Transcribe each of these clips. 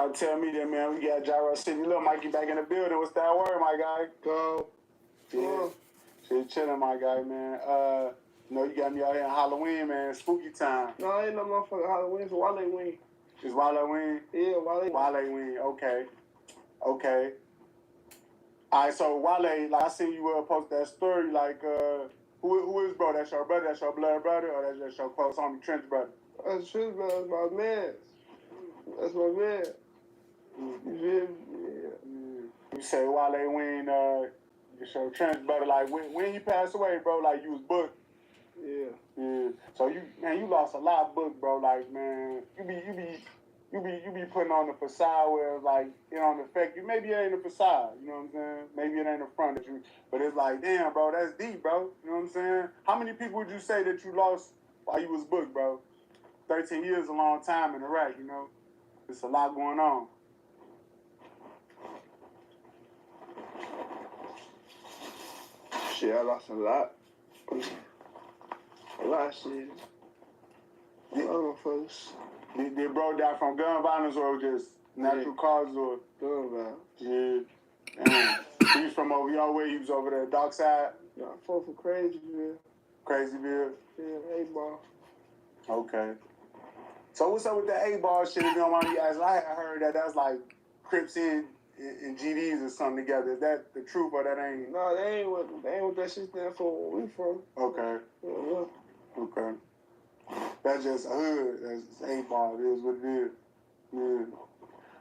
Y'all tell me that, man. We got Gyro City. Little Mikey back in the building. What's that word, my guy? Go. Yeah. Shit, chilling, my guy, man. You know, you got me out here on Halloween, man. Spooky time. No, ain't no motherfucking Halloween. It's Wale-ween. It's Wale-ween? Yeah, Wale. Wale-ween. Okay. Okay. All right, so Wale, like I seen you post that story, like, who is bro? That's your brother? That's your blood brother? Or that's just your close homie Trench brother? That's Trench brother. That's my man. That's my man. Mm-hmm. Yeah. You say Wale-ween, it's your Trench brother. Like, when he passed away, bro, like, you was booked. Yeah. Yeah. So you lost a lot of book, bro. Like, man, you be putting on the facade where like it don't affect you. Maybe it ain't a facade, you know what I'm saying? Maybe it ain't in front of you. But it's like, damn, bro, that's deep, bro. You know what I'm saying? How many people would you say that you lost while you was booked, bro? 13 years is a long time in Iraq, you know? There's a lot going on. Shit, I lost a lot. A lot of shit. I don't know, folks. Did bro die from gun violence or just natural causes or? Gun violence. Yeah. Damn. He's from over your way. He was over there, dark side. Yeah, I fought for Crazyville. Crazyville? Yeah, 8-ball. Okay. So what's up with the 8-ball shit? If you don't mind me asking, I heard that that's like Crips and GDs or something together. Is that the truth or that ain't? No, they ain't what that shit stand for where we from. Okay. Yeah. Okay. That's just a hood. That's 8-ball. It is what it is. Yeah.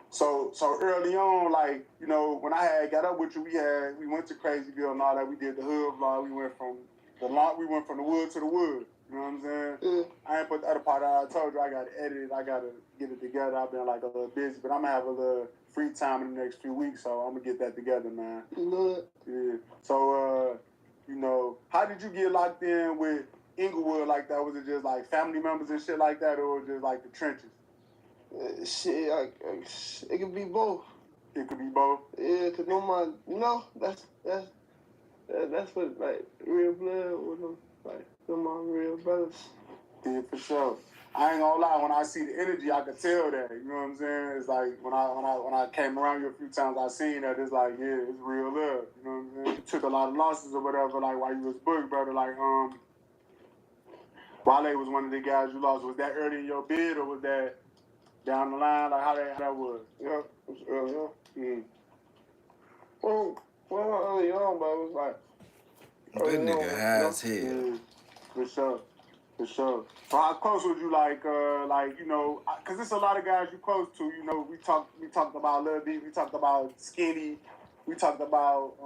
So early on, like, you know, when I had got up with you, we went to Crazyville and all that. We did the hood vlog. We went from the wood to the wood. You know what I'm saying? Yeah. I ain't put the other part out. I told you I got to edit it. I got to get it together. I've been like a little busy, but I'm going to have a little free time in the next few weeks, so I'm going to get that together, man. You know it? Yeah. So, you know, how did you get locked in with Inglewood like that? Was it just like family members and shit like that, or was it just like the trenches? Shit, it could be both. It could be both? Yeah, because nobody, you know, that's what, like, real blood with them. Like, they're my real brothers. Yeah, for sure. I ain't gonna lie, when I see the energy, I can tell that. You know what I'm saying? It's like when I came around you a few times, I seen that. It's like, yeah, it's real love. You know what I'm saying? You took a lot of losses or whatever, like while you was booked, brother. Like, Wale was one of the guys you lost. Was that early in your bid or was that down the line? Like how that was? Yeah, it was early on. Mm. Well, early on, but it was like. That nigga high as hell. Yeah, for sure. For sure. So how close was you, like, you know, because there's a lot of guys you close to, you know, we talked about Lil D, we talked about Skinny, we talked about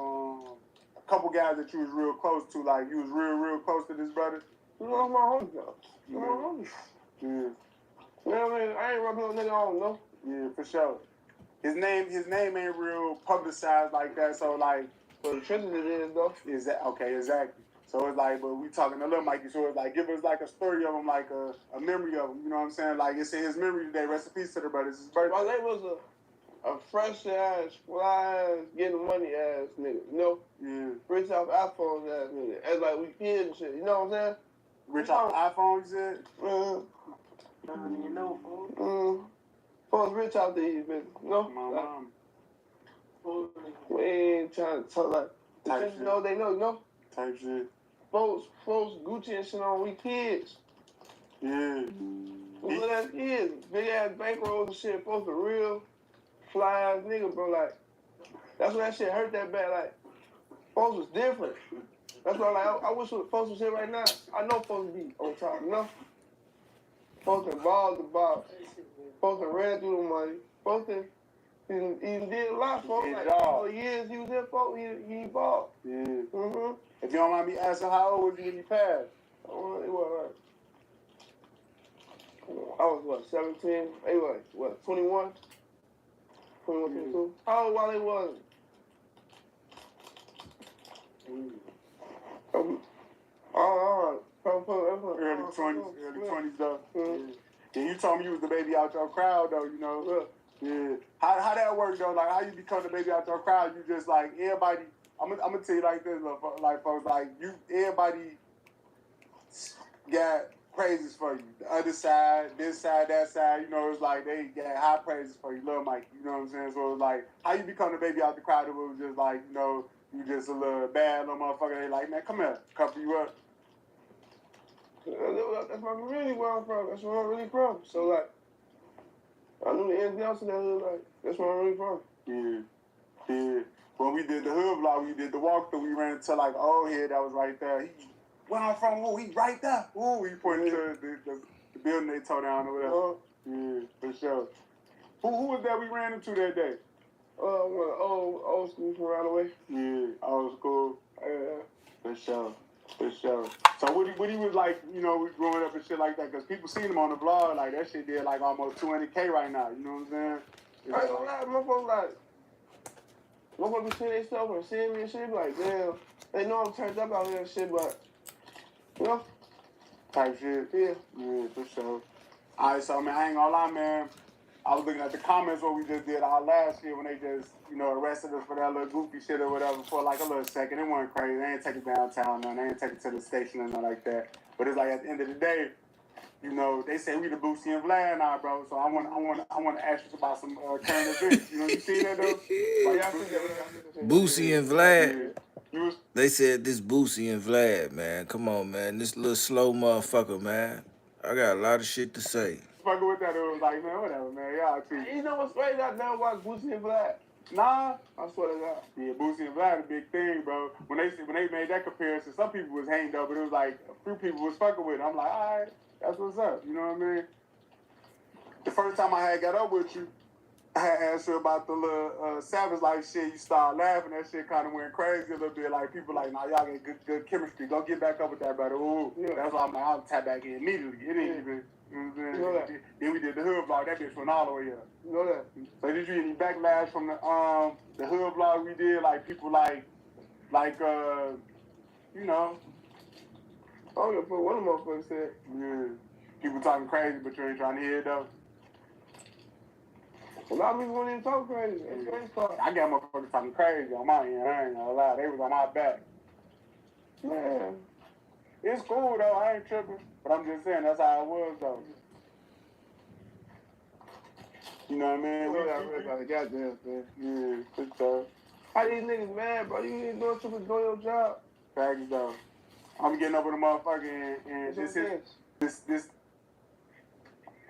a couple guys that you was real close to, like, you was real close to this brother? You know, my homie, though. You know, my homie. Yeah. You know what I mean? I ain't rubbing no nigga on, no. Yeah, for sure. His name ain't real publicized like that, so, like... Well, the trenches it is, though. Okay, exactly. So it's like, but we talking to Lil Mikey, so it's like, give us like a story of him, like a memory of him, you know what I'm saying? Like, it's in his memory today, rest in peace to the brother, it's his birthday. Wale was a fresh-ass, fly-ass, getting money-ass nigga, you know? Yeah. Rich off iPhones-ass nigga. As like we kids and shit, you know what I'm saying? Rich off iPhone, you said? I don't even know, folks. Folks rich out there, you know? My mom. We ain't trying to talk like, Type shit. know, they know, you know? Type shit. Folks, Gucci and shit on, we kids. Yeah. We little ass kids. Big ass bankrolls and shit. Folks a real fly ass nigga, bro. Like, that's when that shit hurt that bad. Like, folks was different. That's why, like, I wish folks was here right now. I know folks would be on top, you know? Folks involved the ball. Folks that ran through the money. Folks that he did a lot, folks. Like, for years he was there, folks. He balled. Yeah. Mm-hmm. If you don't mind me asking, how old was you when you passed? It was I was, what, 17? Anyway, what, 21? 21, 22? How old Wale was? Early 20s, though. Mm-hmm. Yeah, you told me you was the baby out your crowd, though, you know? Yeah. How that work, though? Like, how you become the baby out your crowd? You just, like, everybody... I'm gonna tell you like this, like folks, like everybody got praises for you. The other side, this side, that side, you know, it's like they got high praises for you, Lil Mikey. You know what I'm saying? So it's like, how you become the baby out the crowd? It was just like, you know, you just a little bad little motherfucker. They like, man, come here, cover you up. That's my really where I'm from. That's where I'm really from. So like, I knew the ins and outs of that hood. Like, that's where I'm really from. Yeah. When we did the hood vlog, we did the walkthrough. We ran into like an old head that was right there. Where I'm from, he right there. Ooh, he pointed to the building they tore down or whatever. Yeah, for sure. Who was that we ran into that day? Old school from around the way. Yeah, old school. Yeah, for sure. So what he was like, you know, we growing up and shit like that, because people seen him on the vlog, like that shit did like almost 200K right now, you know what I'm saying? I ain't gonna lie, motherfuckers be seeing they stuff and seeing me and shit, like, damn, they know I'm turned up out here and shit, but, you know? Type shit. Yeah, for sure. All right, so, man, I ain't gonna lie, man. I was looking at the comments what we just did our last year when they just, you know, arrested us for that little goofy shit or whatever for like a little second. It wasn't crazy. They ain't take it downtown, nothing. They ain't take it to the station or nothing like that. But it's like at the end of the day, you know, they say we the Boosie and Vlad now, bro. So I want to ask you about some current events. You know, you see that though? Boosie and Vlad. Yeah. They said this Boosie and Vlad, man. Come on, man. This little slow motherfucker, man. I got a lot of shit to say. Fucking with that, it was like, man, whatever, man. Y'all too. You know what's crazy? I never watched Boosie and Vlad. Nah, I swear to God. Yeah, Boosie and Vlad a big thing, bro. When they made that comparison, some people was hanged up, but it was like a few people was fucking with it. I'm like, all right, that's what's up. You know what I mean? The first time I had got up with you, I had asked you about the little Savage Life shit. You started laughing. That shit kind of went crazy a little bit. Like, people like, nah, y'all get good chemistry. Go get back up with that, brother. Ooh. Yeah. That's why I'm like, I'll tap back in immediately. It ain't even, you know what I'm saying? You know that. Then we did the hood vlog. That bitch went all the way up. You know that. So did you get any backlash from the hood vlog we did? Like, people like, you know. I don't give a fuck what the motherfucker said. Yeah. People talking crazy, but you ain't trying to hear it, though. A lot of people won't even talk crazy. It's crazy part. I got motherfuckers talking crazy on my end. I ain't gonna lie. They was on my back. Man. It's cool, though. I ain't tripping. But I'm just saying, that's how it was, though. You know what I mean? We got rid of the goddamn thing. Yeah, for sure. How these niggas mad, bro? You ain't doing too much doing your job. Facts, though. I'm getting up with a motherfucker and this.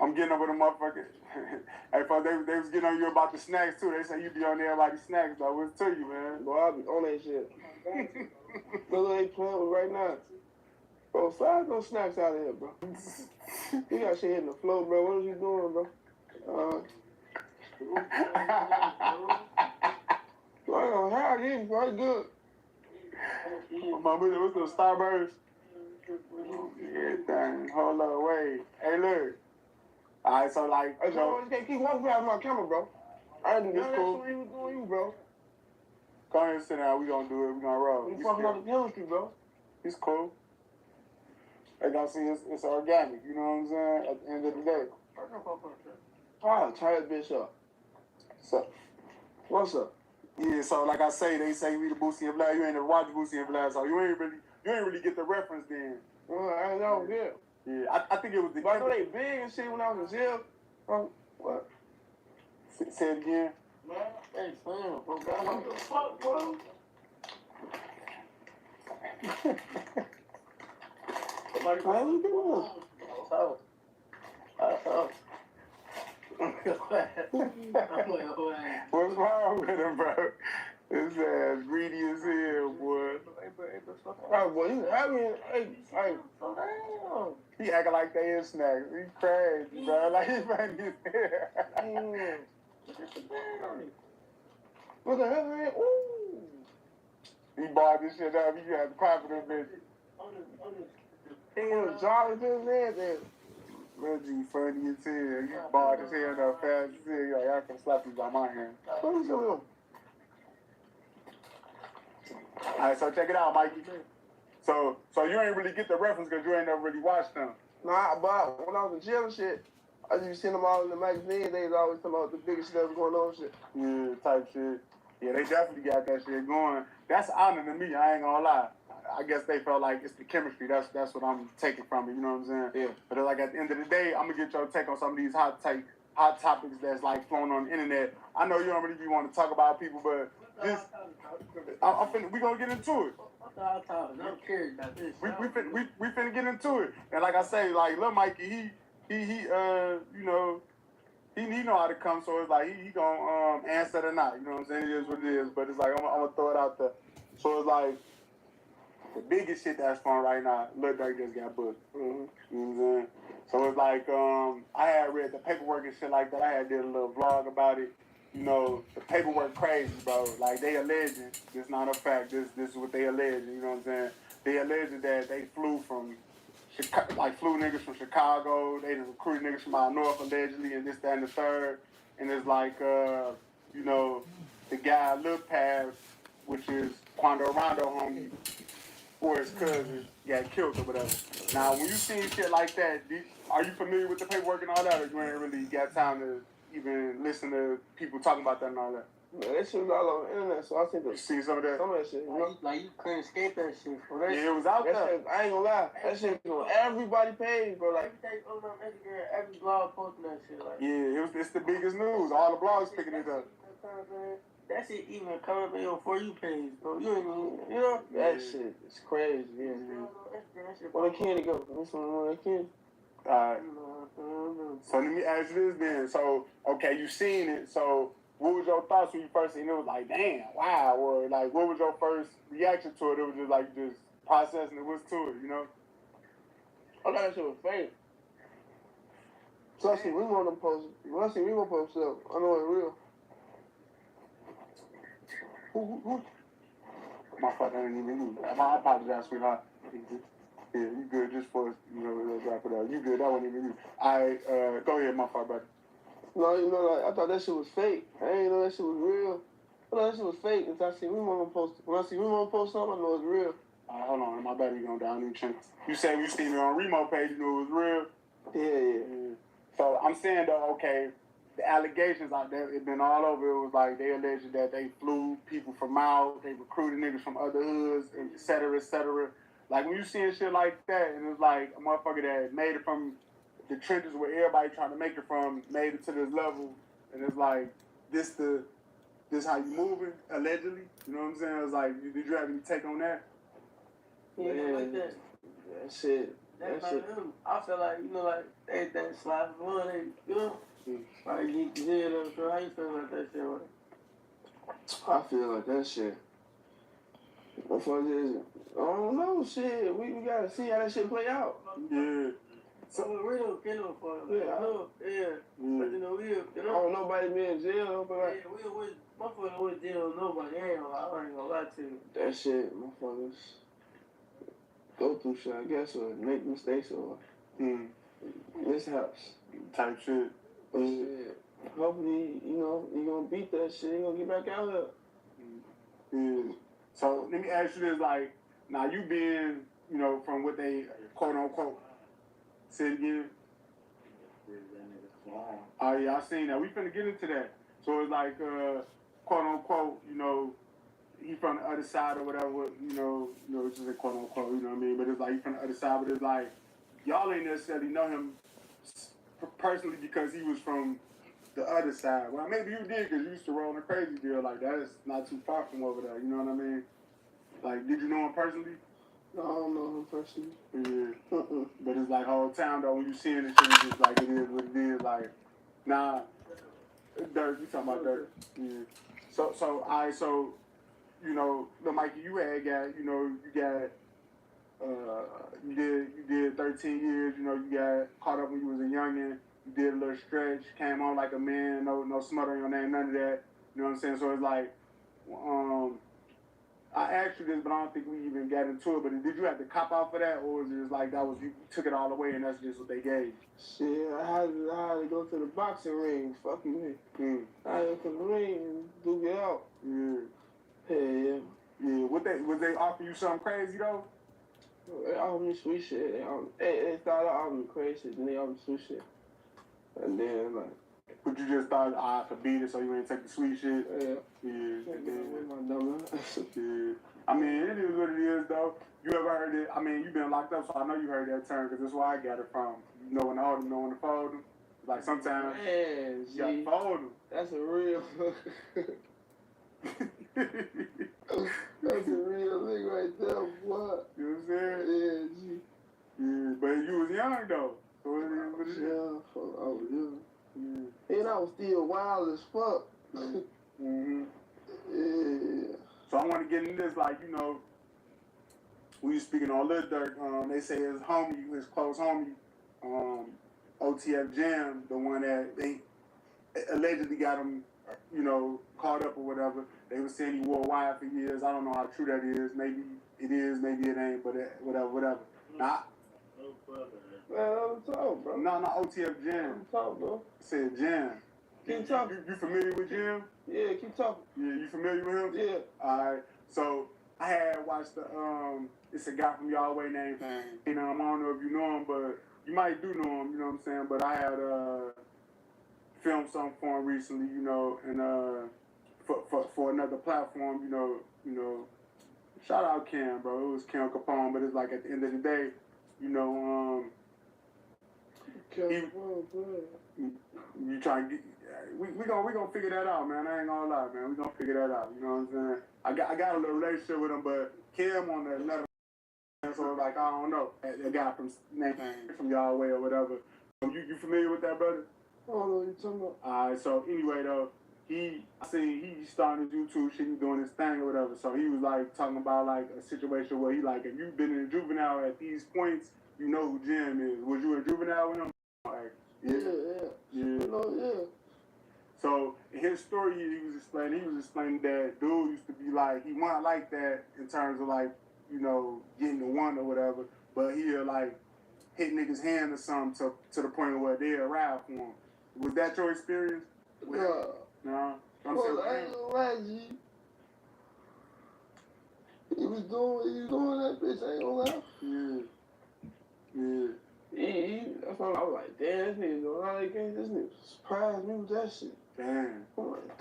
I'm getting up with a motherfucker. Hey, folks, they was getting on you about the snacks, too. They say you be on everybody's snacks, though. What's to you, man? Bro, I be on that shit. Look what they playing with right now. Bro, slide those snacks out of here, bro. You got shit hitting the floor, bro. What is you doing, bro? How are you? Bro, good. What's those Starburst? Yeah, dang. Hold on, wait. Hey, look. All right, so like, hey, so you can't keep walking past my camera, bro. I ain't this cool. That's what he was doing, you, bro. Go ahead and sit down. We gonna do it. We gonna roll. You fucking up the chemistry, bro. It's cool. They gonna see it's organic. You know what I'm saying? At the end of the day. Oh, tie that bitch up. So, what's up? Yeah, so like I say, they say we the Boosie and Vlad. You ain't never watched Boosie and Vlad, so you ain't really get the reference then. Well, I ain't know, yeah. Yeah, I think it was the. But I know they big and shit when I was in jail. What? Say it again. Man, hey, Sam, bro, what the fuck, bro? How you doing? What's wrong with him, bro? This ass greedy as hell, boy. Right, boy, you having, hey. He acting like they is snacks. He crazy, bro. Like he funny as hell. What the hell, man? Ooh. He bought this shit up. You have to cry for this bitch. He was jolly to his head then. Reggie funny as hell. You bought his hair up fast as hell. Yo, y'all can slap you by my hand. What is doing? Alright, so check it out, Mikey. So you ain't really get the reference because you ain't never really watched them. Nah, but when I was in jail and shit, I used to see them all in the magazine. They was always talking about the biggest shit that was going on and shit. Yeah, type shit. Yeah, they definitely got that shit going. That's an honor to me, I ain't gonna lie. I guess they felt like it's the chemistry. That's what I'm taking from it. You know what I'm saying? Yeah. But like at the end of the day, I'm gonna get your take on some of these hot topics that's like flowing on the internet. I know you don't really want to talk about people, but just we gonna get into it. I'm curious about this. We finna get into it. And like I say, like Lil Mikey, he you know, he know how to come, so it's like he gonna answer it or not. You know what I'm saying? It is what it is. But it's like I'm gonna throw it out there. So it's like the biggest shit that's fun right now, Lil Durk just got booked. Mm-hmm. You know what I'm saying? So it's like I had read the paperwork and shit like that. I had did a little vlog about it. You know, the paperwork crazy, bro. Like they alleging, this not a fact. This is what they alleging. You know what I'm saying? They alleging that they flew from Chicago, like flew niggas from Chicago. They recruited niggas from out north allegedly, and this, that, and the third. And it's like you know, the guy Lil Pav, which is Quando Rondo homie, or his cousin, got killed or whatever. Now, when you see shit like that, are you familiar with the paperwork and all that, or you ain't really got time to even listen to people talking about that and all that? Man, that shit was all over the internet, so I think You see some of that? Some of that shit. You know? Like you couldn't escape that shit. For that Yeah, it was out that there. shit, I ain't gonna lie. That shit was on everybody's page, bro. Like, everything on Instagram, every blog posting that shit. Like, Yeah, it's the biggest news. All the blogs picking it up. that shit even come up in your For You page, bro. You ain't even, you know? that shit is crazy. Yeah. Where the candy go? This one, where the candy? Alright. So let me ask you this then. So, okay, you seen it. So, what was your thoughts when you first seen it? It was like, damn, wow. Or like, what was your first reaction to it? It was just like, just processing it. What's to it, you know? I thought that shit was fake. So I see we want to post. When I see we want to post stuff, I know it's real. Who? My fault, I didn't even know. I apologize, sweetheart. Yeah, you good just for, you know, let's wrap it up. You good, that wasn't even you. Alright, go ahead, my fault, brother. No, you know, like I thought that shit was fake. I didn't know that shit was real. I thought that shit was fake until I see we want to post. When I see we want to post something, I know it's real. Alright, hold on, my battery going down. You said you seen it on Remo page, you knew it was real? Yeah. So I'm saying though, okay, the allegations out there, it been all over. It was like they alleged that they flew people from out, they recruited niggas from other hoods, et cetera, et cetera. Like when you seeing shit like that, and it's like a motherfucker that made it from the trenches where everybody trying to make it from, made it to this level, and it's like this how you moving allegedly. You know what I'm saying? It's like, did you have any take on that? Yeah, like that. That shit. That's like them. I feel like, you know, like everything slide one, you know? Like you can hear them, so how you feel about that shit, right? I feel like that shit. What fuck is it? I don't know, shit. We gotta see how that shit play out. Yeah. So we don't get no fuck. Yeah. I know. Yeah. But you know, I don't know nobody be in jail, but like, yeah, we always, motherfuckers always deal with nobody. I ain't gonna lie to you. that shit, motherfuckers go through shit, I guess, or make mistakes or mishaps. Type shit. But shit, hopefully, you know, you gonna beat that shit, you gonna get back out here. Yeah. So let me ask you this, like, now you been, you know, from what they quote unquote said again. Oh yeah, I seen that. We finna get into that. So it's like quote unquote, you know, he from the other side or whatever, you know, it's just a quote unquote, you know what I mean? But it's like he from the other side, but it's like y'all ain't necessarily know him personally because he was from the other side. Well, maybe you did because you used to roll on a crazy deal like that. It's not too far from over there, you know what I mean? Like, did you know him personally? No, I don't know him personally. Yeah. But it's like whole town though, when you seeing this shit, it's just like it is what it is. Like, nah, Durk, you talking about Durk. Yeah. So, alright, so, you know, the Mikey you had got, you know, you did 13 years, you know, you got caught up when you was a youngin', you did a little stretch, came on like a man, no smut on your name, none of that. You know what I'm saying? So it's like, I asked you this, but I don't think we even got into it. But did you have to cop out for that, or was it just like that was you took it all away and that's just what they gave? Shit, I had to go to the boxing ring. Fuck you, man. I had to go to the ring and duke it out. Yeah. Yeah. Was they offering you something crazy though? They offered me sweet shit. They started offering me crazy shit, then they offered me sweet shit. And then like. But you just thought I could beat it, so you ain't take the sweet shit. Yeah. Yeah. With my dumb ass. Yeah. I mean, it is what it is though. You ever heard it? I mean, you've been locked up, so I know you heard that term because that's where I got it from. You know when to hold them, know when to fold them. Like sometimes Man, you gotta fold them. that's a real. That's a real thing right there, boy. You know what I'm saying? Yeah, G. Yeah, but you was young though. So what it is. Yeah, I was young. Yeah. And I was still wild as fuck. Mm-hmm. Yeah. So I want to get into this, like, you know, when you speaking on Lil Durk, they say his homie, his close homie, OTF Jam, the one that they allegedly got him, you know, caught up or whatever. They were saying he wore a wire for years. I don't know how true that is. Maybe it is, maybe it ain't, but whatever. Nah. Man, I'm talking, bro. No, OTF Jam. I'm talking, bro. I said Jam. Keep talking. You familiar with Jam? Yeah, keep talking. Yeah, you familiar with him? Yeah. Alright. So I had watched the it's a guy from Y'all Way named you know, I don't know if you know him, but you might do know him, you know what I'm saying? But I had filmed something for him recently, you know, and for another platform, you know, shout out Cam, bro. It was Cam Capone, but it's like at the end of the day, you know, you try to get. We gonna figure that out, man. I ain't gonna lie, man. We gonna figure that out. You know what I'm saying? I got a little relationship with him, but Cam on another. So like I don't know, that guy from Y'all Way or whatever. You familiar with that, brother? I don't know what you're talking about. Alright, so anyway though, I seen he started his YouTube shit, he doing his thing or whatever. So he was like talking about like a situation where he like, if you've been in a juvenile at these points, you know who Jim is. Was you a juvenile with him? Like, yeah. So in his story, he was explaining that dude used to be like, he wasn't like that in terms of like, you know, getting the one or whatever, but he'll like hit niggas' hand or something to the point where they arrive for him. Was that your experience? No. No. Well, I ain't gonna lie, G. He was doing that bitch, I ain't gonna lie. Yeah. That's why I was like, damn, this nigga doing all that game. This nigga surprised me with that shit. Damn. I'm like,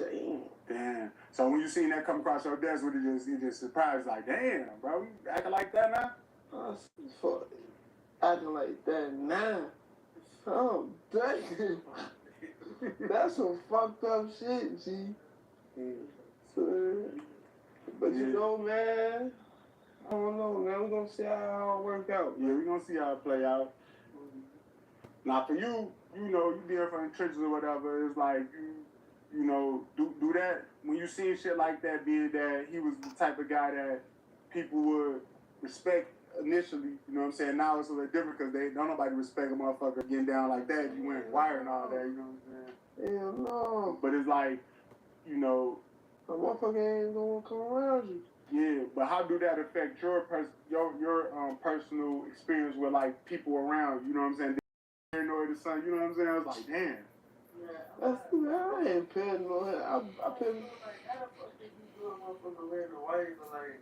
damn. So when you seen that come across your desk, what you just surprised, like, damn, bro, you acting like that now? Fuck, acting like that now. Oh, damn. That's some fucked up shit, G. So, but you know, man, I don't know, man. We're gonna see how it work out. Yeah, we're gonna see how it play out. Now for you, you know, you there from the trenches or whatever, it's like you know, do that when you see shit like that, being that he was the type of guy that people would respect initially, you know what I'm saying? Now it's a little different because they don't nobody respect a motherfucker getting down like that. You went wire and all that, you know what I'm saying? Hell no. But it's like, you know, a motherfucker ain't gonna come around you. Yeah, but how do that affect your personal experience with like people around you? You know what I'm saying? Paranoid or something, you know what I'm saying? I was like, damn. I ain't paranoid. I pay. Like, how the fuck did you do a motherfucker wearing a wire? Like,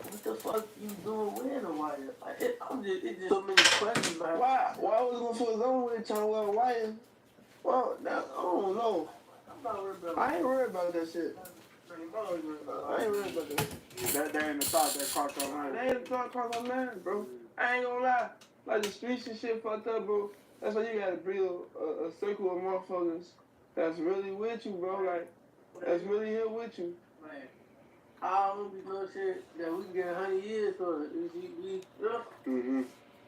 what the fuck you doing wearing a wire? Like, it's just so many questions. Like, Why was it gonna put his own way trying to wear a wire? Well, now, I don't know. I'm not worried about I ain't worried about that shit. I ain't worried about that. That ain't the thought that crossed your mind. That ain't the thought crossed my mind, bro. I ain't gonna lie. Like, the streets and shit fucked up, bro. That's why you gotta build a circle of motherfuckers that's really with you, bro. Like, that's really here with you. Man, I don't be no shit that we can get 100 years for.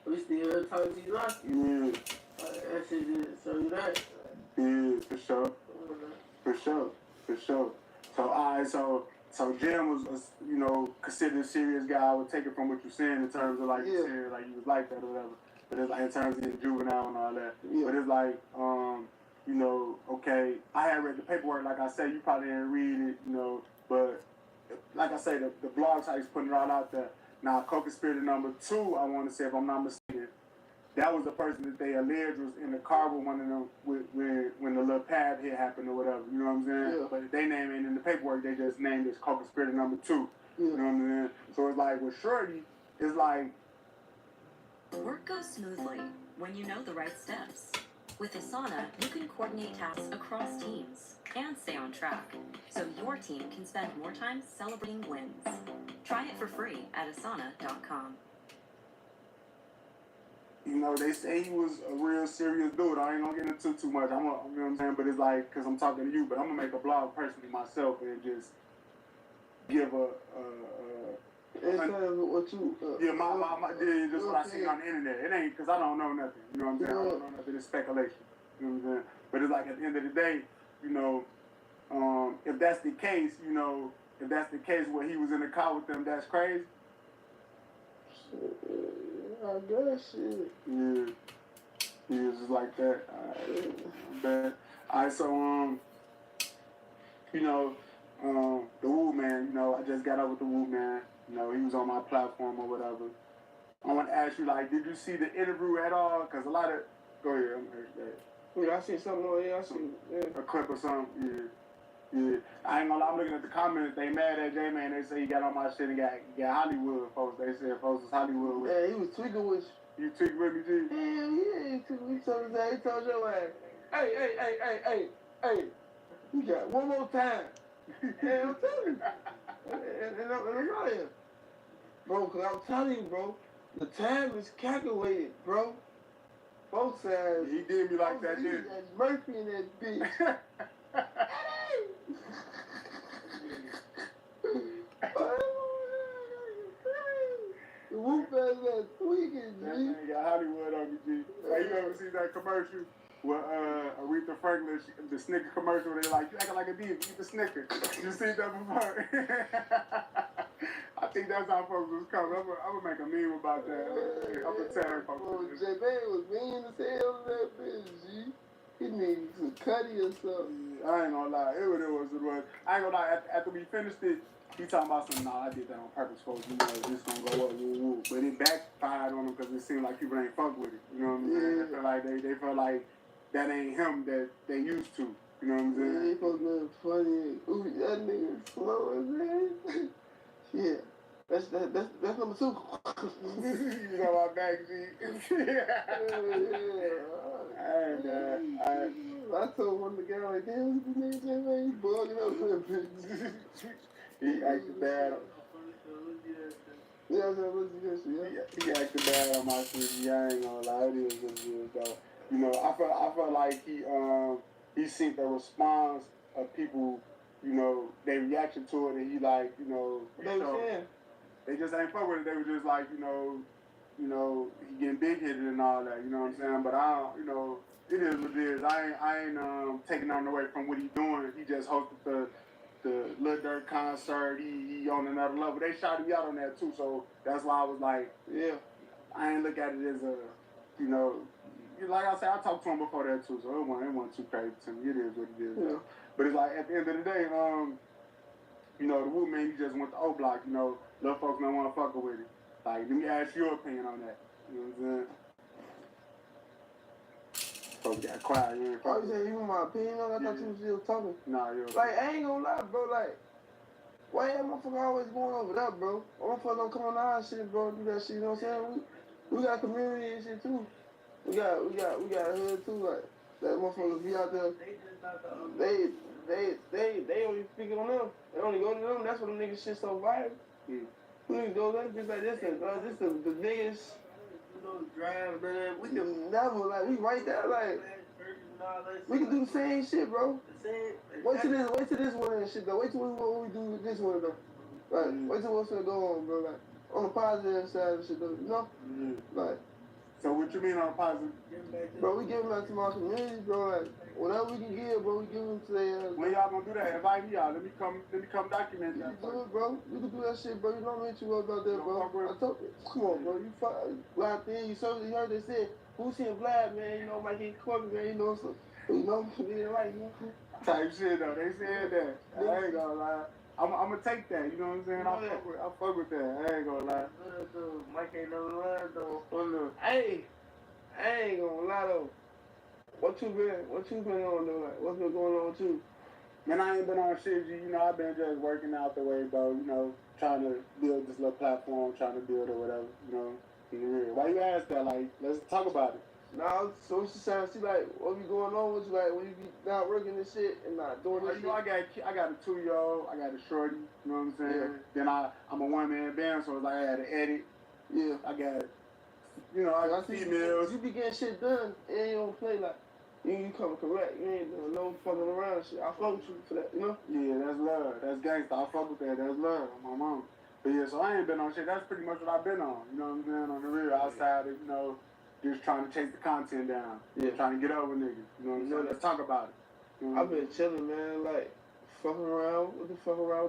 We still talking to you like. Yeah. That shit just show you that. Yeah, for sure. So, alright, so Jim was, you know, considered a serious guy. I would take it from what you're saying in terms of like, you said, like, you was like that or whatever. But it's like in terms of the juvenile and all that. Yeah. But it's like, you know, okay, I had read the paperwork, like I said, you probably didn't read it, you know, but like I say, the blog site's putting it all out there. Now, co-conspirator number 2, I want to say, if I'm not mistaken, that was the person that they alleged was in the car with one of them when the little pad hit happened or whatever, you know what I'm saying? Yeah. But their name ain't in the paperwork, they just named it co-conspirator number 2, you know what I'm saying? So it's like, with Shorty, it's like, work goes smoothly when you know the right steps. With Asana, you can coordinate tasks across teams, and stay on track, so your team can spend more time celebrating wins. Try it for free at asana.com. You know, they say he was a real serious dude. I ain't gonna get into too much. You know what I'm saying? But it's like, because I'm talking to you, but I'm gonna make a blog personally myself and just give what you just what I see on the internet. It ain't because I don't know nothing. You know what I'm saying? I don't know nothing. It's speculation. You know what I'm saying? But it's like at the end of the day, you know, if that's the case, you know, if that's the case where he was in the car with them, that's crazy. I guess shit. Yeah. Yeah, it's just like that. Alright, so you know, the Woo Man, you know, I just got up with the Woo Man. You know, he was on my platform or whatever. I want to ask you, like, did you see the interview at all? Because a lot of... Go ahead, I'm heard that. Yeah, I see something on here. I see a clip or something. Yeah. Yeah. I ain't gonna lie, I'm looking at the comments. They mad at J-Man. They say he got on my shit and got Hollywood folks. They said folks was Hollywood with yeah, he was tweaking with you. You tweaking with me, G? Hell yeah, he told your ass, hey, you got one more time. Hey, I'm telling you. And I'm out here. Bro, because I'm telling you, bro, the time is calculated, bro. Both sides. He did me like that, dude. That's Murphy in that bitch. The whoop ass that tweaking, G. That man got Hollywood on me, G. Hey, you ever see that commercial with Aretha Franklin, the Snicker commercial where they like, you acting like a diva, eat the Snicker. You seen that before? I think that's how folks was coming. I'm gonna make a meme about that. I'm gonna tell folks. J-Man was mean as hell to that bitch, G. He needed some cutty or something. I ain't gonna lie. It was. I ain't gonna lie. After we finished it, he talking about something. Nah, I did that on purpose, folks. You know, this gonna go up, woo, woo. But it backfired on him because it seemed like people ain't fuck with it. You know what I'm saying? They feel like they feel like that ain't him that they used to. You know what I'm saying? Yeah, he supposed to be funny. Ooh, that nigga slow as hell. Yeah. That's number 2. You know my back, G. I told one of the guys like, damn, this nigga J-Man, he's bugging up that bitch. He acted bad. Yeah, He acted bad on my shit. Yeah, I ain't gonna lie. It is what it is, though. You know, I felt like he seen the response of people, you know, their reaction to it, and he like, you know, they just ain't fuck with it. They were just like, you know, he getting big headed and all that. You know what I'm saying? But I don't, you know, it is what it is. I ain't taking nothing away from what he doing. He just hosted the Lil Durk concert. He on another level. They shouted me out on that too. So that's why I was like, yeah, I ain't look at it as a, you know, like I said, I talked to him before that too. So it wasn't too crazy to me. It is what it is. Yeah. But it's like at the end of the day, you know, the Woo Man, he just went to O Block. You know, little folks don't want to fuck with it. Like, let me ask your opinion on that. You know what I'm saying? Folks got quiet. You oh, you said you want my opinion on that? I thought you was still talking. Nah, you're like, I ain't gonna lie, bro. Like, why that motherfucker always going over that, bro? Motherfucker don't come on our shit, bro. Do that shit. You know what I'm saying? We got community and shit too. We got a hood too. Like, that motherfuckers be out there. They only speak on them. They only go to them. That's why them niggas shit so viral. Yeah. We need to go there just like this. This the biggest. Drive, man. We can never like we right there like we can do the same shit, bro. Wait till this one and shit though. Wait till what we do with this one though. Like wait till what's gonna go on, bro. Like on the positive side of shit though, you know? Like. So what you mean on positive? Bro, we giving back to my community, bro. Like whatever we can give, bro, we give them to their when y'all gonna do that? Invite me y'all. Let me come document that. You do it, bro. You can do that shit, bro. You know what I mean? You about that, bro. I told you. Come on, bro. You Vlad there. You heard they said, who's seeing Vlad, man? You know, Mikey Corbin, man. You know, so you know, right, you know. Type shit though. They said that. I ain't gonna lie. I'm gonna take that. You know what I'm saying? I fuck with that. I ain't gonna lie. Mike ain't never lied though. Hey, I ain't gonna lie though. What you been on though? Like, what's been going on with you? Man, I ain't been on shit, you know, I've been just working out the way, bro, you know, trying to build this little platform, trying to build or whatever, you know, in the real. Why you ask that? Like, let's talk about it. Nah, so she saying, she like, what be going on with you, like, when you be not working and shit and not doing this You know, shit? I got a 2-year-old, I got a shorty, you know what I'm saying? Yeah. Then I'm a one-man band, so it's like I had to edit. Yeah. I got, you know, I got females. You be getting shit done and you don't play like, you come correct. You ain't doing no fucking around shit. I fuck with you for that, you know? Yeah, that's love. That's gangsta. I fuck with that. That's love on my mom. But yeah, so I ain't been on shit. That's pretty much what I've been on. You know what I'm saying? On the real, outside of, you know, just trying to chase the content down. Yeah. Trying to get over niggas. You know what I'm saying? Let's talk about it. You know I've been chilling, man, like, fucking around with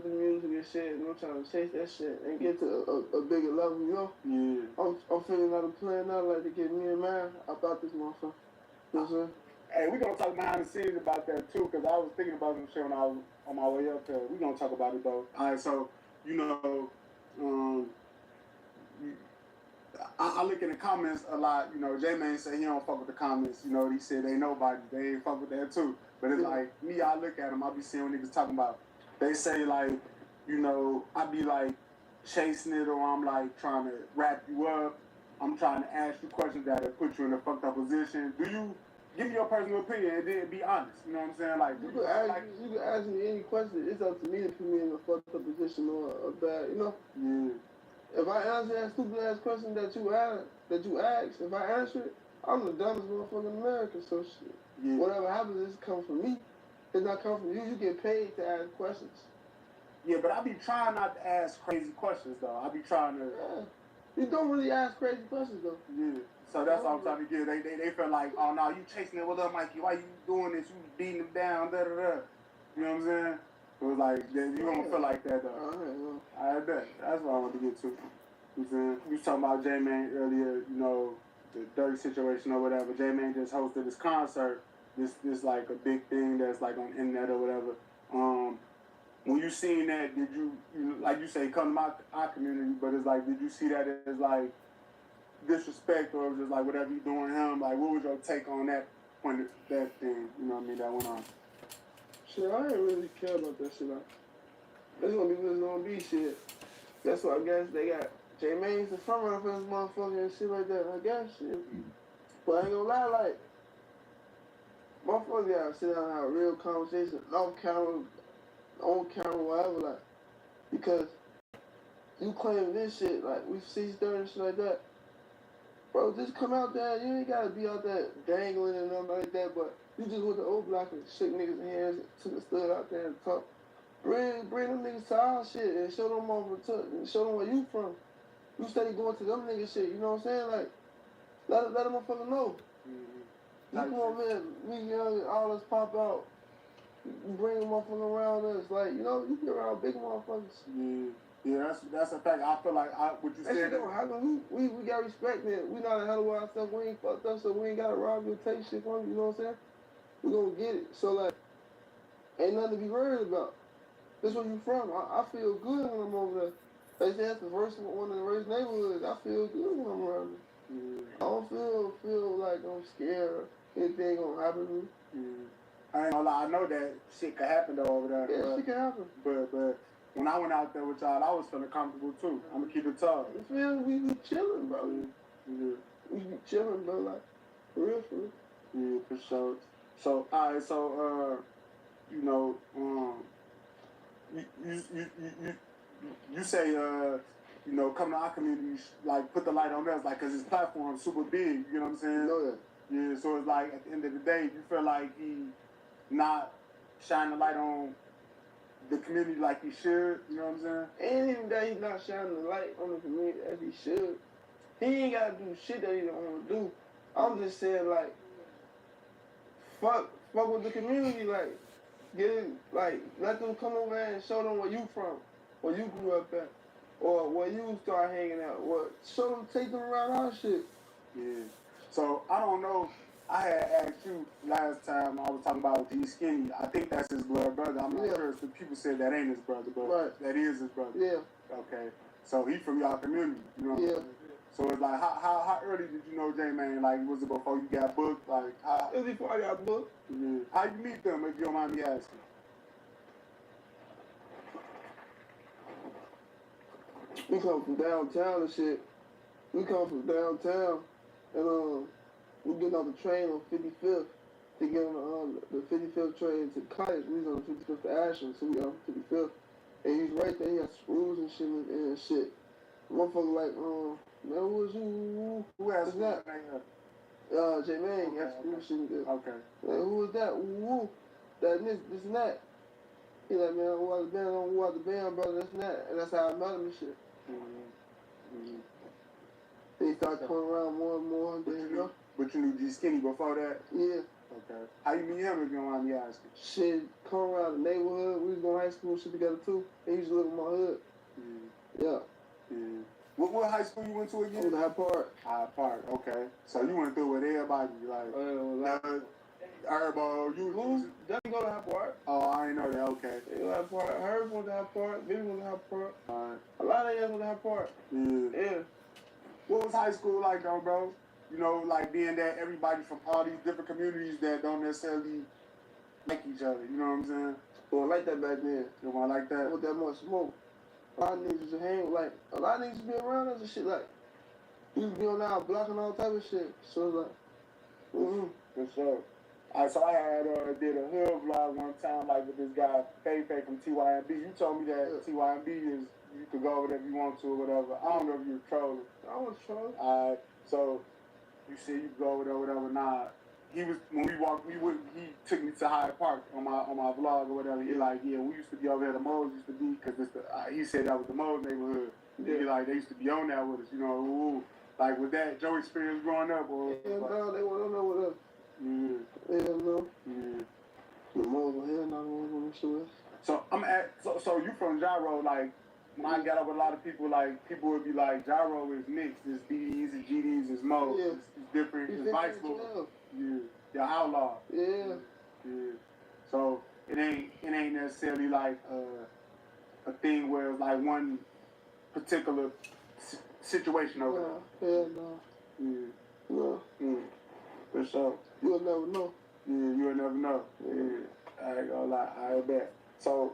the music and shit, and I'm trying to chase that shit and get to a bigger level, you know? Yeah. I'm figuring out a plan now, like, to get me and man about this motherfucker. You know what I'm saying? Hey, we gonna talk behind the scenes about that too, because I was thinking about some shit when I was on my way up there. We gonna talk about it though. All right, so you know, I look in the comments a lot. You know, J-Man say he don't fuck with the comments. You know, he said they nobody. They ain't fuck with that too. But it's like me. I look at them. I be seeing what niggas talking about. They say like, you know, I be like chasing it, or I'm like trying to wrap you up. I'm trying to ask you questions that'll put you in a fucked up position. Do you give me your personal opinion and then be honest? You know what I'm saying? Like, you can ask me any question. It's up to me to put me in a fucked up position or a bad, you know? Yeah. If I answer that stupid ass question that you asked, if I answer it, I'm the dumbest motherfucker in America. So shit. Yeah. Whatever happens, it's come from me. It's not come from you. You get paid to ask questions. Yeah, but I be trying not to ask crazy questions though. I be trying to. Yeah. You don't really ask crazy questions though. Yeah. So that's what I'm trying to get. They feel like, oh no, you chasing it with Lil Mikey. Why you doing this? You beating him down, da da da. You know what I'm saying? It was like you don't feel like that though. I bet. That's what I want to get to. You know what I'm saying? You was talking about J-Man earlier, you know, the Durk situation or whatever. J-Man just hosted this concert. This like a big thing that's like on the internet or whatever. When you seen that, did you like you say, come to our community, but it's like, did you see that as like disrespect or just like whatever you doing him? Like, what was your take on that point, that thing, you know what I mean, that went on? Shit, I ain't really care about that shit. Like, it's gonna be what it's gonna be, shit. That's why I guess they got J-Man's the front runner for this motherfucker and shit like that, I guess, shit. But I ain't gonna lie, like, motherfuckers gotta sit down and have a real conversation, off camera, on camera, whatever, like, because you claim this shit, like, we see stir and shit like that. Bro, just come out there, you ain't gotta be out there dangling and nothing like that, but you just went to old block and shook niggas' hands, stood out there and talk. Bring them niggas to our shit and show them and show them where you from. You steady going to them niggas shit, you know what I'm saying? Like, let them motherfucker know. You come over here, me young, all us pop out. You bring a motherfucker around us, like, you know, you be around big motherfuckers. Yeah, that's a fact. I feel like what you said. How come we got respect, man? We know the hell of ourselves. We ain't fucked up, so we ain't gotta rob you or take shit from you. You know what I'm saying? We gonna get it. So like, ain't nothing to be worried about. That's where you from. I feel good when I'm over there. They say that's one of the worst neighborhoods. I feel good when I'm around there. I don't feel like I'm scared or anything gonna happen to me. I ain't gonna lie, I know that shit could happen though over there. Yeah, shit can happen. But when I went out there with y'all, I was feeling comfortable too. I'm gonna keep it tough. You feel? We be chilling, bro. We be chilling, bro. Like, for real. Yeah, for sure. So, alright, so you know, you say you know, come to our community, like put the light on us, like, cause his platform's super big. You know what I'm saying? You know that. Yeah. So it's like at the end of the day, you feel like he not shining the light on the community like he should, you know what I'm saying? And even that he's not shining the light on the community as he should. He ain't gotta do shit that he don't wanna do. I'm just saying, like, fuck with the community, like, let them come over there and show them where you from, where you grew up at, or where you start hanging out, show them, take them around our shit. Yeah. So, I don't know, I had asked you last time I was talking about G Skinny. I think that's his blood brother. I'm not sure if people said that ain't his brother, but that is his brother. Yeah. Okay. So he from y'all community, you know what I'm saying? So it's like, how early did you know J-Man? Like, was it before you got booked? Like, how? It was before I got booked. Yeah. How you meet them, if you don't mind me asking? We come from downtown and shit. And we getting off the train on 55th to get on the 55th train to college. We was on the 55th to Ashland, so we on 55th. And he's right there, he got screws and shit. Motherfucker like, man, who is you? Who has that? J-Man got screws and shit. Okay. Man, who is that? Woo. That and this and that. He like, man, who out the band, brother, this and that. And that's how I met him and shit. Then he started coming around more and more. But you knew G Skinny before that? Yeah. Okay. How you meet him if you don't mind me asking? Shit, come around the neighborhood. We was going to high school shit together too. He used to live in my hood. Yeah. What high school you went to again? I went to Hyde Park. Hyde Park, okay. So you went through with everybody, like, everybody, you Who? Doesn't go to Hyde Park. Oh, I ain't know that, okay. He went to Hyde Park. Herb went to Hyde Park. Billy went to Hyde Park. Alright. A lot of y'all went to Hyde Park. Yeah. What was high school like though, bro? You know, like being that everybody from all these different communities that don't necessarily like each other, you know what I'm saying? Well, I like that back then. You want like that? With that much smoke. A lot of niggas used to hang, like, a lot of niggas used to be around us and shit, like, we used to be on our block and all type of shit. So it's like, For sure. Alright, so I had did a hood vlog one time, like with this guy, Faye from TYMB. You told me that TYMB is, you could go over there if you want to or whatever. I don't know if you were trolling. I was trolling. Alright, so you said you could go over there, whatever. Nah, he was, when we walked, he took me to Hyde Park on my vlog or whatever. He like, yeah, we used to be over there, the Moles used to be, because he said that was the Moles neighborhood. Yeah. He like, they used to be on that with us, you know. Ooh. Like, with that, Joe experience growing up, or? Yeah, no, they weren't on there with us. Yeah. Yeah, no. Yeah. The Moles were here, not the ones on the shores. So, so you from Gyro, like, when I got up with a lot of people, like, people would be like, Gyro is mixed, it's DDs, it's GDs, it's Moles, Yeah. it's different, it's vice versa. Yeah. You're outlaw. Yeah. Yeah. So it ain't necessarily like a thing where it's like one particular situation over there. Yeah, no. Yeah. No. For sure. You'll never know. Yeah, you'll never know. Yeah. I ain't gonna lie, I bet. So,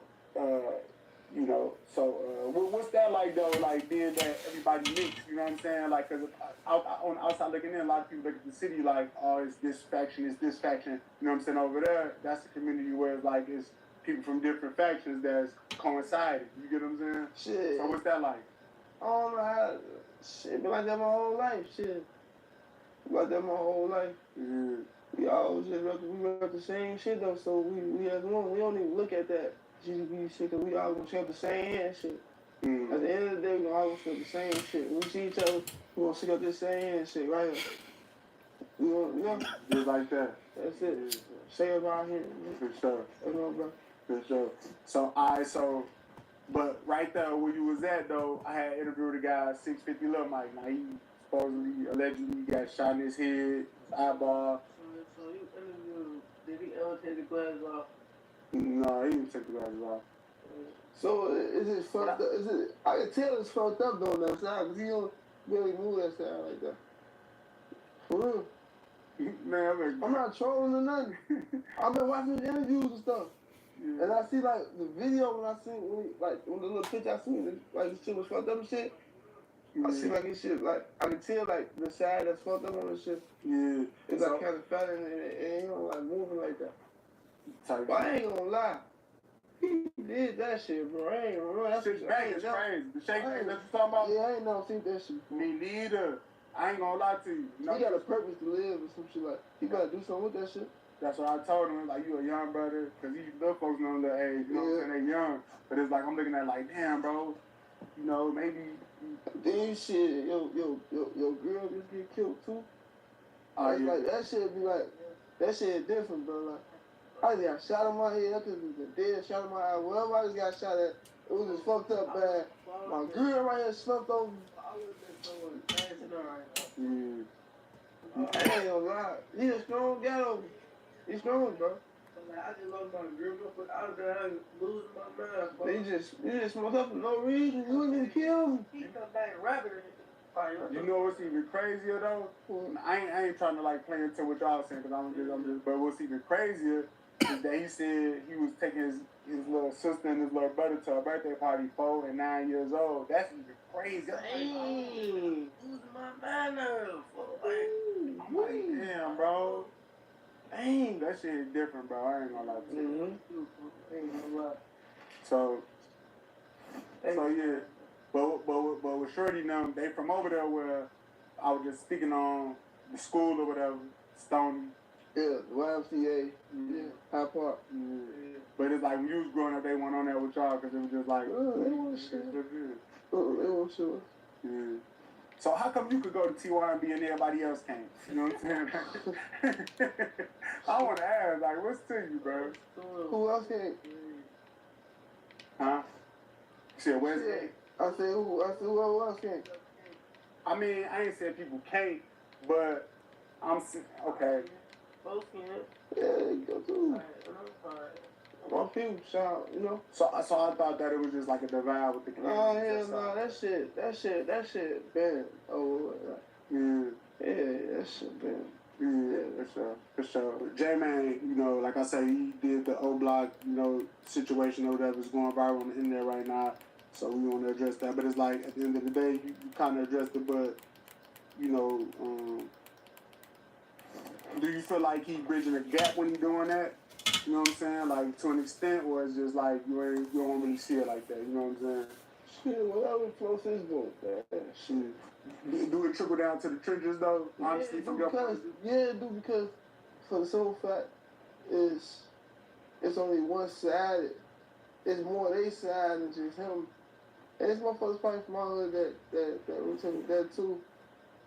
you know, so what's that like though? Like being that everybody mixed, you know what I'm saying? Like, cause on the outside looking in, a lot of people look at the city like, oh, it's this faction. You know what I'm saying? Over there, that's the community where it's like it's people from different factions that's coinciding. You get what I'm saying? Shit. So what's that like? I don't know how. Shit, been like that my whole life. Shit. Like that my whole life. Yeah. We always just rep the same shit though. So we as one, we don't even look at that GDP shit, cause we all gonna share the same hand shit. At the end of the day, we gonna always share the same shit. When we see each other, we gonna stick up this same hand shit right here. We gonna, you know? Just like that. That's it. Yeah. Say it right here. For sure. You know, bro. For sure. So, but right there where you was at though, I had interviewed a guy, 650 Lil Mike. Now he supposedly, allegedly got shot in his head, his eyeball. So you interviewed, did he ever take the glasses off? No, he didn't take the glasses off. So is it fucked up? Is it? I can tell it's fucked up though on that side, cause he don't really move that side like that. For real. Man, I'm not trolling or nothing. I've been watching his interviews and stuff. Yeah. And I see like the video when the little pitch I seen, like his shit was fucked up and shit. I see like his shit, like I can tell like the side that's fucked up on the shit. Yeah. It's like kind of fat and it ain't like moving like that. But I ain't gonna lie. He did that shit, bro. I ain't gonna lie. That shit's crazy. The shake that you talking about? Yeah, I ain't never seen that shit. Me neither. I ain't gonna lie to you. He got a purpose to live or some shit like. He gotta do something with that shit. That's what I told him. Like, you a young brother, because these little folks know the age. You know what I'm saying? They young. But it's like, I'm looking at like, damn, bro. You know, maybe. Then shit, your girl just get killed too. Oh, yeah. Like, that shit be like, that shit different, bro. Like, I just got shot in my head. That could be dead, shot in my eye. Whatever I just got shot at, it was just fucked up bad. My girl right here slumped over. I would have been dancing right now. I ain't gonna lie. He a strong guy though. He's strong, bro. I just lost my girl, but I was there losing my mind, bro. You just smoked up for no reason. You didn't even kill him. He come back rapping. You know what's even crazier though? I ain't trying to like play into what y'all saying, because I'm just. But what's even crazier is that he said he was taking his little sister and his little brother to a birthday party, 4 and 9 years old. That's even crazy. Losing my mind now. I'm like, damn, Dang. That shit is different, bro. I ain't gonna lie to you. Mm-hmm. So yeah. But with Shorty them, they from over there where I was just speaking on the school or whatever, Stony. Yeah, the YMCA. Yeah, High Park. Yeah. But it's like when you was growing up, they went on there with y'all because it was just like, they want shit. They want shit. Yeah. So how come you could go to TYMB and everybody else can't? You know what I'm saying? I want to ask, like, what's to you, bro? Who else can't? Huh? Shit, Wednesday. I said who else can't? I mean, I ain't saying people can't, but okay. Both can. Yeah, they go too. My people shout, you know. So I thought that it was just like a divide with the community. Oh hell no, that shit been over. Yeah, that shit been. Yeah, for sure. J-Man, you know, like I said, he did the O-Block, you know, situation or whatever is going viral on the internet right now. So we want to address that. But it's like, at the end of the day, you kind of addressed it, but, you know, do you feel like he bridging a gap when he doing that? You know what I'm saying? Like, to an extent, or it's just like, you don't really see it like that, you know what I'm saying? Shit, whatever floats his boat, man. Shit. Do it trickle down to the trenches, though? Honestly, from your point of view? Because for the simple fact it's only one-sided. It's more they side than just him. And it's motherfuckers probably from my hood that will tell me that too.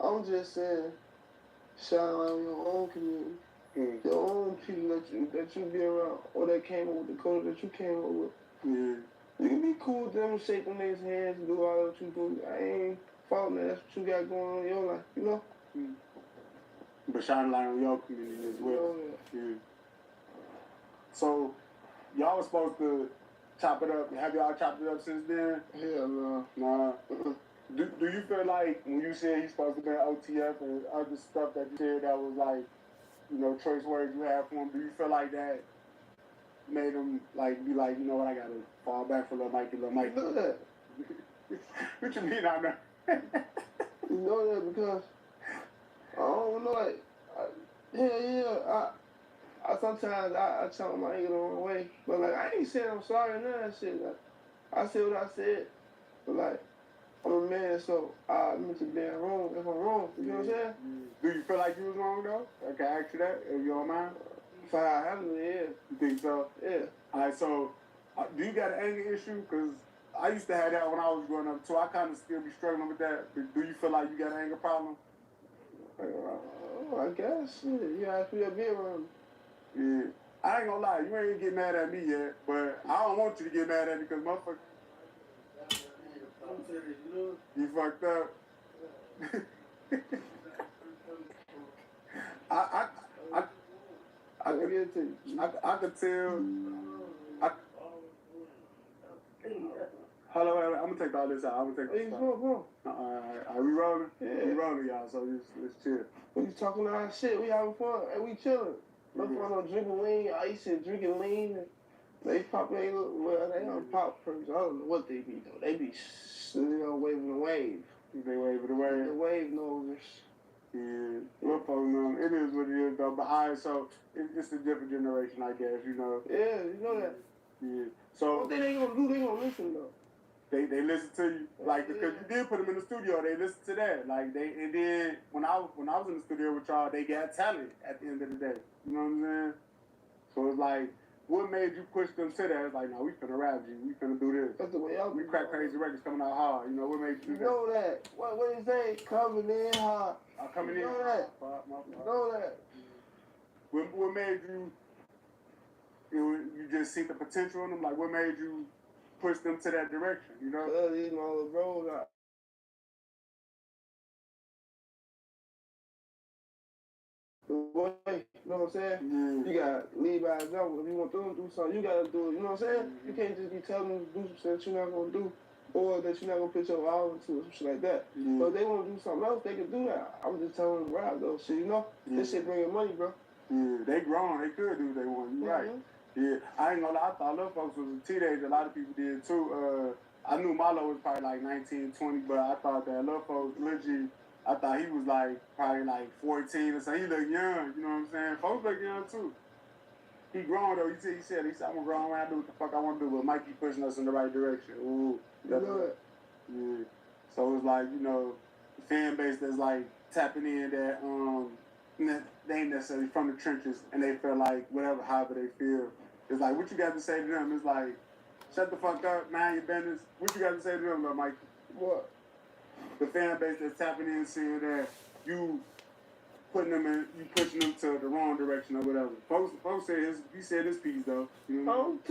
I'm just saying, shout out your own community, your own people that you be around, or that came up with the culture that you came up with. Yeah. You can be cool with them, shake them niggas' hands, and do all that you do. I ain't faulting that. That's what you got going on in your life, you know? But shine light on your community as well. Yeah. So, y'all was supposed to chop it up. Have y'all chopped it up since then? Hell no. Nah. Do you feel like when you said he's supposed to be OTF and other stuff that you said that was like, you know, choice words you had for him, do you feel like that made him like be like, you know what, I gotta fall back for Lil Mikey? You know that. What you mean I know? You know that because I don't know, like, I sometimes I channel my anger the wrong way, but like I ain't saying I'm sorry, none of that shit. Like, I said what I said, but like I'm a man, so I admit to being wrong if I'm wrong. You know what I'm saying? Do you feel like you was wrong though? I can ask you that if you don't mind. If I haven't, yeah. You think so? Yeah. All right, so do you got an anger issue? Because I used to have that when I was growing up too. I kind of still be struggling with that. But do you feel like you got an anger problem? I guess, shit. You asked me to be around me. Yeah. I ain't gonna lie, you ain't get mad at me yet, but I don't want you to get mad at me because motherfucker, you fucked up. I can get it to you. I could tell. Hold on, I'm gonna take all this out. I'm gonna take this out. Are we rolling? Yeah. We rolling, y'all, so let's chill. We talking our shit, we having fun, and we chilling. Motherfuckers drinking lean, I used to drinking lean, and they pop, they don't pop perks. I don't know what they be though. They be, waving the wave. They waving the wave? The wave nosers. Yeah, motherfuckers, it is what it is though, but alright, so it's a different generation, I guess, you know. Yeah, you know that. Yeah, so. What they gonna do, they gonna listen though. They listen to you, like, because you did put them in the studio, they listen to that, like, and then when I was in the studio with y'all, they got talent at the end of the day, you know what I'm saying? So it's like, what made you push them to that? It's like, no, we finna rap, G, we finna do this. That's the way I We crack crazy records coming out hard, you know, what made you do that? You know that. What they say? Coming in hard. Coming in. You know that. You know that. What made you just see the potential in them? Like, what made you push them to that direction, you know? These my little bros out. You know what I'm saying? Yeah. You gotta lead by example. If you want them to do something, you gotta do it. You know what I'm saying? You can't just be telling them to do some shit that you're not gonna do, or that you're not gonna put your all into, some shit like that. Yeah. But if they wanna do something else, they can do that. I'm just telling them to rap though, shit, you know? This shit bringing money, bro. Yeah, they grown, they could do what they want, you right. Yeah, I ain't gonna lie, I thought Lil Folks was a teenager, a lot of people did too. I knew Marlo was probably like 19, 20, but I thought that Lil Folks legit I thought he was like probably like 14 or something. He looked young, you know what I'm saying? Folks look young too. He grown though. He said, I'm gonna grow man. I do what the fuck I want to do. But Mikey pushing us in the right direction. Ooh, that's good. Yeah. So it's like, you know, the fan base that's like tapping in that they ain't necessarily from the trenches and they feel like whatever, however they feel. It's like, what you got to say to them? It's like, shut the fuck up, mind your business. What you got to say to them, though, Mikey? What? The fan base that's tapping in, saying that you putting them in, you pushing them to the wrong direction or whatever. Folks said he said his piece though. You know? I don't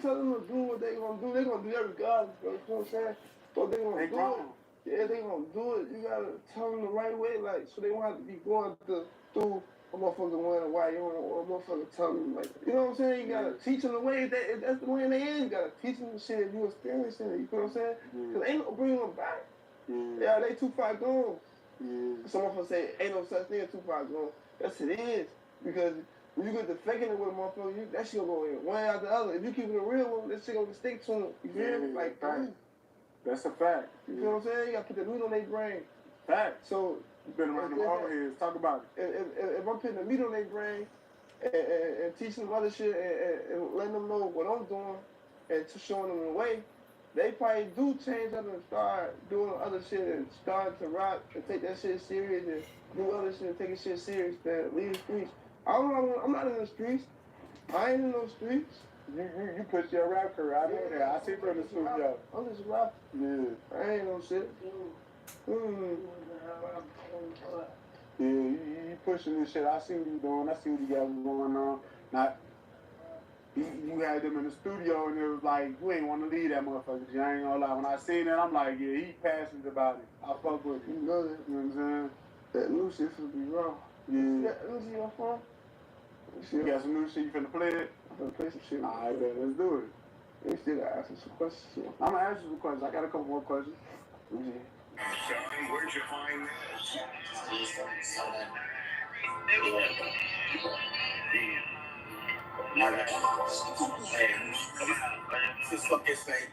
tell them to do what they gonna do. They gonna do that regardless, bro. You know what I'm saying? But they gonna do it. Yeah, they gonna do it. You gotta tell them the right way, like, so they won't have to be going through a motherfucker wondering why you don't know, or a motherfucker telling them, like, you know what I'm saying? You gotta teach them the way that's the way they is. You gotta teach them the shit if you experiencing it. You know what I'm saying? Cause ain't no bringing them back. Yeah, they too far gone. Some of us say ain't no such thing as too far gone. Yes, it is. Because when you get to faking it with a motherfucker, that shit gonna go in one after the other. If you keep it a real one, that shit gonna stick to them. You feel me? Like, that's a fact. You know what I'm saying? You gotta put the meat on their brain. Fact. So you've been around the ball heads. Talk about it. If I'm putting the meat on their brain and teaching them other shit and letting them know what I'm doing and showing them the way, they probably do change up and start doing other shit and start to rock and take that shit serious and do other shit and take shit serious than leave the streets. I'm not in the streets. I ain't in no streets. You push your rap career. I know that. I see you in the studio. I'm just a rapper. Yeah. I ain't no shit. Yeah, you pushing this shit. I see what you doing. I see what you got going on. Now, you had them in the studio and it was like, you ain't want to leave that motherfucker. I ain't gonna lie. When I seen it, I'm like, yeah, he passionate about it. I fuck with him. You know that. You know what I'm saying? That new shit should be raw. Yeah. Let me see your phone. You got some new shit? You finna play it? I'm finna play some shit. Alright, bet. Let's do it. You still gotta ask me some questions. I'm gonna ask you some questions. I got a couple more questions. Yeah. Sean, where'd you find this? This fucking fake.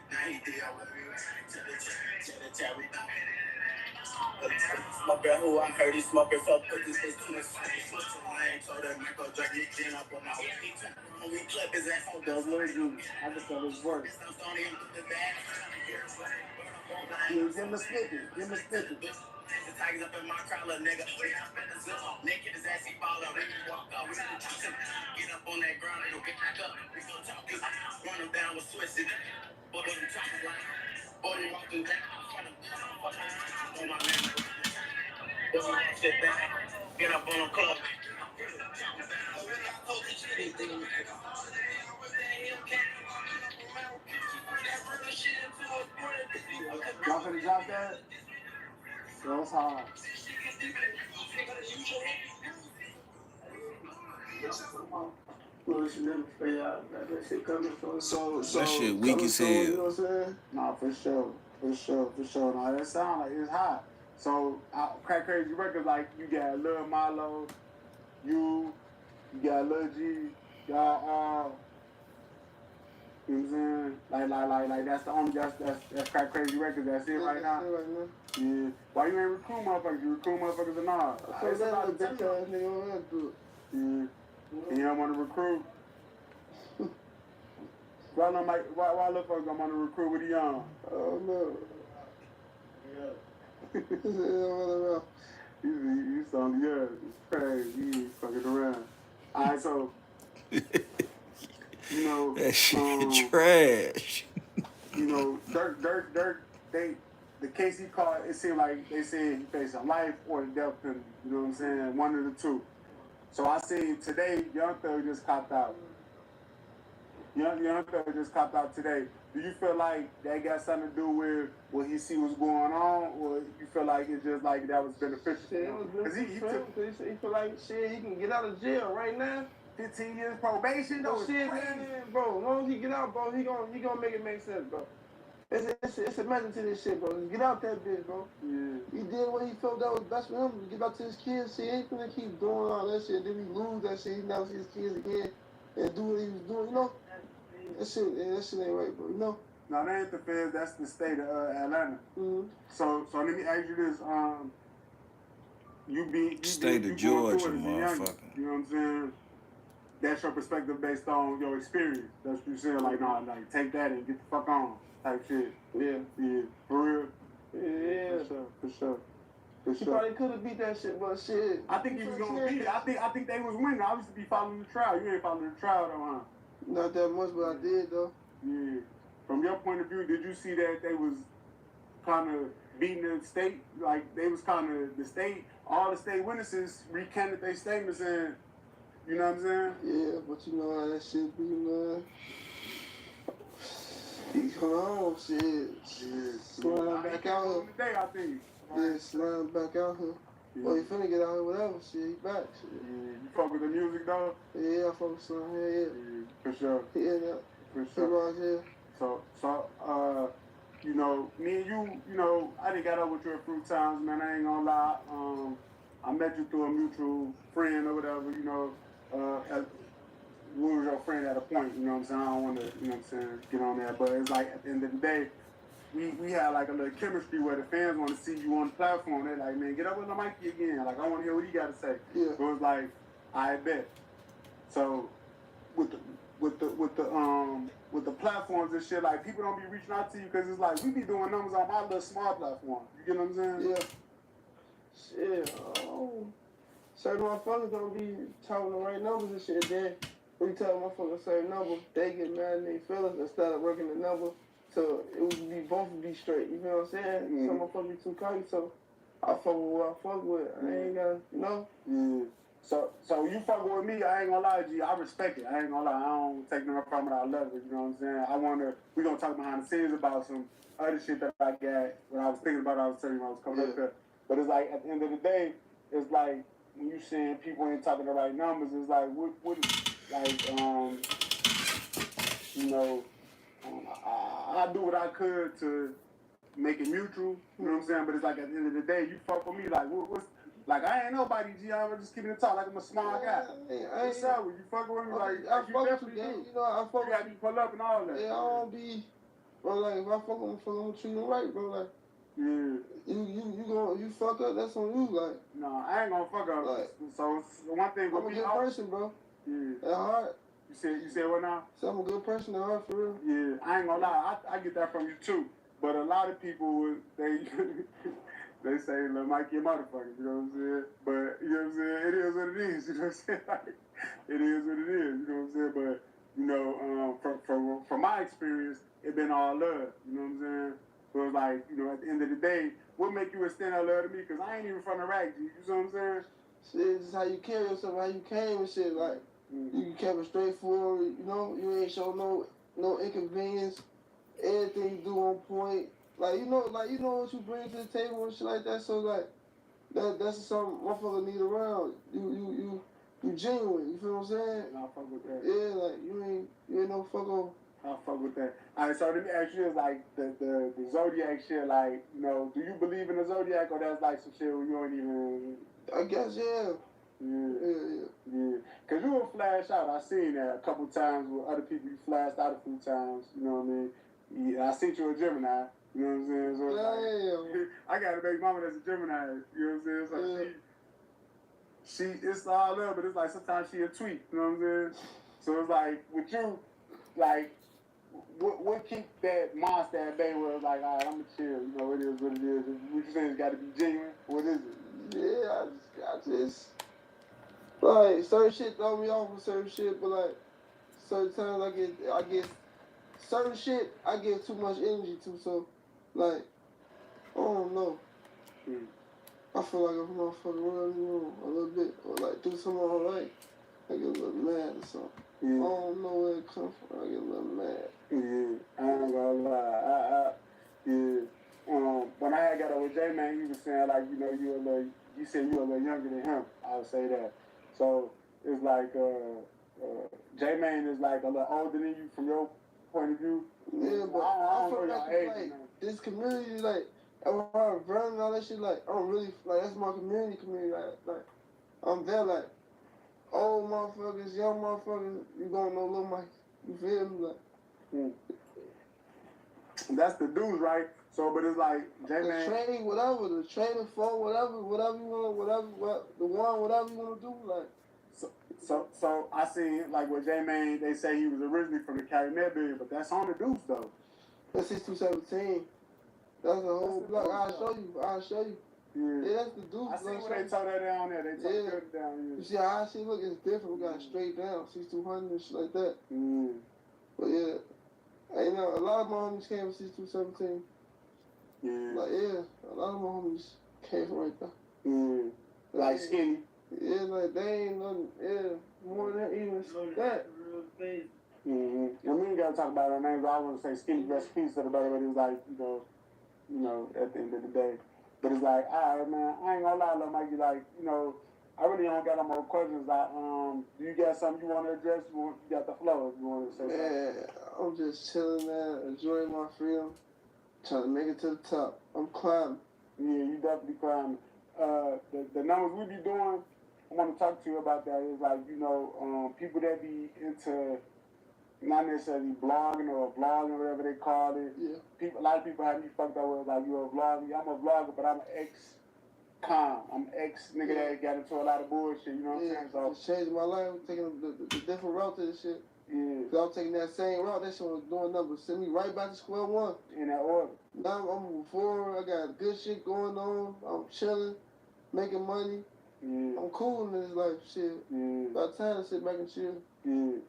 Smoker who I heard he smoking so put this bitch to his face. I ain't told that man go drink his gin up on my way. When we clip his ass on That's Lil Durk. I just thought it was work. Give him a snippet. Give him a snippet. The tigers up in my crowd, little nigga. Naked his ass, he fall out. We walk out, we get up on that ground, and get back up. We gon' talk this. Run him down with Swiss. Boy, them talking like. Boy, they walking down. On my man. Boy, sit down. Get up on the club. Y'all finna drop that? So it's hard. So that shit weak as hell. You know what I'm saying? Nah, for sure. Nah, that sound like it's hot. So, Crack Crazy Records, like, you got Lil Milo, you got Lil G, y'all, you know what I'm saying? Like, that's the only, that's Crack Crazy Records, that's it right now? Yeah. Why you ain't recruit motherfuckers? You recruit motherfuckers or not? So that's a bitch ass nigga on that dude. Yeah. And you don't want to recruit? Why little folks don't want to recruit with the young? I don't know. You sound good. It's crazy. You ain't fucking around. Alright, so you know that shit trash. You know, Durk, the case he caught, it seemed like they said he facing life or the death penalty. You know what I'm saying? One of the two. So I seen today, Young Thug just copped out. Young Thug just copped out today. Do you feel like that got something to do with what he see what's going on, or you feel like it's just like that was beneficial? Shit, it was beneficial because he feel like shit, he can get out of jail right now. 15 years probation, though. Shit, man, bro. As long as he get out, bro, he gonna make it make sense, bro. It's a message to this shit, bro. Just get out that bitch, bro. Yeah. He did what he felt that was best for him. Get back to his kids. See, he ain't gonna keep doing all that shit. Then he lose that shit. He never see his kids again and do what he was doing. You know, that shit ain't right, bro. You know. No, that ain't the feds. That's the state of Atlanta. Mm-hmm. So let me ask you this. State of going Georgia, through it as a youngin'. motherfucker. You know what I'm saying? That's your perspective based on your experience. That's what you saying, like, nah, like, take that and get the fuck on, type shit. Yeah. Yeah, for real. Yeah. For sure. He probably could have beat that shit, but shit. I think he was gonna beat it. I think they was winning. I used to be following the trial. You ain't following the trial though, huh? Not that much, but I did though. Yeah. From your point of view, did you see that they was kind of beating the state? Like they was kind of the state. All the state witnesses recanted their statements, and you know what I'm saying? Yeah, but you know how that shit be, man. He come on, shit. Yeah. Slime back out here. Today, I think. Yeah, slime back out here. Yeah. Well, he finna get out here, whatever, shit. He back, shit. Yeah. You fuck with the music though? Yeah, I fuck with Slime, yeah. Yeah, for sure. He in there. For He sure. right here. So, you know, me and you know, I done got up with you a few times, man. I ain't gonna lie. I met you through a mutual friend or whatever, you know. We was your friend at a point, you know what I'm saying? I don't want to, you know what I'm saying, get on that. But it's like, at the end of the day, we had like a little chemistry where the fans want to see you on the platform. They're like, man, get up with the Mikey again. Like, I want to hear what he got to say. Yeah. So it was like, I bet. So with the platforms and shit, like people don't be reaching out to you because it's like we be doing numbers on my little small platform. You get what I'm saying? Yeah. Shit, certain motherfuckers don't be talking the right numbers and shit. Then when you tell motherfuckers a certain number, they get mad and they feel it instead of working the number. So it would be both would be straight. You know what I'm saying? Mm-hmm. Some motherfuckers be too cocky, so I fuck with what I fuck with. I ain't got, you know? Yeah. So you fucking with me, I ain't gonna lie to you, I respect it. I ain't gonna lie, I don't take nothing from it, I love it, you know what I'm saying? We gonna talk behind the scenes about some other shit that I got, when I was thinking about it, I was telling you when I was coming up here. But it's like, at the end of the day, it's like, when you saying people ain't talking the right numbers, it's like, you know, I do what I could to make it mutual, you know what I'm saying? But it's like, at the end of the day, you fuck with me, like, what's like, I ain't nobody, G. I'm just keeping it talk like I'm a small guy. What's up with you? Fucking with me? Like, I you fuck with definitely you, do. you know, I fuck You got me pull up and all that. Yeah, I don't be, bro, like, if I fuck with him, I'm gonna treat him right, bro, like. Yeah. You fuck up, that's on you, like. No, I ain't gonna fuck up. Like, so one thing with I'm a me, good person, bro. Yeah. At heart. You said what now? So I'm a good person at heart, for real. Yeah, I ain't gonna lie, I get that from you too. But a lot of people, they say, Lil Mikey a motherfucker, you know what I'm saying? But, you know what I'm saying? It is what it is, you know what I'm saying? Like, it is what it is, you know what I'm saying? But, you know, from my experience, it been all love, you know what I'm saying? So it's like, you know, at the end of the day, what make you extend that love to me? Because I ain't even from the rack, you know what I'm saying? Shit, just how you carry yourself, how you came and shit, like, you kept it straightforward, you know? You ain't show no inconvenience. Everything you do on point. Like you know what you bring to the table and shit like that. So like that's something motherfucker need around. You genuine. You feel what I'm saying? I fuck with that. Yeah, like you ain't no fucker. I fuck with that. All right, so let me ask you this, like the Zodiac shit. Like, you know, do you believe in the Zodiac or that's like some shit where you don't even? I guess yeah. Yeah. Cause you were flash out. I seen that a couple times with other people. You flashed out a few times. You know what I mean? Yeah, I seen you a Gemini. You know what I'm saying? So like, I got a baby mama that's a Gemini. You know what I'm saying? So she it's all love, but it's like sometimes she a tweet. You know what I'm saying? So it's like with you, like what keep that monster at bay where it's like, all right, I'm gonna chill. You know, it is what it is. What you saying? It's got to be genuine. What is it? Yeah, I just like certain shit throw me off with certain shit, but like certain times I get certain shit I give too much energy to, so like I don't know. I feel like if a motherfucker run me wrong a little bit or like do something I don't like, I get a little mad or something. Yeah. I don't know where it comes from. I get a little mad. Yeah, I ain't gonna lie. When I had got up with J-Man, he was saying like, you know, you said you a little younger than him. I would say that. So it's like J-Man is like a little older than you from your point of view. Yeah, but I feel like this community, like around Vernon and all that shit, like I don't really like that's my community, like I'm there, like old motherfuckers, young motherfuckers, you gonna know Lil Mike. You feel me? Like That's the dudes, right? So, but it's like The J-Man. training, whatever, the training for whatever you want, whatever you want to do, like. So I seen like with J-Man, they say he was originally from the Cali Med, but that's on the Deuce though. That's 6217. That's a whole block. I'll show you. Yeah, that's the Deuce. I see where they tore that down there. They tore it down here. You see how I see? Look, it's different. We got it straight down, 6200 and shit like that. But yeah, you know, a lot of my homies came from 6217. Yeah. Like, yeah, a lot of my homies came from right there. Like Skinny. Yeah, like they ain't nothing, more than even that. And we ain't gotta talk about our names. I want to say Skinny recipes to the better, but it's like, you know, at the end of the day. But it's like, all right, man, I ain't gonna lie, Lil Mikey, like, you know, I really don't got no more questions. Like, do you got something you want to address? You got the flow if you want to say something. Man, I'm just chilling, man, enjoying my freedom, trying to make it to the top. I'm climbing. Yeah, you definitely climbing. The numbers we be doing, I want to talk to you about that. Is like, you know, people that be into not necessarily blogging or vlogging, whatever they call it. Yeah. A lot of people have me fucked up with like, you're a vlogger. I'm a vlogger, but I'm an ex-con. I'm ex-nigga that got into a lot of bullshit, you know what I'm saying? So it's changing my life, taking the different route to this shit. Yeah. Cause I was taking that same route, that shit was doing nothing but send me right back to square one. In that order. Now I'm moving forward, I got good shit going on, I'm chilling, making money. Yeah. I'm cool in this life, shit. Yeah. About time to sit back and chill. Yeah.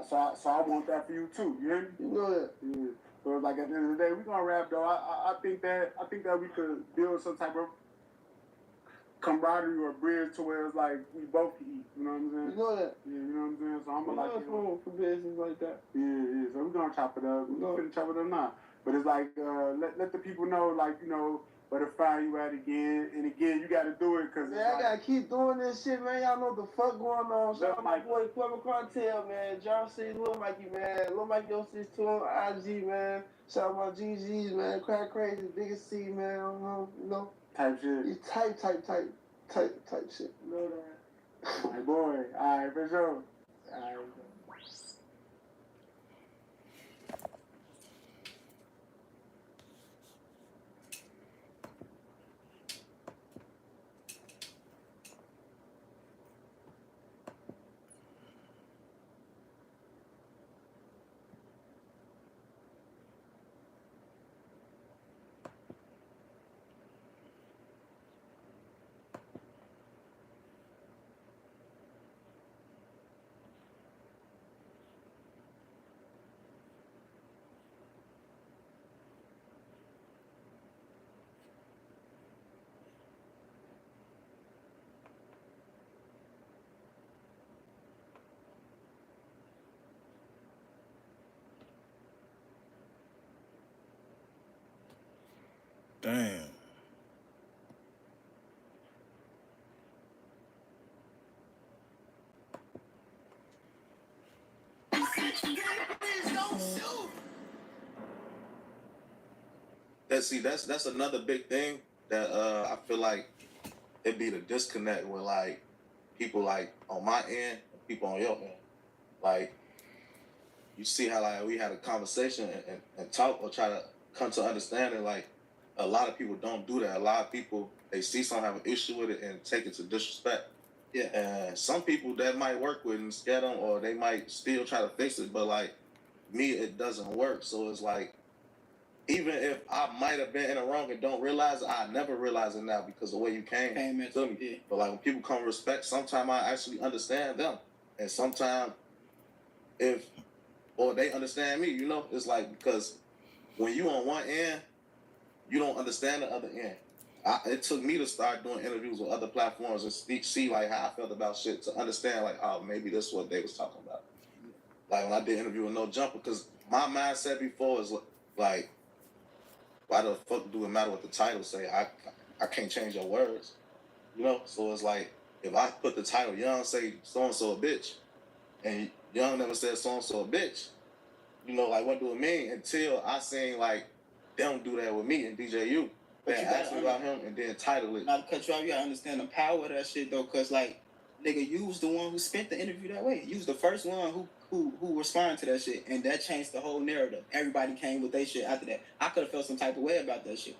So I want that for you too. You hear me? You know that. Yeah. So like at the end of the day, we gonna rap though. I think that we could build some type of camaraderie or bridge to where it's like we both can eat. You know what I'm saying? You know that. Yeah. You know what I'm saying? So I'm gonna like room for business like that. Yeah. So we gonna chop it up. We finna chop it up now. But it's like let the people know, like, you know, where to find you at again. And again, you gotta do it because I gotta keep doing this shit, man. Y'all know what the fuck going on. Shout out my boy Clever Cartel, man. John C. Lil Mikey, man. Lil Mikey 062 on IG, man. Shout out my GGs, man. Crack Crazy, Biggest C, man. You know. Type shit. You type shit. You know that. My boy. Alright, for sure. Alright. Damn. That's another big thing that I feel like it'd be the disconnect with like people like on my end, and people on your end. Like you see how like we had a conversation and talk or try to come to understanding. Like a lot of people don't do that. A lot of people, they see someone have an issue with it and take it to disrespect. Yeah. And some people that might work with and scare them, or they might still try to fix it, but like me, it doesn't work. So it's like, even if I might have been in the wrong and don't realize it, I never realize it now because of the way you came to me. Yeah. But like when people come respect, sometimes I actually understand them. And sometimes or they understand me, you know? It's like, because when you on one end, you don't understand the other end. It took me to start doing interviews with other platforms and see like how I felt about shit to understand like, oh, maybe this is what they was talking about. Like when I did interview with No Jumper, because my mindset before is like, why the fuck do it matter what the title say? I can't change your words, you know? So it's like, if I put the title Young say so-and-so a bitch, and Young never said so-and-so a bitch, you know, like what do it mean? Until I seen like, they don't do that with me and DJU. They ask me about him and then title it. Not to cut you off, you gotta understand the power of that shit though, cause like nigga, you was the one who spent the interview that way. You was the first one who responded to that shit, and that changed the whole narrative. Everybody came with their shit after that. I could have felt some type of way about that shit.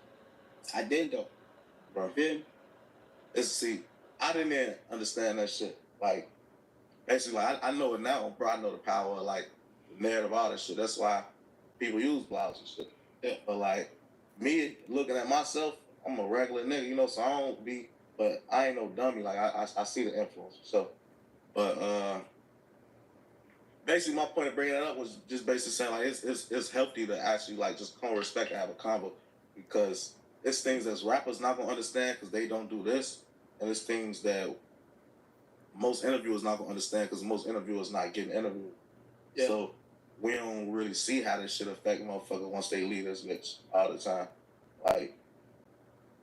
I didn't though. Bro. You feel me? See, I didn't even understand that shit. Like, basically, like, I know it now, bro. I know the power of, like, the narrative, all that shit. That's why people use blogs and shit. Yeah. But, like, me looking at myself, I'm a regular nigga, you know, so I don't be, but I ain't no dummy. Like, I see the influence. So, but, basically, my point of bringing that up was just basically saying, like, it's healthy to actually, like, just come respect and have a convo, because it's things that rappers not gonna understand because they don't do this, and it's things that most interviewers not gonna understand because most interviewers not getting interviewed. Yeah. So we don't really see how this shit affect motherfuckers once they leave this bitch all the time. Like,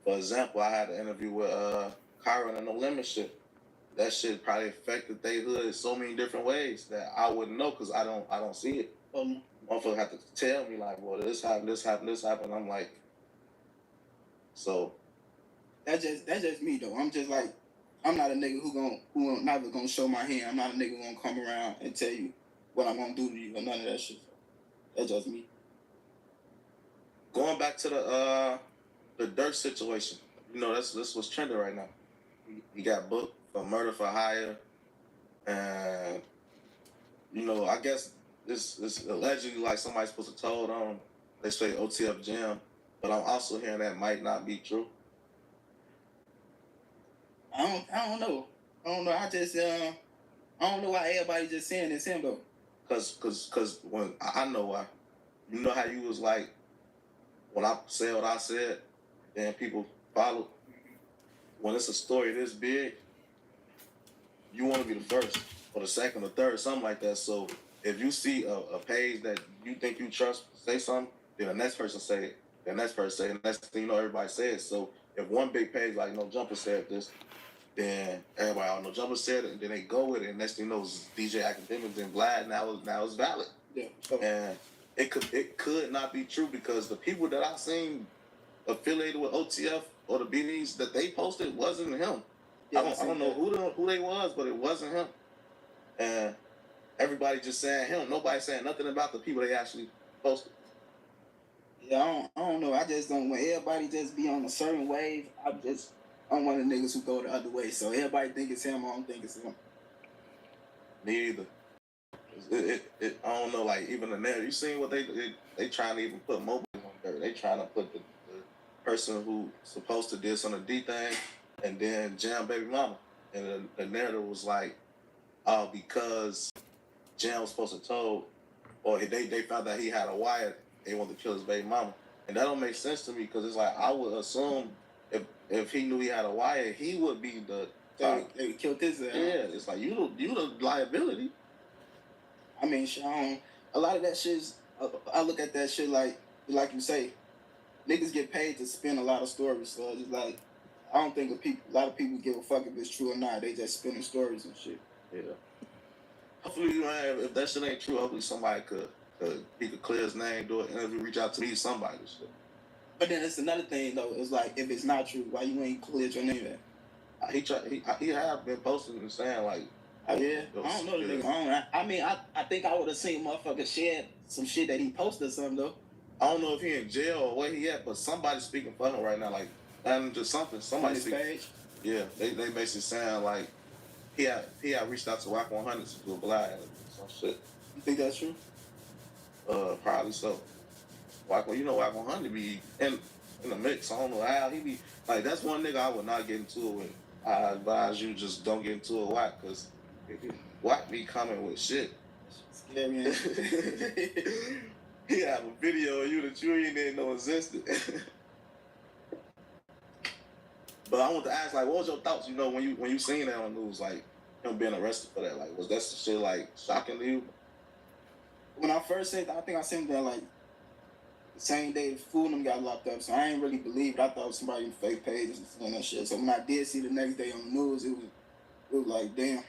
for example, I had an interview with Kyron and No Limit shit. That shit probably affected they hood so many different ways that I wouldn't know because I don't see it. Motherfucker have to tell me like, well, this happened, this happened, this happened. I'm like, so that's just me though. I'm just like, I'm not a nigga who never gonna show my hand. I'm not a nigga who gonna come around and tell you what I'm gonna do to you or none of that shit. That's just me. Going back to the Durk situation, you know, that's what's trending right now. He got booked for murder for hire, and you know, I guess this allegedly like somebody's supposed to told on. They say OTF jam, but I'm also hearing that might not be true. I don't know. I don't know. I don't know why everybody just saying it's him though. Cause when I know why. You know how you was like, when I said what I said, then people follow. When it's a story this big, you want to be the first or the second or third, something like that. So if you see a page that you think you trust say something, then the next person say it. The next person say it. And next thing you know, everybody says. So if one big page like No Jumper said this, then everybody all know Jumper said it, and then they go with it. And next thing you know, DJ Academics and Vlad now it's valid. Yeah. And it could not be true because the people that I seen affiliated with OTF or the BDs that they posted wasn't him. Yeah, I don't know who they was, but it wasn't him. And everybody just saying him. Nobody saying nothing about the people they actually posted. Yeah, I don't know. I just don't. When everybody just be on a certain wave, I'm one of the niggas who go the other way. So everybody think it's him. I don't think it's him. Me either. I don't know. Like even the narrative. You seen what they trying to even put mobile on there. They trying to put the person who supposed to did some of the D thing and then jam baby mama. And the narrative was like, because Jam was supposed to told, or they found out he had a wire, they wanted to kill his baby mama. And that don't make sense to me because it's like I would assume if he knew he had a wire, he would be the they killed his ass. Yeah, it's like you the liability. I mean, a lot of that shit's. I look at that shit like you say, niggas get paid to spin a lot of stories. So it's like, I don't think a lot of people give a fuck if it's true or not. They just spinning stories and shit. Yeah. Hopefully, man, if that shit ain't true, hopefully somebody he could clear his name, do an interview, reach out to me, somebody. Shit. But then it's another thing though. It's like if it's not true, why you ain't cleared your name at? He have been posting and saying like, yeah, I don't know the nigga. I mean, I think I would have seen motherfuckers share some shit that he posted or something though. I don't know if he in jail or where he at, but somebody's speaking for him right now. Like, and just something. Somebody page. Yeah, they basically saying like he had reached out to WAC 100 to do a blind some shit. You think that's true? Probably so. You know WAC 100 be in the mix. I don't know how he be like. That's one nigga I would not get into it with. I advise you just don't get into it WAC because WAC be coming with shit. Yeah, man. He have a video of you that you ain't even know existed. But I want to ask, like, what was your thoughts? You know, when you seen that on the news, like him being arrested for that, like, was that shit like shocking to you? When I first said that, I think I seen that like the same day the fool them got locked up, so I ain't really believe it. I thought it was somebody in fake pages and that shit. So when I did see the next day on the news, it was like, damn,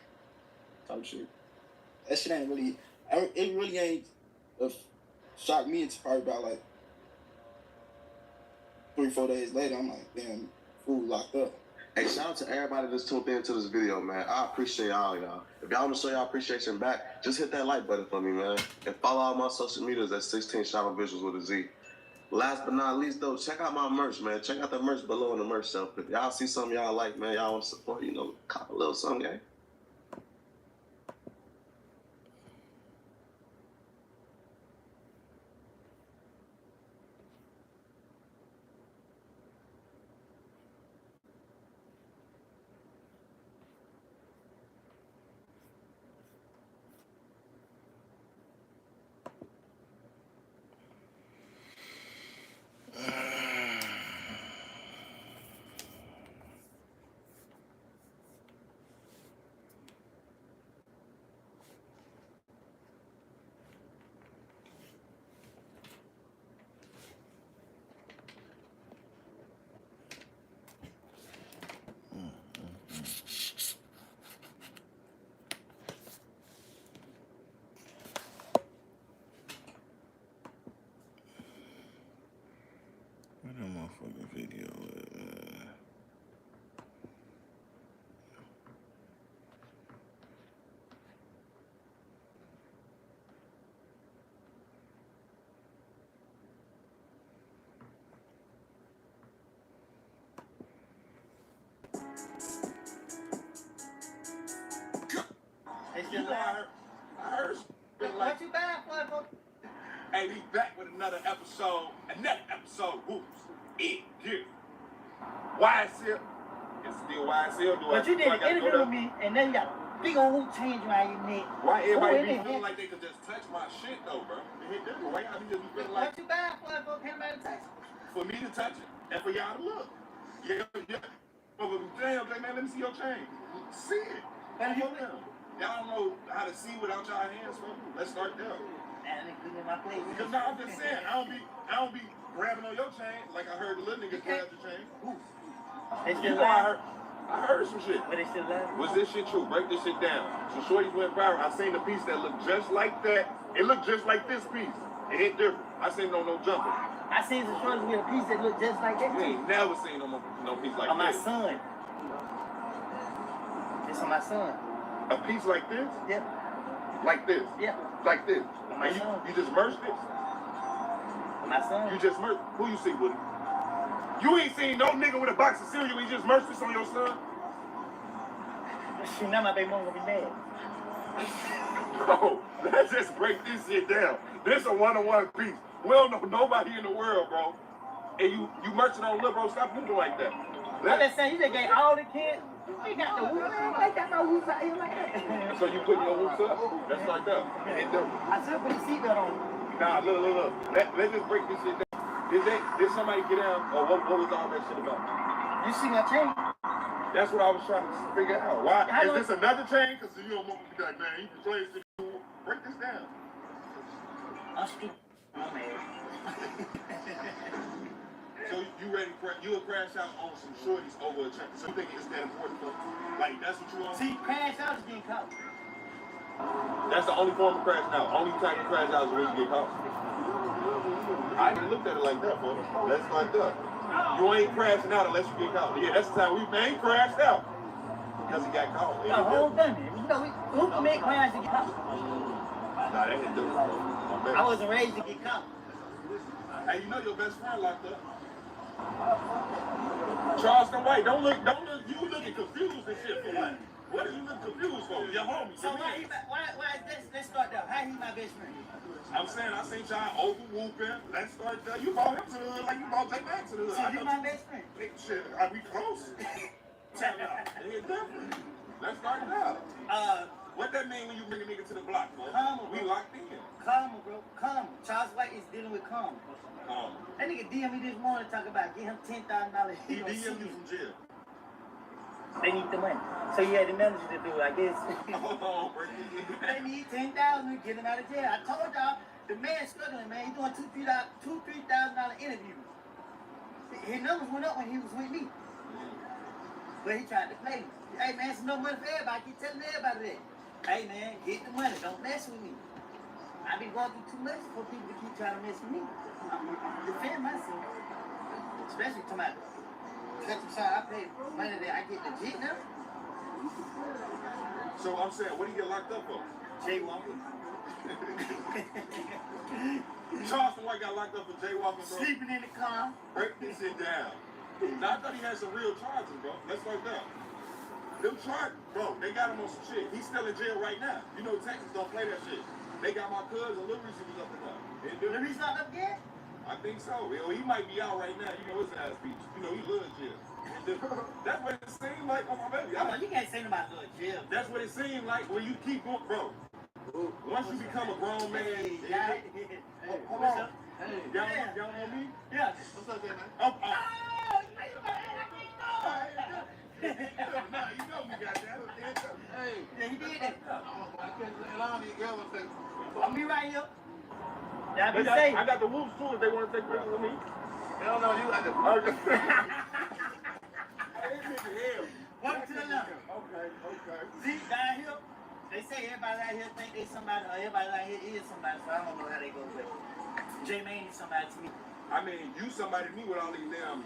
type shit. That shit ain't really. It really ain't shocked me. It's probably about like 3-4 days later. I'm like, damn, fool locked up. Hey, shout out to everybody that's tuned in to this video, man. I appreciate all y'all. If y'all want to show y'all appreciation back, just hit that like button for me, man. And follow all my social medias at 16 Shadow Visuals with a Z. Last but not least, though, check out my merch, man. Check out the merch below in the merch shelf. If y'all see something y'all like, man, y'all want to support, you know, cop a little something, gang. Where that motherfucking video at, man? You know, I heard what you back for? Hey, we back with another episode of Whoops. It good. YSL. It's still YSL. But you did an interview with me, and then you got a big old change around your neck. Why everybody be feeling like they could just touch my shit, though, bro? They hit different. Why y'all be just feeling like... What you back for? Can't nobody touch it. For me to touch it, and for y'all to look. Yeah. Oh, damn, man, let me see your chain. See it. Come on now. Y'all don't know how to see without y'all hands, so let's start there. Man, they good in my place. Cause now I'm just saying, I don't be grabbing on your chain like I heard the little niggas grab your chain. They still I heard some shit. But they still love. Was this shit true? Break this shit down. So shorties went viral. I seen the piece that looked just like that. It looked just like this piece. It hit different. I seen no jumper. I seen some shorties with a piece that looked just like that. You ain't never seen no piece like that. On my son. It's on my son. A piece like this? Yep. Like this? Yeah. Like this? On my son. You just merged it? On my son. You just merged. Who you see with it? You ain't seen no nigga with a box of cereal when you just merged this on your son? Shoot, now my baby mom gonna be mad. Bro, let's just break this shit down. This a one-on-one piece. We don't know nobody in the world, bro. And you merching on Lil, bro. Stop moving like that. I'm just saying, you just gave all the kids. They got the whoops. They got no whoops out here like that. So you putting your whoops up? That's like that. I still put the seatbelt on. Nah, look. Let's just break this shit down. Did somebody get out, or what was all that shit about? You see my chain? That's what I was trying to figure out. Why? Is this another chain? Because you don't want to be like, man, you can play this shit. Break this down. I'm stupid. I'm mad. So you ready? You'll crash out on some shorties over a chain. So you think it's that important for you? Like, that's what you want? See, crash out is getting caught. That's the only form of crashing out. Only time you crash out is when you get caught. I didn't look at it like that, bro. That's like that. You ain't crashing out unless you get caught. Yeah, that's the time we ain't crashed out. Because he got caught. No, hold on. You know, who can make crash to get caught? Nah, that ain't different, bro. I wasn't raised to get caught. Hey, you know your best friend locked up. Charleston White, don't look, you looking confused and shit for what? What are you looking confused for? Your homie. So why let's start there. How he my best friend? I'm saying I seen y'all over whooping. Let's start there. You brought him to the hood like you brought J Mac to the hood. So you my best friend? Shit, are we close? Yeah, definitely. Let's start it out. What that mean when you bring a nigga to the block, bro? Karma, we bro. locked in. Karma, bro. Karma. Charles White is dealing with karma. That nigga DM me this morning talk about get him $10,000. He DM you from jail. They need the money. So you had the manager to do it, I guess. Oh, they need $10,000 to get him out of jail. I told y'all, the man's struggling, man. He's doing $2,000-$3,000 interviews. His numbers went up when he was with me. But he tried to play me. Hey, man, it's no money for everybody. I keep telling everybody that. Hey, man, get the money. Don't mess with me. I be going through too much for people to keep trying to mess with me. I'm defending myself. Especially to my cut some side. I pay money that I get legit now. So I'm saying, what do you get locked up for? Jaywalking. Charleston White got locked up for jaywalking, bro. Sleeping in the car. Break this shit down. Now, I thought he had some real charges, bro. Let's fuck up. Them charges, bro, they got him on some shit. He's still in jail right now. You know Texas don't play that shit. They got my cousin, Lil Reese, was up in there. Lil Reese not up yet? I think so. Yo, he might be out right now. You know his ass beach. You know he loves jail. That's what it seemed like on my baby. You can't say about little jail. That's what it seemed like when you keep going, bro. Once you become a grown man, hold on. Y'all know me? Yeah. What's up, man? Oh, you made somebody act like Nah, you know me, goddamn. Hey. Yeah, he did that. I'll be right here. Y'all be safe. I got the wolves too if they want to take pictures with me. Hell no, you got the Walk to the left. Okay. See, down here, they say everybody out here think they somebody, or everybody out here is somebody, so I don't know how they go with it. J-Man is somebody to me. I mean, you somebody to me with all these damn...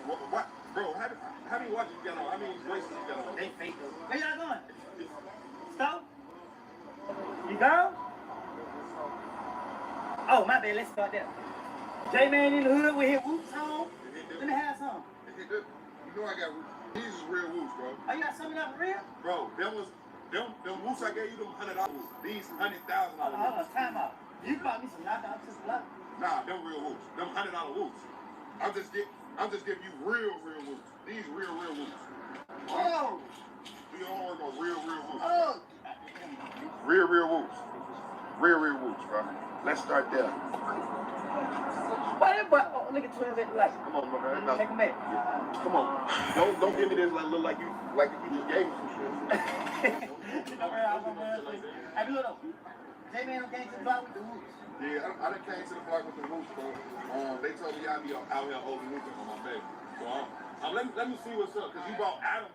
What? Bro, how many watches you got on? How many bracelets you got on? They fake though. Where y'all going? Stop? You go? Oh, my bad, let's start there. J-Man in the hood with his whoops on. Let me have some. You know I got... These is real whoops, bro. Oh, you got something up for real? Bro, them whoops I gave you, them $100 whoops. These $100,000 Hold on, time out. You bought me some knockouts to the block. Nah, them real whoops. Them $100 whoops. I'm just giving you real whoops. These real whoops. Oh! Do your homework on real whoops. Oh! Real whoops. Real whoops, bro. Let's start there. Why that boy? Oh, look at 12 at the light. Come on, man. Take him back. Come on. Don't give me this like look like you just gave me some shit. Don't worry, I'm gonna run like that. Hey, look though. J-Man came to the block with the whoops. Yeah, I done came to the block with the whoops, bro. They told me I'd be out here overlooking on my baby. So let me see what's up, cause you bought Adam.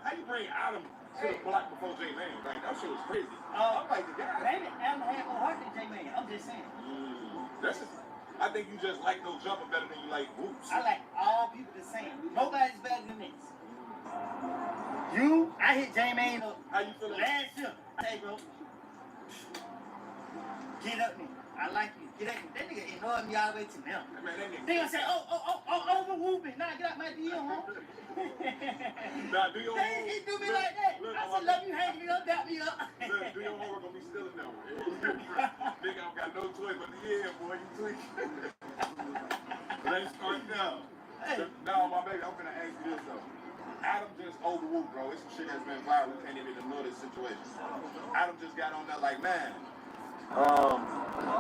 How you bring Adam to the block before J-Man? Like that shit was crazy. I'm like the guy. Maybe Adam had more heart than J-Man. I'm just saying. That's just. I think you just like no jumper better than you like whoops. I like all people the same. Nobody's better than this. I hit J-Man up. How you feeling? Last year. Hey, bro. Get up me. I like you. Get at me. That nigga ignored me all the way to now. They gonna say, over whooping. Nah, get out my DM, huh? Nah, do your homework. He do me like that. I said, love you, hang me up, dap me up. Look, do your homework, gonna be still in that one. Nigga, I got no choice but to yeah, boy, you tweak. Let's start now. Hey. Now, my baby, I'm gonna ask you this though. Adam just overwhooped, bro. It's some shit that's been viral. We can't even ignore this situation. Adam just got on there like, man.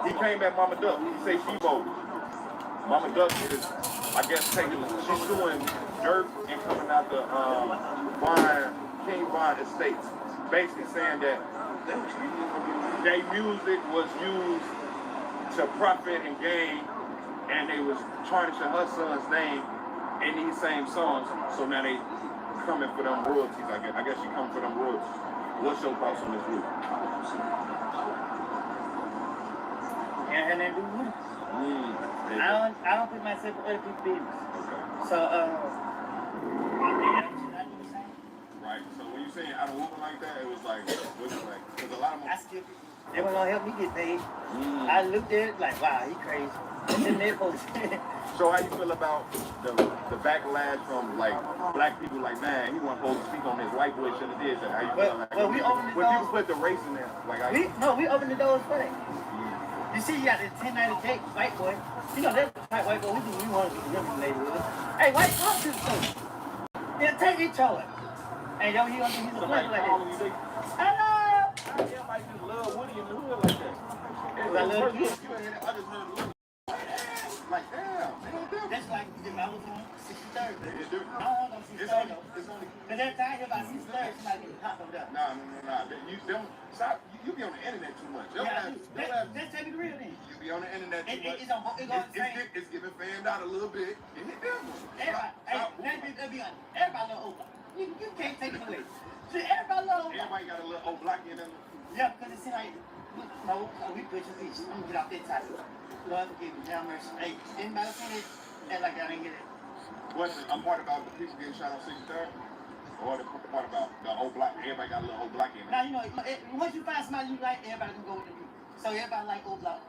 He came at Mama Duck. He say she voted. Mama Duck is, I guess, she's suing Durk and coming out the King Von estates, basically saying that their music was used to profit and gain, and they was tarnishing her son's name in these same songs. So now they coming for them royalties. I guess she coming for them royalties. What's your thoughts on this group? And then do what? I don't put myself in other people's business. Okay. So, right. So when you saying I don't want like that, it was like, what's it like? Because a lot of them. They were gonna help me get paid. I looked at it like, wow, he crazy. So how you feel about the backlash from like black people? Like, man, he wasn't supposed to speak on this. White boy should have did that. How you feel like? Well, we opened the when doors. people put the race in there, like we opened the doors for that. You see, you got the 1090 white boy. You know, that's the type white boy. We want to be the neighborhood. Hey, white boy, do something. Yeah, take each other. And yo, he's a player like that. Hello! Everybody just love Woody in the hood like that. I love you. I just heard like, damn, they don't do it. That's like if I was on 63rd. They do. I don't know 63rd though. Because every time I hear about 63rd, somebody get popped over there. Nah. You don't stop. You be on the internet too much. Let's take it real then. You be on the internet too much. It's giving fanned out a little bit. And it does. Everybody love Oprah. You can't take it away. Everybody love Oprah. Everybody got a little old black in them. Yeah, because it's like, no, we push the beach. I'm going to get off that title. Lord forgive me, have mercy. Hey, anybody seen it? Act like I didn't get it. was the part about the people getting shot on 63rd? Or the part about the old black, everybody got a little old black in it? Now, you know, once you find somebody you like, everybody can go with the beat. So everybody like old black.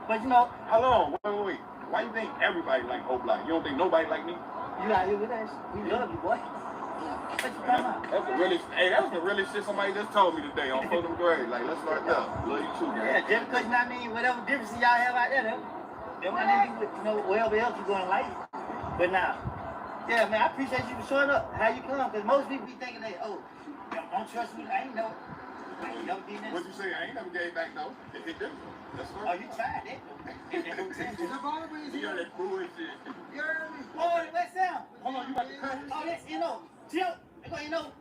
But you know, hold on, wait. Why you think everybody like old black? You don't think nobody like me? You out here with us? We love you, boy. What you talking about? That's the really, hey, that's the really shit somebody just told me today on Fulton Grade. Like, let's start there. Love you too, man. Yeah, just because you know what I mean, whatever differences y'all have out there, they want to do with, you know, whatever else you going to like. But now, yeah, man, I appreciate you for showing up. How you come? Because most people be thinking that, oh, don't trust me. I ain't know. I ain't never did this. What you say? I ain't never gave back though. It different. That's right. Oh, you tried that though. You heard that cool shit. You heard me? Oh, what's that? Hold on, you about to cut? Oh, that's Chill. You know.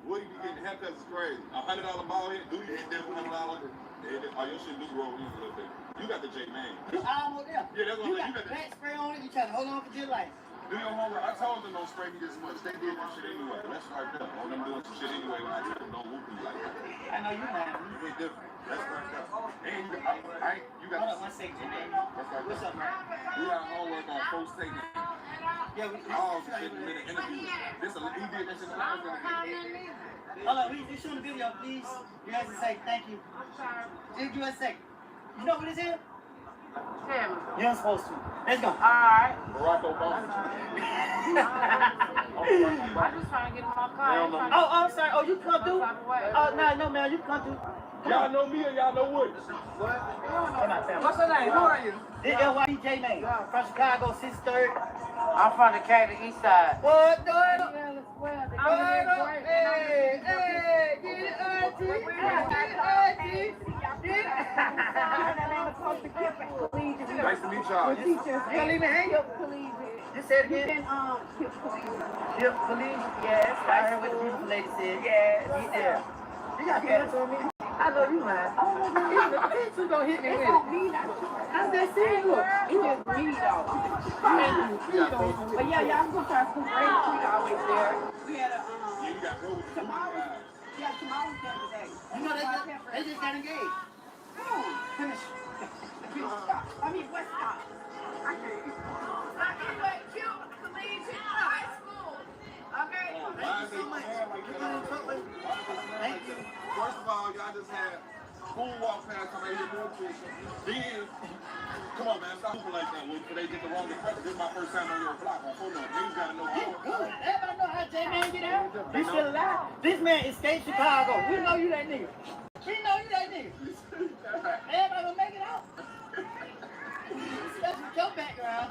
Woody be getting haircuts is crazy. $100 ball hit, do you hit them $100? Oh, your shit do roll in a little bit. You got the J man. You almost there. Yeah, that's what you got that spray on it. You trying to hold on for dear life. Do your homework. I told them don't spray me this much. They did that shit anyway. Let's start there. On them doing some shit anyway when I tell them don't whoop me like that. I know you lying. You hit different. Let's start there. And you got. Hold on 1 second. What's up, man? We got homework on post taking. Yeah, we all shit in the interview. He did this in the last interview. Hold on, we shooting the video, please. You guys can say thank you. Give you a second. You know what this is? Tell me. You're not supposed to. Let's go. Alright. Barack Obama. I'm just trying to get in my car. Oh, I'm sorry. Oh, you come through? Oh, no, man. You come through. Y'all know me or y'all know Wood? What's your name? Who are you? This LYJ man from Chicago, 63rd. I'm from the Cali East Side. What? Hey, Nice to meet y'all. You don't even hang up police. You said it again? Hip police? Yes. I heard what the beautiful lady said. Yes. Yeah. You got pants on me? I know you lying. Even the bitch you gonna hit me with it. I'm just saying, look. You just me though. But yeah, y'all gonna try some great treat always there. We had a You got road. tomorrow. Yeah, tomorrow's the other day. You know they just got engaged. Finish. I mean, what's up? Thank you so much. Thank you. First of all, y'all just had school walk past somebody here more official. Then, come on, man, stop moving like that. When they get the wrong impression, this is my first time on your block. Hold on, niggas gotta know how. Good. Everybody know how J-Man get out. You still alive. This man escaped Chicago. We know you that nigga. We know you that nigga. Everybody gonna make it out. Especially your background.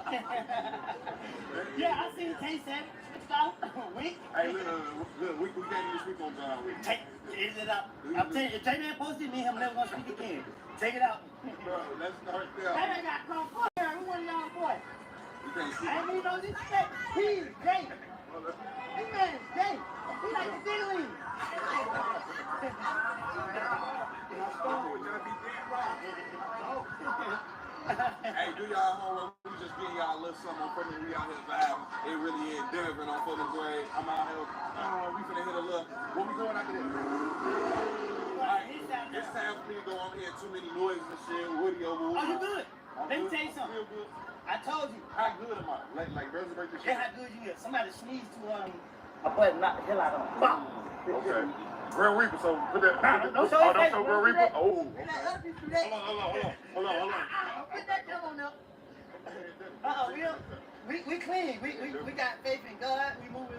Yeah, I seen the taste that. Week. Hey, look, we came this week on John Wick. Take it out. I'm telling you, if J-Man posted me, I'm never gonna speak again. Take it out. Bro, let's start there. J-Man got come for here. We want y'all boy. You can't see. I ain't even know this shit. He's great. This man is great. He like the diddly. Hey, do y'all homework. We just getting y'all a little something from me. We out here vibing. It really is Denver on Fulton Grade. I'm out here. We finna hit a little. What we going after this? Alright, it's time for me to go on here. Too many noises and shit. Woody over. Oh, you good? Let me tell you something. Real good. I told you. How good am I? Like resurrect the shit. Yeah, how good you is. Somebody sneezed too hard. A button knocked the hell out of him. Bam. Okay. Grim Reaper, so put that. Don't show your face. Grim Reaper. Oh, okay. Hold on. Put that devil on there. We clean. We got faith in God. We moving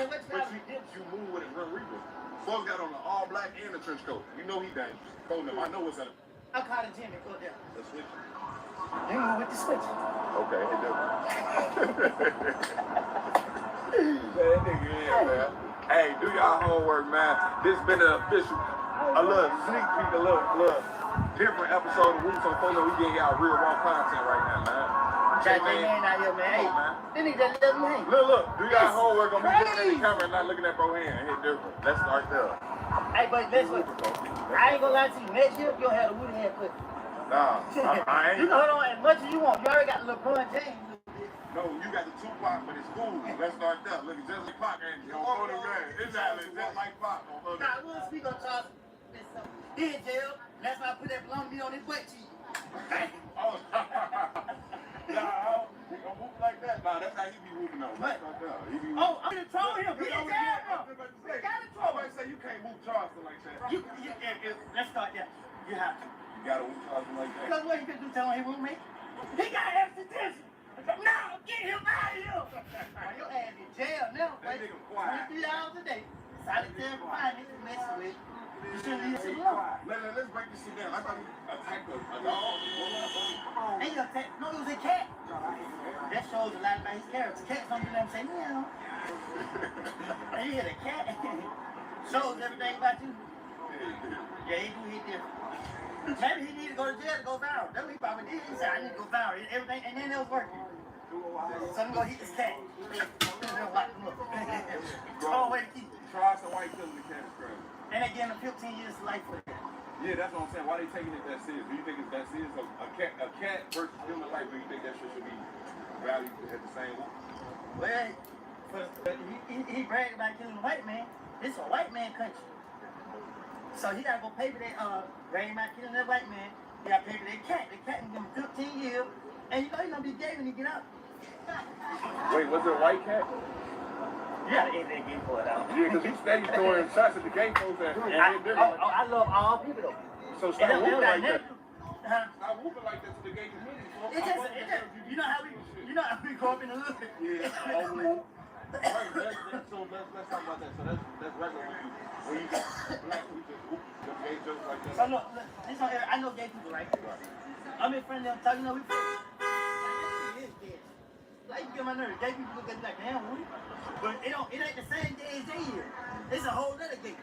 what You move with a Grim Reaper. Folks got on the all black and the trench coat. You know he dangerous. Phone them. I know what's up. I caught a Jimmy. Go there. The switch. You move with the switch. Okay, it does. Man, nigga, yeah, man. Hey, do y'all homework, man. This been an official, a little sneak peek, a little different episode of Roots on Photo. We getting y'all real raw content right now, man. J man out here, man. Hey, this nigga just let me hang. Look, do y'all homework on me looking at the camera and not looking at bro hand. Hit different. Let's start there. Hey, but this one, I ain't gonna lie to you. Next year, you'll have a Woody head put. Nah, I ain't. You can hold on as much as you want. You already got LeBron James. No, you got the Tupac, but it's cool. Let's start there. Look, it's just like Pac, ain't it? On Photo Grade. Exactly. It's just like Pac on Photo Grade. Nah, we'll speak on Charles. He in jail. That's why I put that blonde meat on his butt cheek. Oh, nah, Don't whoop like that. Nah, that's how he be whooping though. What? He be Oh, I'm gonna throw him. He I'm is down. about to say you can't whoop Charleston like that. Let's start there. You have to. You gotta whoop Charleston like that. Because what he could do telling his roommate? He got extra attention. Now, get him out of here. Your ass in jail now. That nigga quiet. 23 hours a day. Solitary confinement to mess with. You shouldn't leave shit alone. Let's break this shit down. I thought he attacked a dog. And you attacked, no, it was a cat. That shows a lot about his character. Cats don't do that and say, meow. And you hit a cat. Shows everything about you. Yeah, he do hit different. Maybe he need to go to jail to go viral. That's what he probably did. He said, I need to go viral. Everything, and then it was working. So I'm going to hit this cat. They'll lock him up. Throw away the key. Charleston White killing the cat is crazy. And they giving him 15 years to life for that. Yeah, that's what I'm saying. Why they taking it that serious? Do you think it's that serious? A cat versus human life, do you think that shit should be valued at the same way? Well, he bragged about killing a white man. This is a white man country. So he gotta go pay for that, bragging about killing that white man. He gotta pay for that cat. The cat can give him 15 years. And you know he's gonna be gay when he get out. Wait, was it a white cat? You gotta end that game for it out. Yeah, because he steady throwing shots at the gay folks and I love all people though. So stop whooping like that. Stop whooping like that to the gay community. It's just, you know how we grow up in the hood. Yeah. Right, so let's talk about that. So that's regular when you got black people just whoop the gay jokes like that. So look, I know gay people, right? I'm in front of them talking, you know, we like you get my nerves. Gay people look at me like, damn, who? But it ain't the same day as they is. It's a whole other gay.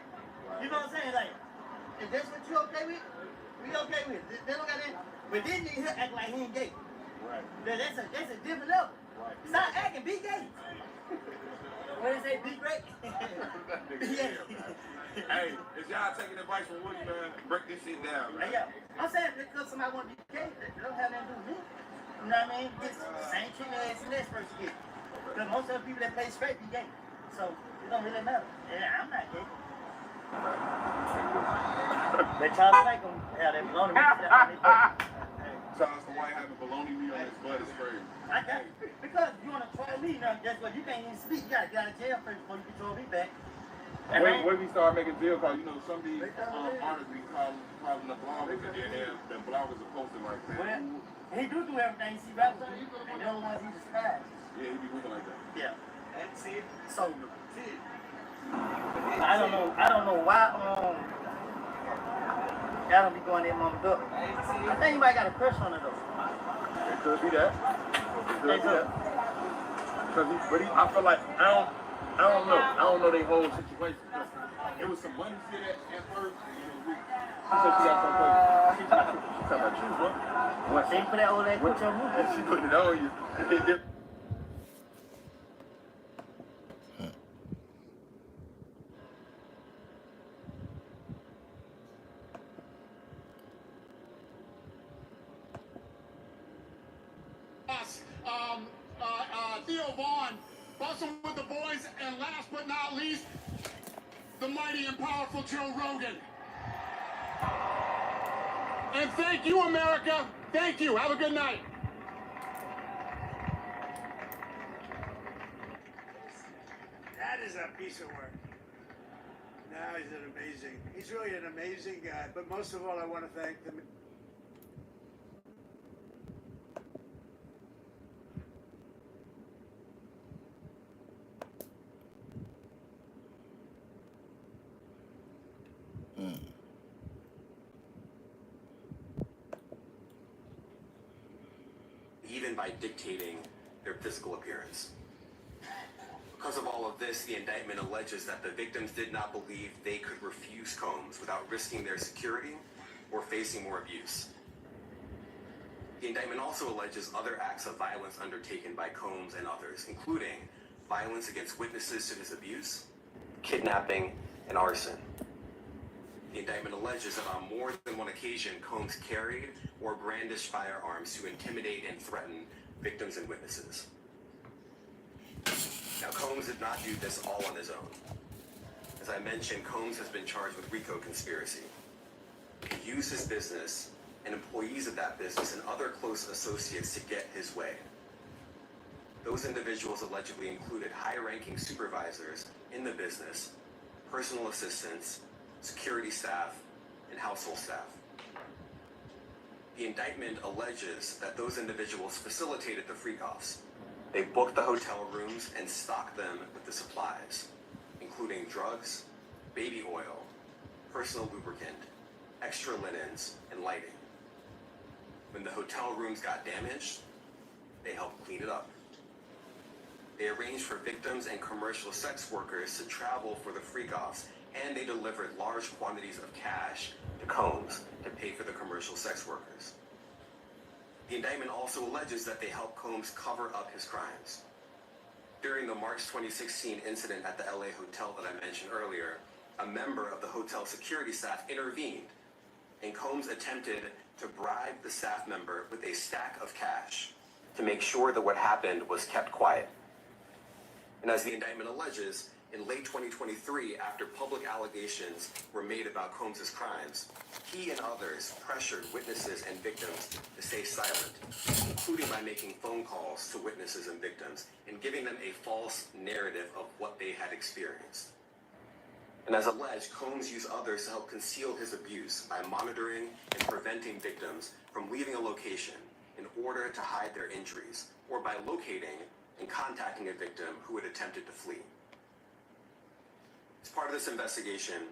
You know what I'm saying? Like, if that's what you okay with, we okay with. They don't got that. But then nigga here act like he ain't gay. Right. That's a different level. Right. Stop acting, be gay. What they say, be great? Hey, if y'all taking advice from Woody, man, break this shit down, man. Yeah. I'm saying because somebody want to be gay, they don't have nothing to do with me. You know what I mean? Get the same treatment as the next person get. Because most of the people that play straight be gay. So it don't really matter. Yeah, I'm not gay. But Charles White gonna have that baloney meat on his butt. Charles White having baloney meat on his butt is crazy. I got it. Because you want to troll me, now guess what? You can't even speak. You gotta get out of jail first before you can troll me back. When we start making jail calls, you know, some of these artists be calling the bloggers, and then the bloggers are posting like that. Well, he do everything. He see rappers, and the other ones he despise. Yeah, he be moving like that. Yeah. That's it. So, I don't know why y'all don't be going in Mama Duck. I think you might got a crush on her though. It could be that. It could be that. But I feel like I don't know their whole situation. It was some money shit at first. She said she got some place. She talking about you, bro. What? She put that old ass picture on me. She putting it on you. Theo Vaughn, busting with the boys, and last but not least, the mighty and powerful Joe Rogan. And thank you, America. Thank you. Have a good night. That is a piece of work. Now he's really an amazing guy. But most of all, I want to thank them. Even by dictating their physical appearance. Because of all of this, the indictment alleges that the victims did not believe they could refuse Combs without risking their security or facing more abuse. The indictment also alleges other acts of violence undertaken by Combs and others, including violence against witnesses to his abuse, kidnapping, and arson. The indictment alleges that on more than one occasion, Combs carried or brandished firearms to intimidate and threaten victims and witnesses. Now, Combs did not do this all on his own. As I mentioned, Combs has been charged with RICO conspiracy. He used his business and employees of that business and other close associates to get his way. Those individuals allegedly included high-ranking supervisors in the business, personal assistants, security staff, and household staff. The indictment alleges that those individuals facilitated the freak-offs. They booked the hotel rooms and stocked them with the supplies, including drugs, baby oil, personal lubricant, extra linens, and lighting. When the hotel rooms got damaged, they helped clean it up. They arranged for victims and commercial sex workers to travel for the freak-offs, and they delivered large quantities of cash to Combs to pay for the commercial sex workers. The indictment also alleges that they helped Combs cover up his crimes. During the March 2016 incident at the LA hotel that I mentioned earlier, a member of the hotel security staff intervened, and Combs attempted to bribe the staff member with a stack of cash to make sure that what happened was kept quiet. And as the indictment alleges, in late 2023, after public allegations were made about Combs' crimes, he and others pressured witnesses and victims to stay silent, including by making phone calls to witnesses and victims and giving them a false narrative of what they had experienced. And as alleged, Combs used others to help conceal his abuse by monitoring and preventing victims from leaving a location in order to hide their injuries, or by locating and contacting a victim who had attempted to flee. As part of this investigation,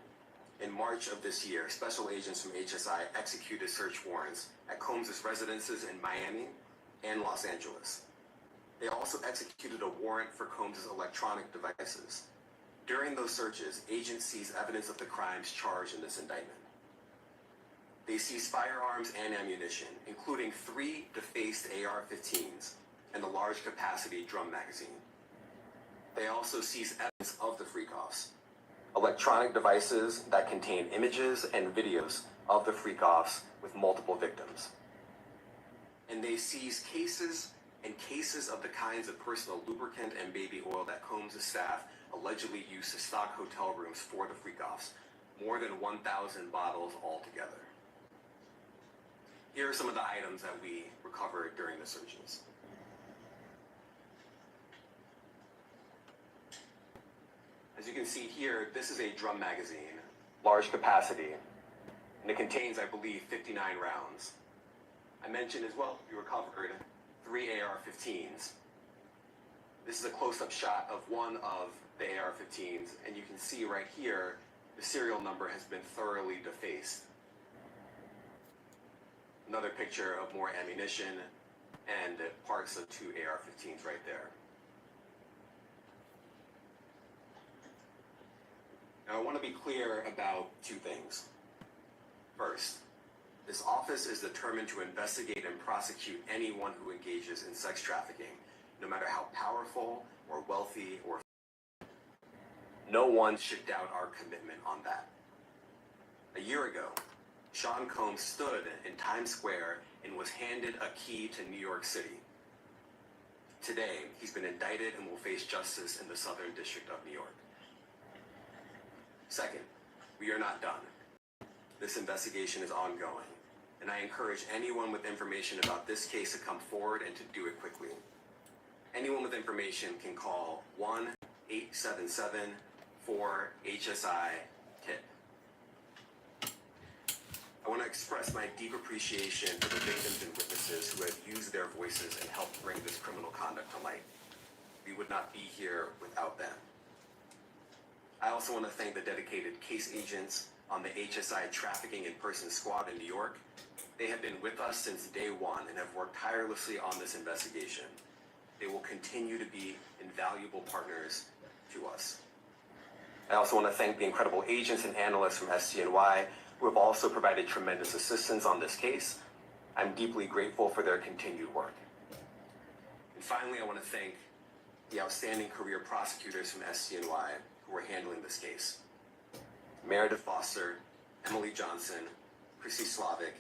in March of this year, special agents from HSI executed search warrants at Combs' residences in Miami and Los Angeles. They also executed a warrant for Combs' electronic devices. During those searches, agents seized evidence of the crimes charged in this indictment. They seized firearms and ammunition, including 3 defaced AR-15s and a large capacity drum magazine. They also seized evidence of the freak-offs, electronic devices that contain images and videos of the freak-offs with multiple victims. And they seized cases and cases of the kinds of personal lubricant and baby oil that Combs' staff allegedly used to stock hotel rooms for the freak-offs, more than 1,000 bottles altogether. Here are some of the items that we recovered during the searches. As you can see here, this is a drum magazine, large capacity, and it contains, I believe, 59 rounds. I mentioned as well, we recovered 3 AR-15s. This is a close-up shot of one of the AR-15s, and you can see right here, the serial number has been thoroughly defaced. Another picture of more ammunition and parts of 2 AR-15s right there. Now, I want to be clear about 2 things. First, this office is determined to investigate and prosecute anyone who engages in sex trafficking, no matter how powerful or wealthy or... No one should doubt our commitment on that. A year ago, Sean Combs stood in Times Square and was handed a key to New York City. Today, he's been indicted and will face justice in the Southern District of New York. Second, we are not done. This investigation is ongoing, and I encourage anyone with information about this case to come forward and to do it quickly. Anyone with information can call 1-877-4-HSI-TIP. I want to express my deep appreciation for the victims and witnesses who have used their voices and helped bring this criminal conduct to light. We would not be here without them. I also want to thank the dedicated case agents on the HSI Trafficking in Person Squad in New York. They have been with us since day one and have worked tirelessly on this investigation. They will continue to be invaluable partners to us. I also want to thank the incredible agents and analysts from SCNY who have also provided tremendous assistance on this case. I'm deeply grateful for their continued work. And finally, I want to thank the outstanding career prosecutors from SCNY who are handling this case. Meredith Foster, Emily Johnson, Chrissy Slavic,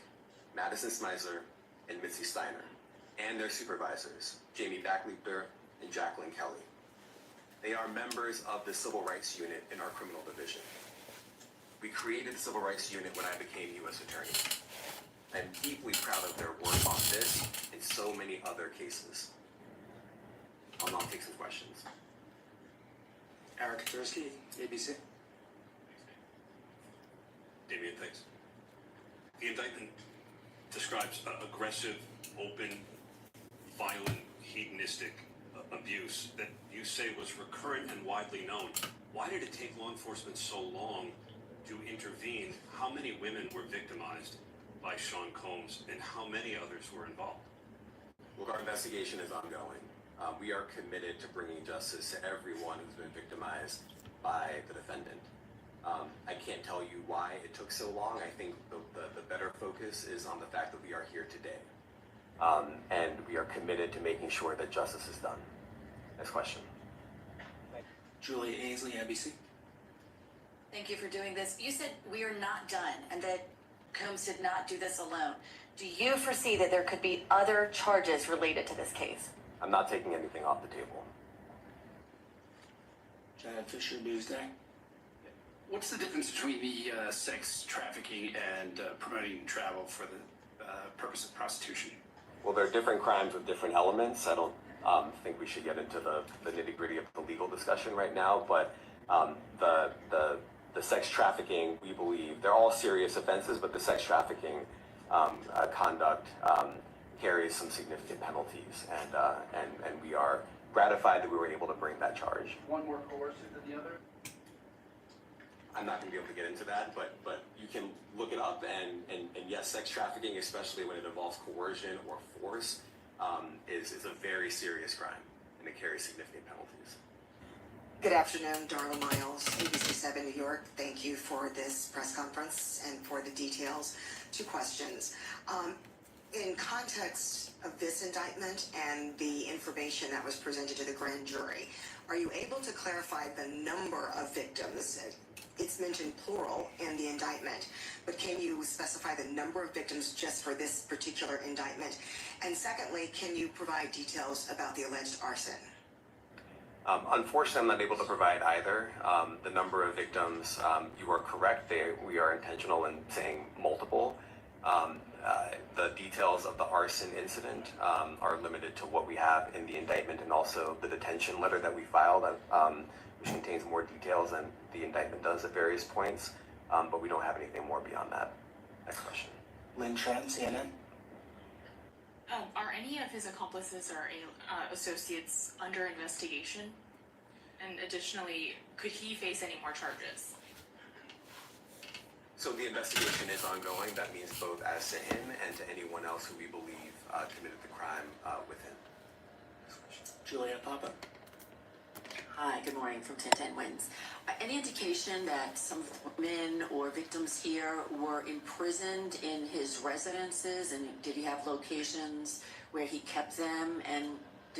Madison Smizer, and Mitzi Steiner, and their supervisors, Jamie Backleeper and Jacqueline Kelly. They are members of the Civil Rights Unit in our criminal division. We created the Civil Rights Unit when I became U.S. Attorney. I'm deeply proud of their work on this and so many other cases. I'll then I'll take some questions. Eric Tursky, ABC. Damien, thanks. The indictment describes aggressive, open, violent, hedonistic abuse that you say was recurrent and widely known. Why did it take law enforcement so long to intervene? How many women were victimized by Sean Combs, and how many others were involved? Look, our investigation is ongoing. We are committed to bringing justice to everyone who's been victimized by the defendant. I can't tell you why it took so long. I think the better focus is on the fact that we are here today. And we are committed to making sure that justice is done. Next question. Julia Ainsley, NBC. Thank you for doing this. You said we are not done and that Combs did not do this alone. Do you foresee that there could be other charges related to this case? I'm not taking anything off the table. Janet Fisher, Newsday. What's the difference between the sex trafficking and promoting travel for the purpose of prostitution? Well, there are different crimes with different elements. I don't think we should get into the nitty-gritty of the legal discussion right now, but the sex trafficking, we believe, they're all serious offenses, but the sex trafficking conduct carries some significant penalties, and we are gratified that we were able to bring that charge. One more coercive than the other? I'm not going to be able to get into that, but you can look it up, and yes, sex trafficking, especially when it involves coercion or force, is a very serious crime, and it carries significant penalties. Good afternoon, Darla Miles, ABC7 New York. Thank you for this press conference and for the details. 2 questions. In context of this indictment and the information that was presented to the grand jury, are you able to clarify the number of victims? It's mentioned plural in the indictment, but can you specify the number of victims just for this particular indictment? And secondly, can you provide details about the alleged arson? Unfortunately, I'm not able to provide either. The number of victims, you are correct. We are intentional in saying multiple. The details of the arson incident are limited to what we have in the indictment and also the detention letter that we filed, which contains more details than the indictment does at various points, but we don't have anything more beyond that. Next question. Lynn Tran, CNN. Are any of his accomplices or associates under investigation? And additionally, could he face any more charges? So the investigation is ongoing. That means both as to him and to anyone else who we believe committed the crime with him. Julia Papa. Hi, good morning from 1010 Wins. Any indication that some of the women or victims here were imprisoned in his residences, and did he have locations where he kept them, and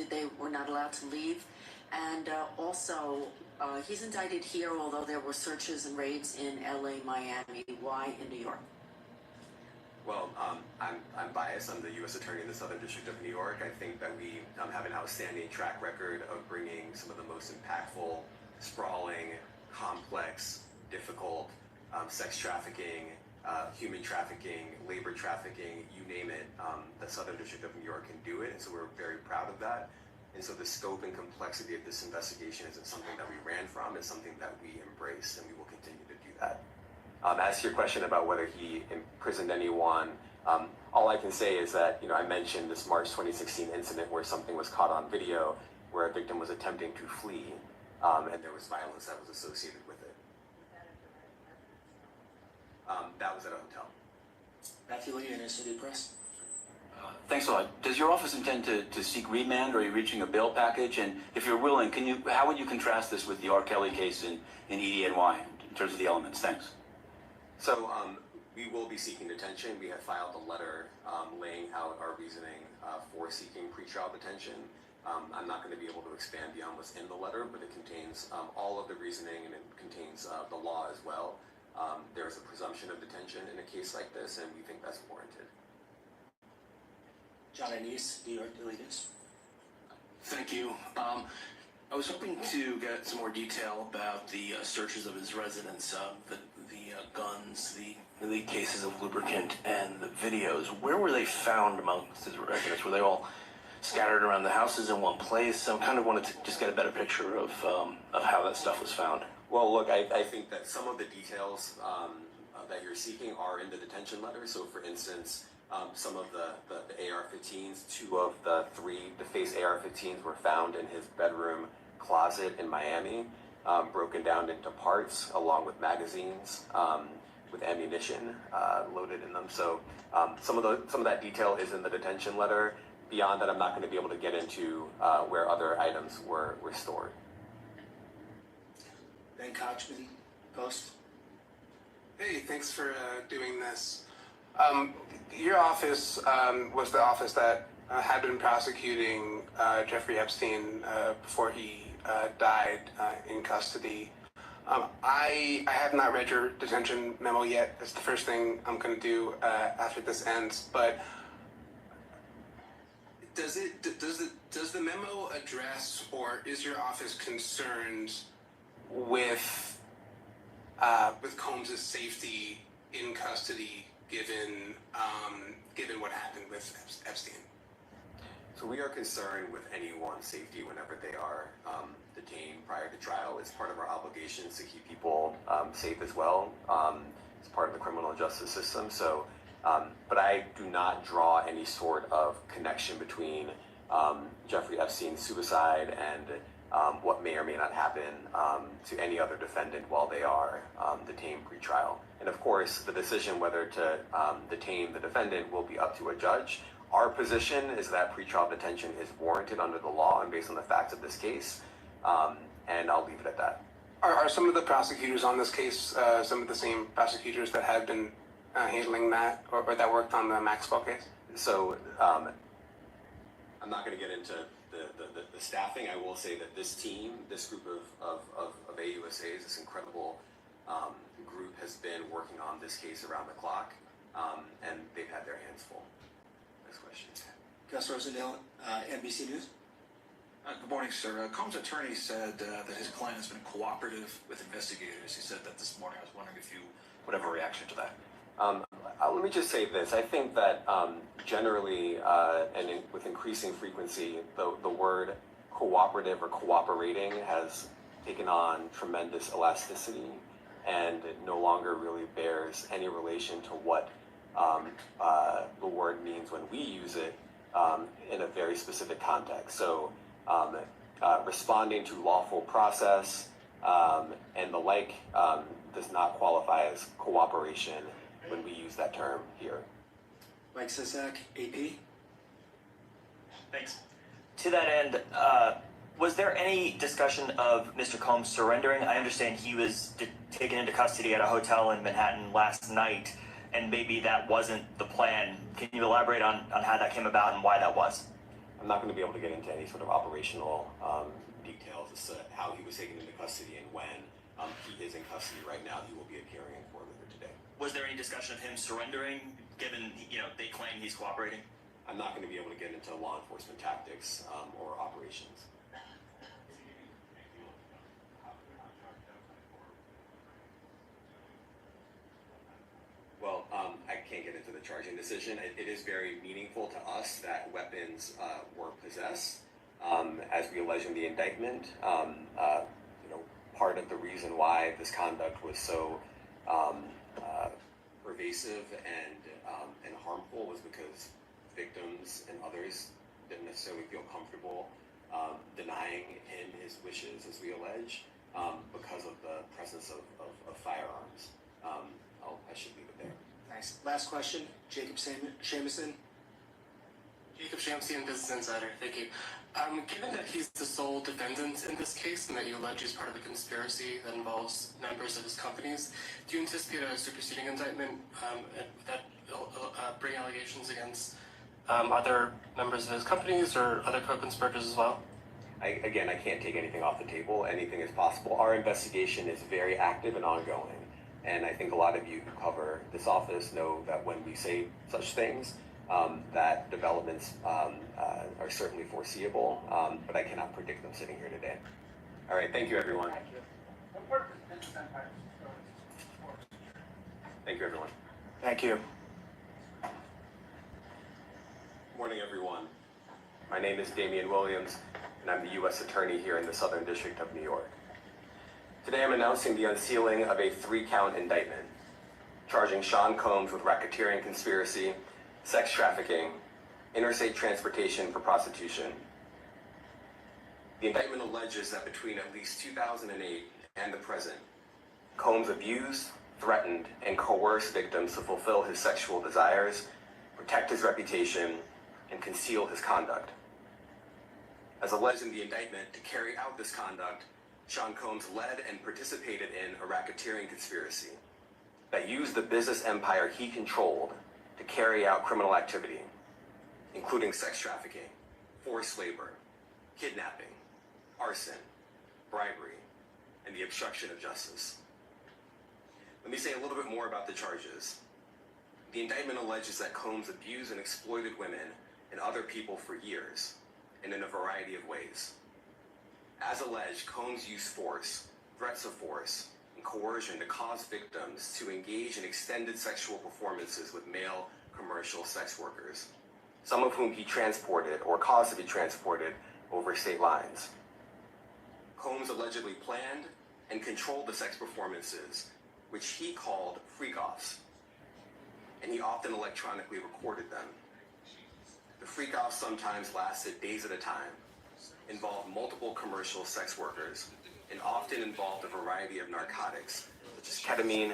they were not allowed to leave? And also, he's indicted here, although there were searches and raids in LA, Miami. Why in New York? Well, I'm biased. I'm the U.S. Attorney in the Southern District of New York. I think that we have an outstanding track record of bringing some of the most impactful, sprawling, complex, difficult sex trafficking, human trafficking, labor trafficking, you name it. The Southern District of New York can do it, and so we're very proud of that. And so the scope and complexity of this investigation isn't something that we ran from. It's something that we embrace, and we will continue to do that. As to your question about whether he imprisoned anyone, all I can say is that, I mentioned this March 2016 incident where something was caught on video, where a victim was attempting to flee, and there was violence that was associated with it. That was at a hotel. Matthew Lee, Inner City Press. Thanks a lot. Does your office intend to seek remand, or are you reaching a bail package? And if you're willing, how would you contrast this with the R. Kelly case in EDNY in terms of the elements? Thanks. So we will be seeking detention. We have filed a letter laying out our reasoning for seeking pretrial detention. I'm not going to be able to expand beyond what's in the letter, but it contains all of the reasoning, and it contains the law as well. There is a presumption of detention in a case like this, and we think that's warranted. John Anise, New York Daily News. Thank you. I was hoping to get some more detail about the searches of his residence, the guns, the cases of lubricant, and the videos. Where were they found amongst his residence? Were they all scattered around the houses in one place. I kind of wanted to just get a better picture of how that stuff was found. Well, look, I think that some of the details that you're seeking are in the detention letter. So, for instance, some of the AR-15s, 2 of the 3 defaced AR-15s were found in his bedroom closet in Miami, broken down into parts along with magazines with ammunition loaded in them. So some of that detail is in the detention letter. Beyond that, I'm not going to be able to get into where other items were stored. Ben Kochman, Post. Hey, thanks for doing this. Your office was the office that had been prosecuting Jeffrey Epstein before he died in custody. I have not read your detention memo yet. That's the first thing I'm going to do after this ends. But does the memo address, or is your office concerned with Combs' safety in custody, given what happened with Epstein? So we are concerned with anyone's safety whenever they are detained prior to trial. It's part of our obligations to keep people safe as well. It's part of the criminal justice system. So, but I do not draw any sort of connection between Jeffrey Epstein's suicide and what may or may not happen to any other defendant while they are detained pre-trial. And of course, the decision whether to detain the defendant will be up to a judge. Our position is that pretrial detention is warranted under the law and based on the facts of this case, and I'll leave it at that. Are some of the prosecutors on this case some of the same prosecutors that had been handling that, or that worked on the Maxwell case? So I'm not going to get into the staffing. I will say that this team, this group of AUSAs, this incredible group has been working on this case around the clock, and they've had their hands full. Next question. Gus Rosendale, NBC News. Good morning, sir. Combs' attorney said that his client has been cooperative with investigators. He said that this morning. I was wondering if you would have a reaction to that. Let me just say this. I think that generally with increasing frequency, the word cooperative or cooperating has taken on tremendous elasticity, and it no longer really bears any relation to what the word means when we use it in a very specific context. So responding to lawful process and the like does not qualify as cooperation when we use that term here. Mike Sisak, AP. Thanks. To that end, was there any discussion of Mr. Combs surrendering? I understand he was taken into custody at a hotel in Manhattan last night, and maybe that wasn't the plan. Can you elaborate on how that came about and why that was? I'm not going to be able to get into any sort of operational details as to how he was taken into custody and when. He is in custody right now. He will be appearing in court later today. Was there any discussion of him surrendering, given they claim he's cooperating? I'm not going to be able to get into law enforcement tactics or operations. Well, I can't get into the charging decision. It is very meaningful to us that weapons were possessed, as we allege in the indictment. Part of the reason why this conduct was so pervasive and harmful was because victims and others didn't necessarily feel comfortable denying him his wishes, as we allege, because of the presence of firearms. I should leave it there. Nice. Last question, Jacob Shamison. Jacob Shamsian, Business Insider. Thank you. Given that he's the sole defendant in this case and that you allege he's part of a conspiracy that involves members of his companies, do you anticipate a superseding indictment that bring allegations against other members of his companies or other co-conspirators as well? I can't take anything off the table. Anything is possible. Our investigation is very active and ongoing. And I think a lot of you who cover this office know that when we say such things, that developments are certainly foreseeable, but I cannot predict them sitting here today. All right, thank you, everyone. Thank you, everyone. Thank you. Morning, everyone. My name is Damian Williams, and I'm the U.S. Attorney here in the Southern District of New York. Today I'm announcing the unsealing of a 3-count indictment, charging Sean Combs with racketeering conspiracy, sex trafficking, interstate transportation for prostitution. The indictment alleges that between at least 2008 and the present, Combs abused, threatened, and coerced victims to fulfill his sexual desires, protect his reputation, and conceal his conduct. As alleged in the indictment, to carry out this conduct, Sean Combs led and participated in a racketeering conspiracy that used the business empire he controlled to carry out criminal activity, including sex trafficking, forced labor, kidnapping, arson, bribery, and the obstruction of justice. Let me say a little bit more about the charges. The indictment alleges that Combs abused and exploited women and other people for years, and in a variety of ways. As alleged, Combs used force, threats of force, and coercion to cause victims to engage in extended sexual performances with male commercial sex workers, some of whom he transported or caused to be transported over state lines. Combs allegedly planned and controlled the sex performances, which he called freak-offs, and he often electronically recorded them. The freak-offs sometimes lasted days at a time, involved multiple commercial sex workers, and often involved a variety of narcotics, such as ketamine,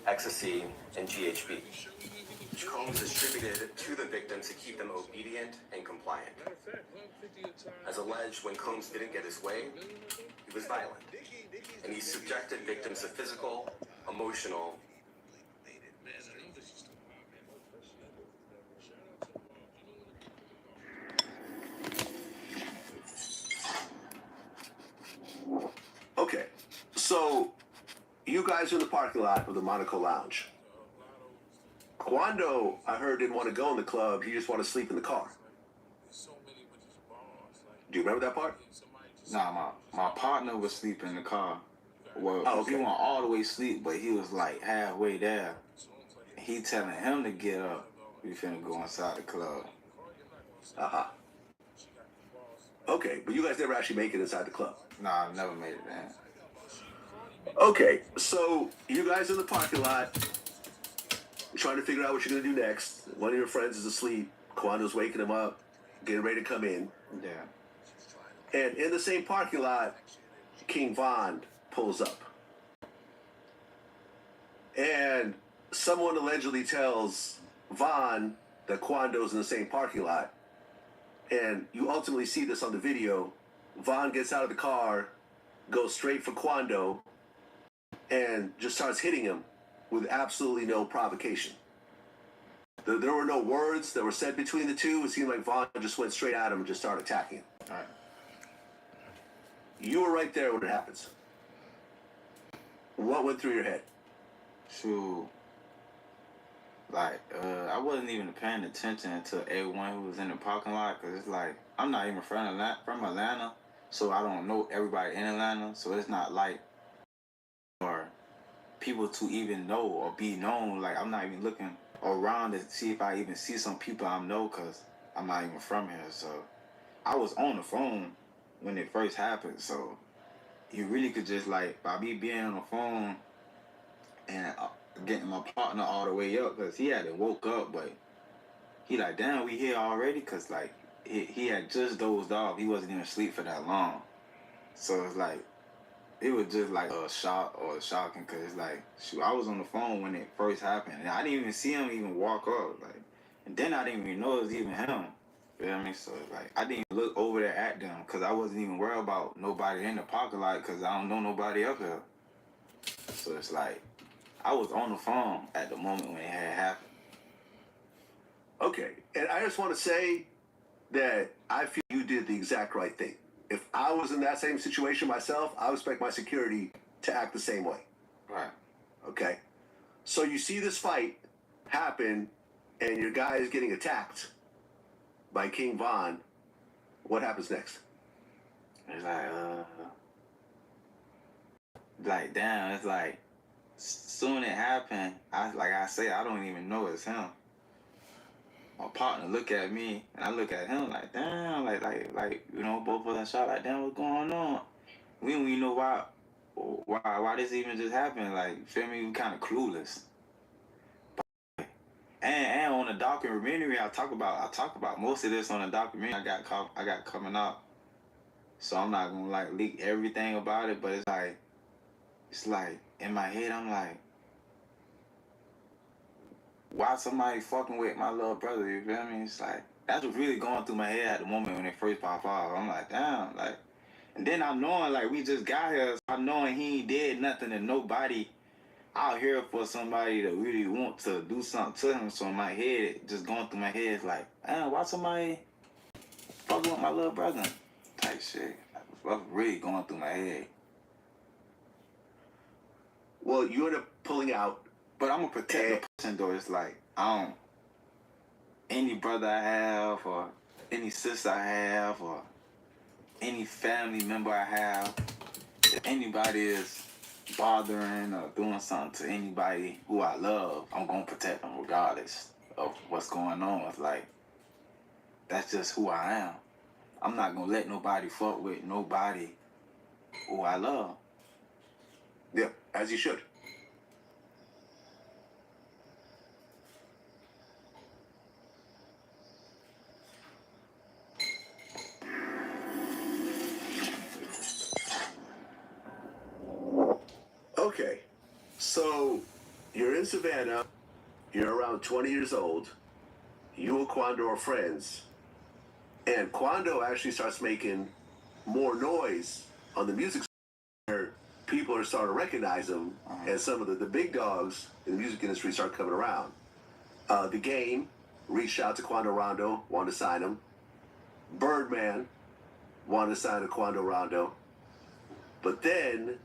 ecstasy, and GHB, which Combs distributed to the victims to keep them obedient and compliant. As alleged, when Combs didn't get his way, he was violent, and he subjected victims to physical, emotional, Okay, so you guys are in the parking lot of the Monaco Lounge. Quando, I heard, didn't want to go in the club. He just wanted to sleep in the car. Do you remember that part? Nah, my partner was sleeping in the car. Well, okay. He wasn't all the way asleep, but he was like halfway there. He telling him to get up. We finna go inside the club. Uh-huh. Okay, but you guys never actually make it inside the club. Nah, I never made it in. Okay, so you guys in the parking lot, trying to figure out what you're gonna do next. One of your friends is asleep. Quando's waking him up, getting ready to come in. Yeah. And in the same parking lot, King Von pulls up. And someone allegedly tells Von that Quando's in the same parking lot. And you ultimately see this on the video. Von gets out of the car, goes straight for Quando, and just starts hitting him with absolutely no provocation. There were no words that were said between the two. It seemed like Von just went straight at him and just started attacking him. All right. You were right there when it happens. What went through your head? Shoot. Like, I wasn't even paying attention to everyone who was in the parking lot, because it's like, I'm not even from Atlanta, so I don't know everybody in Atlanta, so it's not like for people to even know or be known. Like, I'm not even looking around to see if I even see some people I know, because I'm not even from here. So I was on the phone when it first happened, so you really could just, like, by me being on the phone and getting my partner all the way up, because he hadn't woke up, but he like, damn, we here already? Because, like, he had just dozed off. He wasn't even asleep for that long. So it's like, it was just like a shock or shocking, because it's like, shoot, I was on the phone when it first happened, and I didn't even see him even walk up, like, and then I didn't even know it was even him. You know what I mean? So it's like, I didn't even look over there at them, because I wasn't even worried about nobody in the parking lot, because I don't know nobody up here. So it's like, I was on the phone at the moment when it had happened. Okay, and I just want to say that I feel you did the exact right thing. If I was in that same situation myself, I would expect my security to act the same way. Right. Okay? So you see this fight happen, and your guy is getting attacked by King Von. What happens next? It's like, damn, it's like, soon it happened, I don't even know it's him. my partner look at me, and I look at him like, damn, like, you know, both of us shot like, damn, what's going on? We don't even know why this even just happened. Like, you feel me? We kind of clueless. And on the documentary, I talk about most of this on the documentary I got coming out. So I'm not gonna like leak everything about it, but it's like in my head I'm like, why somebody fucking with my little brother? You feel me? It's like that's what's really going through my head at the moment when it first popped off. I'm like, damn, like, and then I'm knowing like we just got here, so I'm knowing he ain't did nothing to nobody out here for somebody to really want to do something to him. So in my head, just going through my head, is like, damn, why somebody fucking with my little brother? Type shit. What's really going through my head? Well, you end up pulling out. But I'm gonna protect the person though. It's like, any brother I have, or any sister I have, or any family member I have, if anybody is bothering or doing something to anybody who I love, I'm gonna protect them regardless of what's going on. It's like, that's just who I am. I'm not gonna let nobody fuck with nobody who I love. Yeah, as you should. Okay, so you're in Savannah, you're around 20 years old, you and Quando are friends, and Quando actually starts making more noise on the music where people are starting to recognize him, and some of the big dogs in the music industry start coming around. The Game reached out to Quando Rondo, wanted to sign him. Birdman wanted to sign to Quando Rondo. But then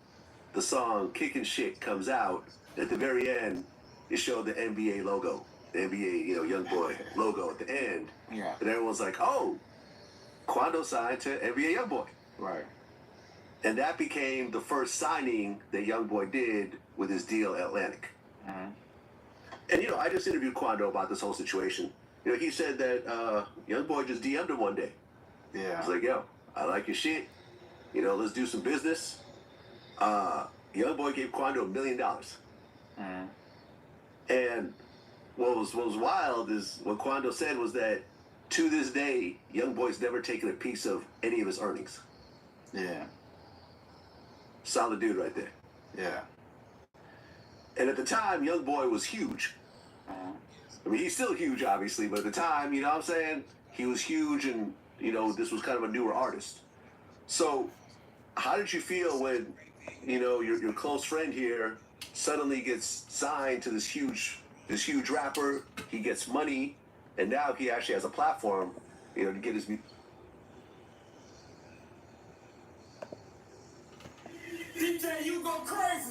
the song Kickin' Shit comes out. At the very end, it showed the NBA logo, the NBA, Young Boy logo at the end. Yeah. And everyone's like, oh, Quando signed to NBA Young Boy. Right. And that became the first signing that Young Boy did with his deal at Atlantic. Mm-hmm. And, I just interviewed Quando about this whole situation. He said that Young Boy just DM'd him one day. Yeah. He's like, yo, I like your shit. Let's do some business. Young Boy gave Quando $1 million. Mm-hmm. And what was wild is what Quando said was that to this day, Young Boy's never taken a piece of any of his earnings. Yeah. Solid dude right there. Yeah. And at the time, Young Boy was huge. I mean, he's still huge, obviously, but at the time, you know what I'm saying? He was huge, and, this was kind of a newer artist. So, how did you feel when, your close friend here suddenly gets signed to this huge rapper, he gets money, and now he actually has a platform, to get his music? DJ, you go crazy.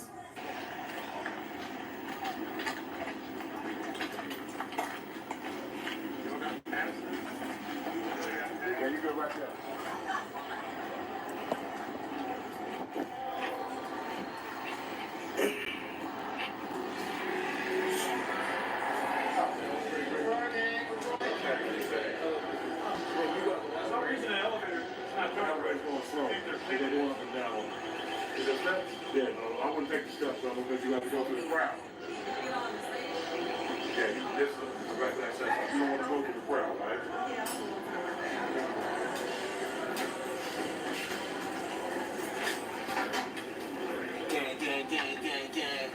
Yeah, you go right there. Yeah, no, I wouldn't take the steps, though, because you have to go through the crowd. Yeah, this is the right that says you don't want to go through the crowd, right? Gang.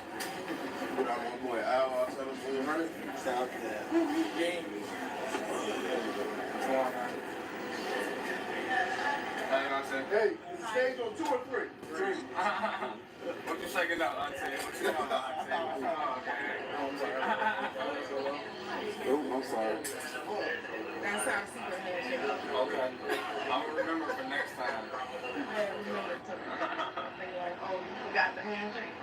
Put out one boy, Al, 700. South Gang. Hey, stage on 2 or 3? 3. What you second out, Auntie? What you on, Auntie? Oh, I'm sorry. That's our secret handshake. Okay. I'm gonna remember for next time. Yeah, remember to. They like, oh, you forgot the handshake.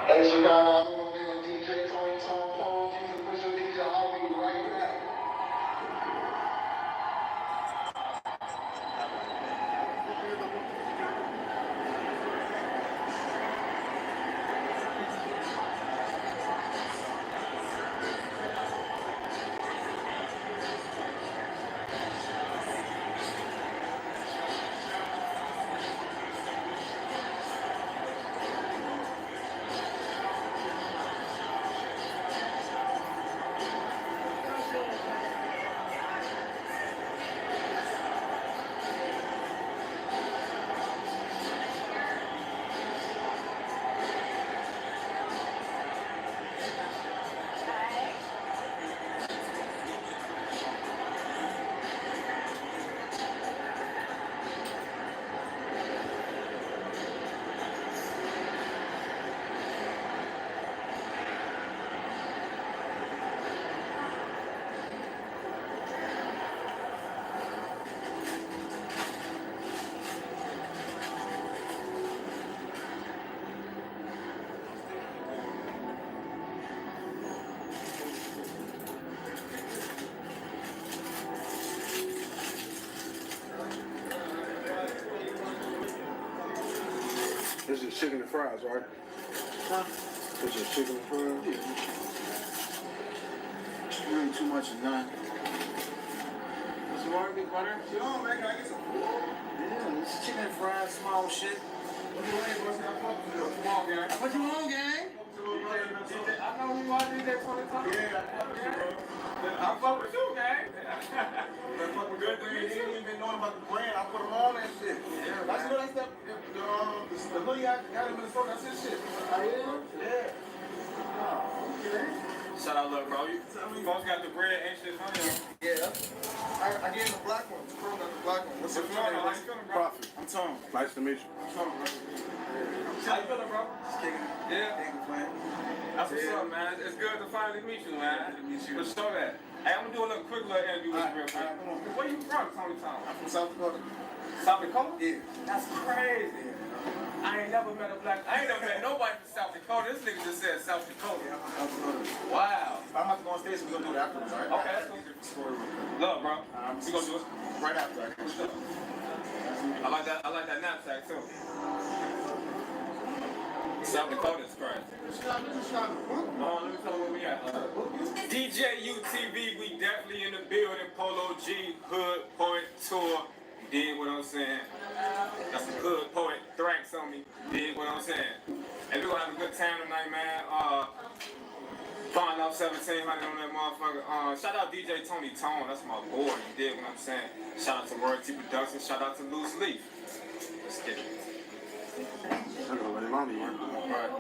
Hey, so now I'm going to DJ Tony Tone, official DJ, I'll be right back. This is chicken and fries, right? Huh? This is chicken and fries? Yeah. You ain't too much of none. What's wrong, big butter? Yo, man, can I get some food? Yeah, this is chicken and fries, small shit. What you want, boss? Come on, gang. What you want, gang? I know who you are, DJ 2020. Yeah, I fuck with you, gang. I fuck with good things. He didn't even know about the brand. I put him on that shit. Yeah, that's what I said. The hoodie I got in Minnesota, that's his shit. Oh, yeah? Yeah. Oh, okay. Shout out, Lil bro. You folks got the bread and shit on you. Yeah. I gave him the black one. The girl got the black one. What's your name? How you feeling, bro? Prophet. I'm Tom. Nice to meet you. I'm Tom. How you feeling, bro? Just kicking it. Yeah. Can't complain. That's what's up, man. It's good to finally meet you, man. Good to meet you. For sure that. Hey, I'm gonna do a little quick little interview with you real quick. Where you from, Tony Tom? I'm from South Dakota. South Dakota? Yeah. That's crazy. I ain't never met nobody from South Dakota. This nigga just said South Dakota. Yeah, I'm from South Dakota. Wow. I'm about to go on stage, so we're gonna do it afterwards, right? Okay, that's cool. Love, bro. We gonna do it right after. I like that knapsack too. South Dakota is crazy. Let me tell you where we at. DJ UTV, we definitely in the building. Polo G, Hood Poet Tour. You dig what I'm saying? That's a Hood Poet Thrax on me. You dig what I'm saying? And we're gonna have a good time tonight, man. Find off 1700 on that motherfucker. Shout out DJ Tony Tone, that's my boy. You dig what I'm saying? Shout out to Royalty Productions. Shout out to Loose Leaf. Let's get it. I'm gonna let him on me, man. Right.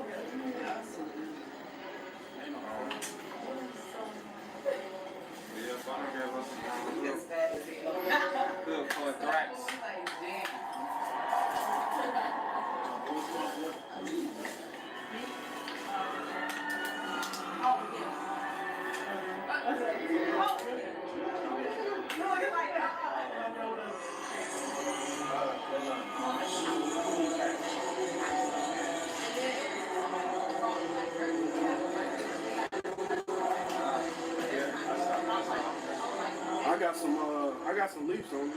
Good for Thrax. I got some leaves on me.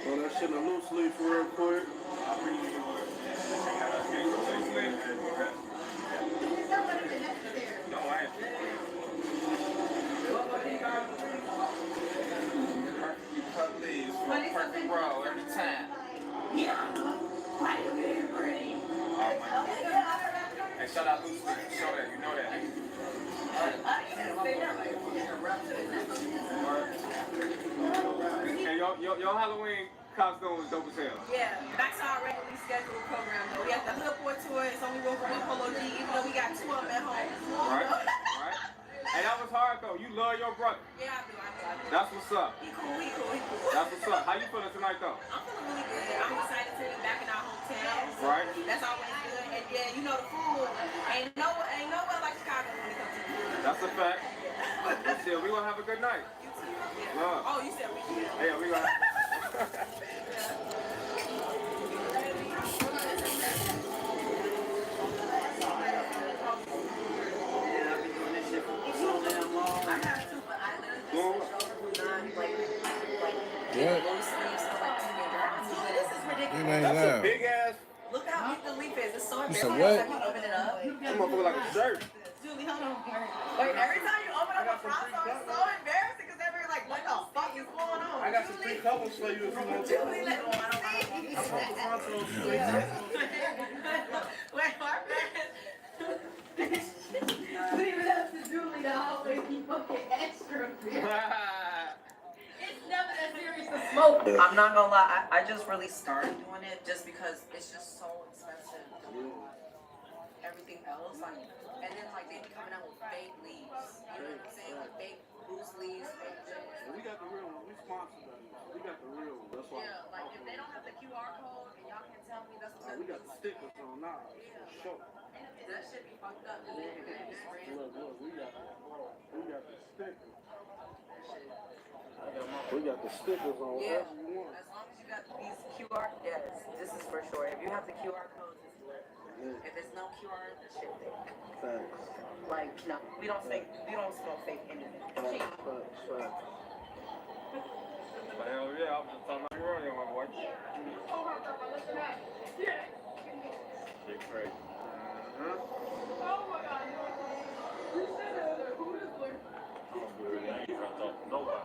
Throw that shit in a loose leaf real quick. Perfect bro every time. Yeah. Hey, shout out Loose Leaf. Show that, you know that. Hey, your Halloween costume was dope as hell. Yeah, that's our regularly scheduled program though. We have the Hood Boy Tour, it's only room for one Polo G, even though we got two of them at home. Right, right. Hey, that was hard though. You love your brother. Yeah, I do. That's what's up. He cool. That's what's up. How you feeling tonight though? I'm feeling really good. I'm excited to be back in our hometown. Right. That's always good. And yeah, you know the food. Ain't nowhere like Chicago when it comes to food. That's a fact. Shit, we gonna have a good night. You too. Yeah. Love. Oh, you said we did. Yeah, we gonna. That's a big ass. Look how big the leaf is. It's so You said embarrassing. what? Every time you open it up. That motherfucker like a shirt. Julie, hold on. Wait, every time you open up a fronto, it's so embarrassing because everybody's like, what the fuck is going on? I got some free covers for you if you want to. Julie, let me see. I brought the frontos for you. Wait, my bad. Leave it up to Julie to always be fucking extra. It's never that serious to smoke. I'm not gonna lie, I just really started doing it just because it's just so expensive to do everything else. Like, and then like they be coming out with fake leaves. You know what I'm saying? Like fake loose leaves, fake chips. We got the real one. We sponsored that. We got the real one. That's why. Yeah, like if they don't have the QR code and y'all can tell me that's what We got the stickers on now. Yeah. For sure. That shit be fucked up. Look, we got the stickers. We got the stickers on whatever you want. As long as you got these QR, yes, this is for sure. If you have the QR codes, it's lit. If there's no QR, the shit fake. Thanks. Like, no, we don't smoke fake anything. Facts. But hell yeah, I'm just talking about you earlier, my boy. Shit crazy. Oh my God. Who said that? Who is Lil? I ain't trying to talk to nobody.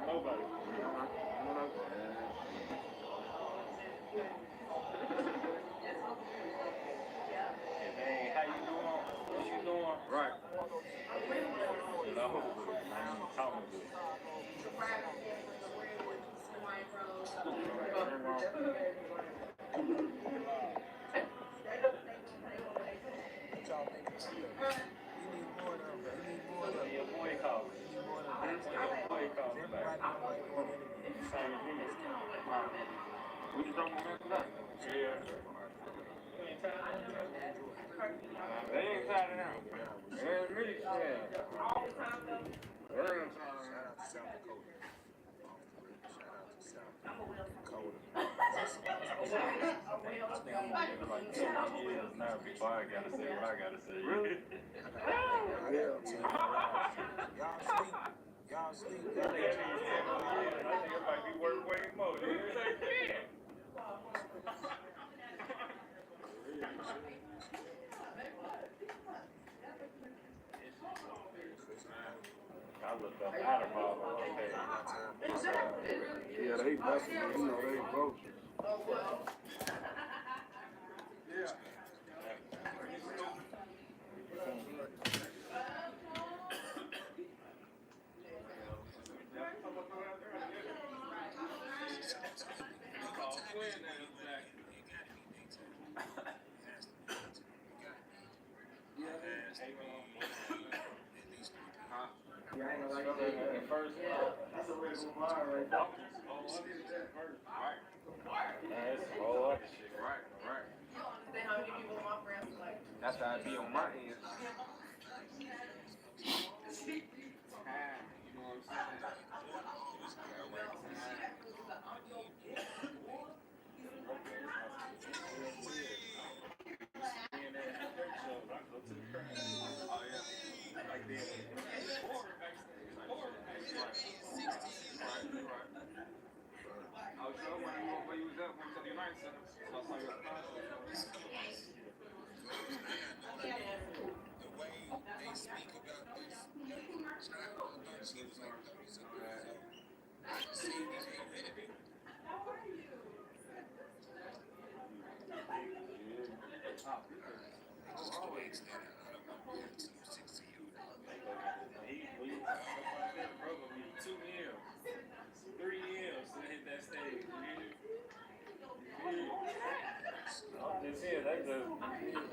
Nobody. Hey, how you doing? What you doing? Right. We can talk about that. Yeah. They ain't tired of him. They ain't me. Yeah. They ain't tired of him. Now before I gotta say what I gotta say. Really? Y'all sleep. I think it might be worth way more. I looked up out of my yeah, they definitely, you know, they broke you. Yeah. Yeah, I ain't gonna like that first. That's a real line right there. Right. That's a whole other shit. Right. Then how many people in my friends like? That's how it be on my end. You know what I'm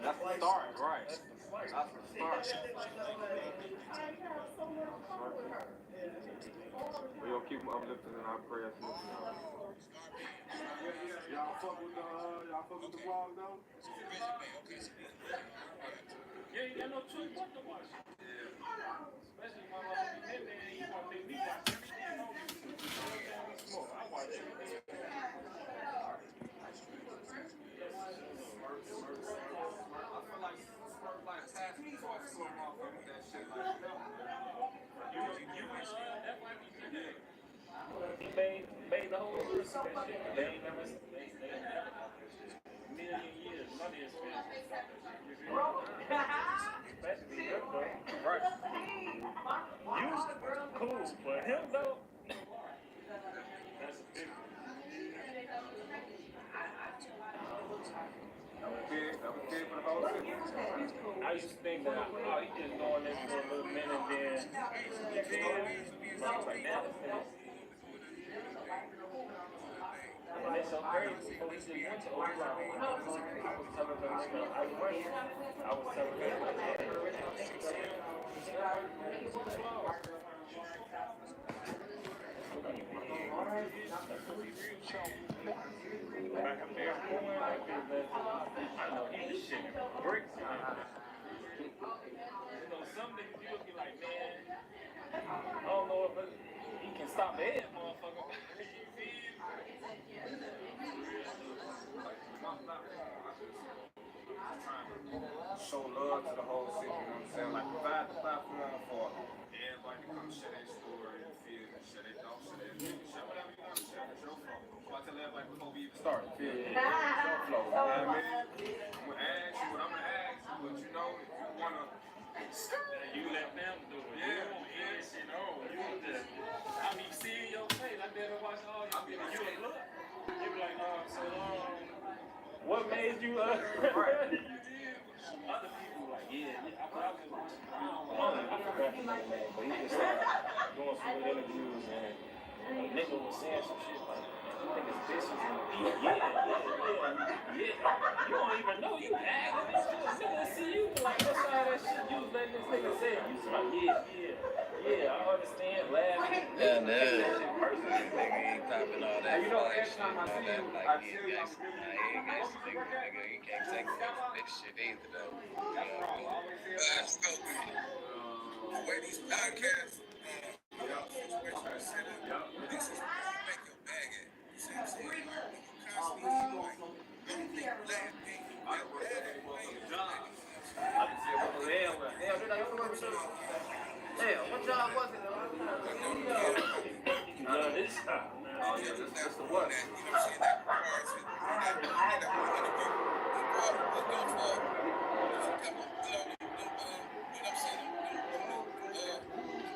That's the start, right? That's the start. We gonna keep them uplifting in our prayers. Y'all fuck with the vlog though? Yeah, you got no choice but to watch it. Especially when I'm in there and you want to make me watch everything. Smoke, I watch everything. They ain't never, they ain't never got that shit. Million years, money is spent. Especially him though. Right. You cool, but him though, that's a big one. That was big for the whole city. I used to think that, oh, he just going there for a little minute and then, you feel? But I was like, damn, this nigga. And it's so crazy. Before he just went to Oklahoma, I was telling them, I was telling them, back up there, I know he's shit bricks. You know, some niggas you'll be like, man, I don't know if he can stop the head, motherfucker. Show love to the whole city, you know what I'm saying? Like, provide the platform for everybody to come share their story and feel and share their thoughts, share their opinions, share whatever you want to share. It's your flow. So I tell everybody before we even start, feel it. It's your flow. You know what I mean? I'm going to ask you what I'm going to ask you, but you know, if you want to, you let them do it. Yeah, you know, you just, I be seeing your face. I better watch all your videos. You look. You be like, what made you, Other people like, I forgot his name, but he just started doing some good interviews and a nigga was saying some shit like, niggas bitches and yeah. You don't even know, you act this shit. Nigga see you like, what side of that shit you was letting this nigga say? You was like, yeah, I understand, laughing. Yeah, nigga ain't popping all that. You know, every time I see you, like, he ain't gangsta, nigga. He can't take this shit either, though. That's so good. The way these podcasts, situation is set up, this is where you make your bag at. You see what I'm saying? Constantly, like, laughing. What job was it? This time. Oh, yeah, this is the one. You know what I'm saying? That requires it. That one interview. We'll go for a couple, you know what I'm saying?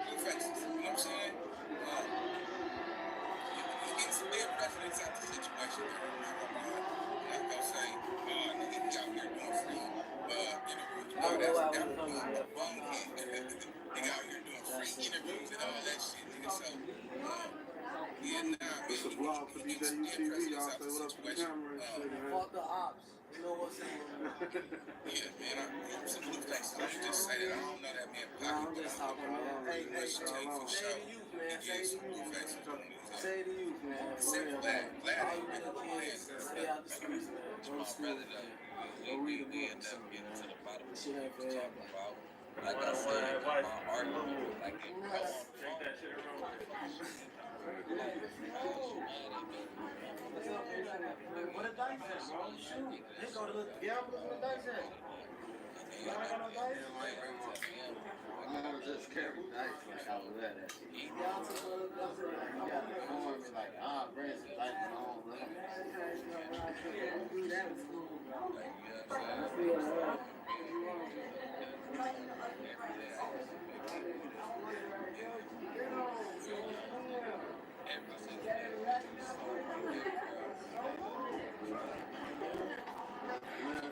Blue faces. You know what I'm saying? He's getting some dead presidents out the situation. I'm not gonna say, nigga, he out here doing free interviews. No, that would be bonehead. Nigga out here doing free interviews and all that shit, nigga. So, yeah, nah, it's a vlog for DJ UTV, y'all. Say what up to the camera and shit, man. Fuck the ops. You know what's saying? Yeah, man, I'm some blue faces. Let me just say that. I don't know that man Pocket, I'm just talking, man. Hey, say the youth, man. Say the youth, man. Say the youth, man. For real, glad all you little kids, stay out the streets, man. Go to school, man. Go read a book or something, man. This shit ain't for everybody. Like I said, my argument, like it was. What a dice at, bro? Shoot. They go to the gamblers with a dice at. Y'all got no dice? I just carry dice like I was at that shit. Y'all took a look up to it. You got to inform me like, bring some dice home, man. We do that in school, bro. Man,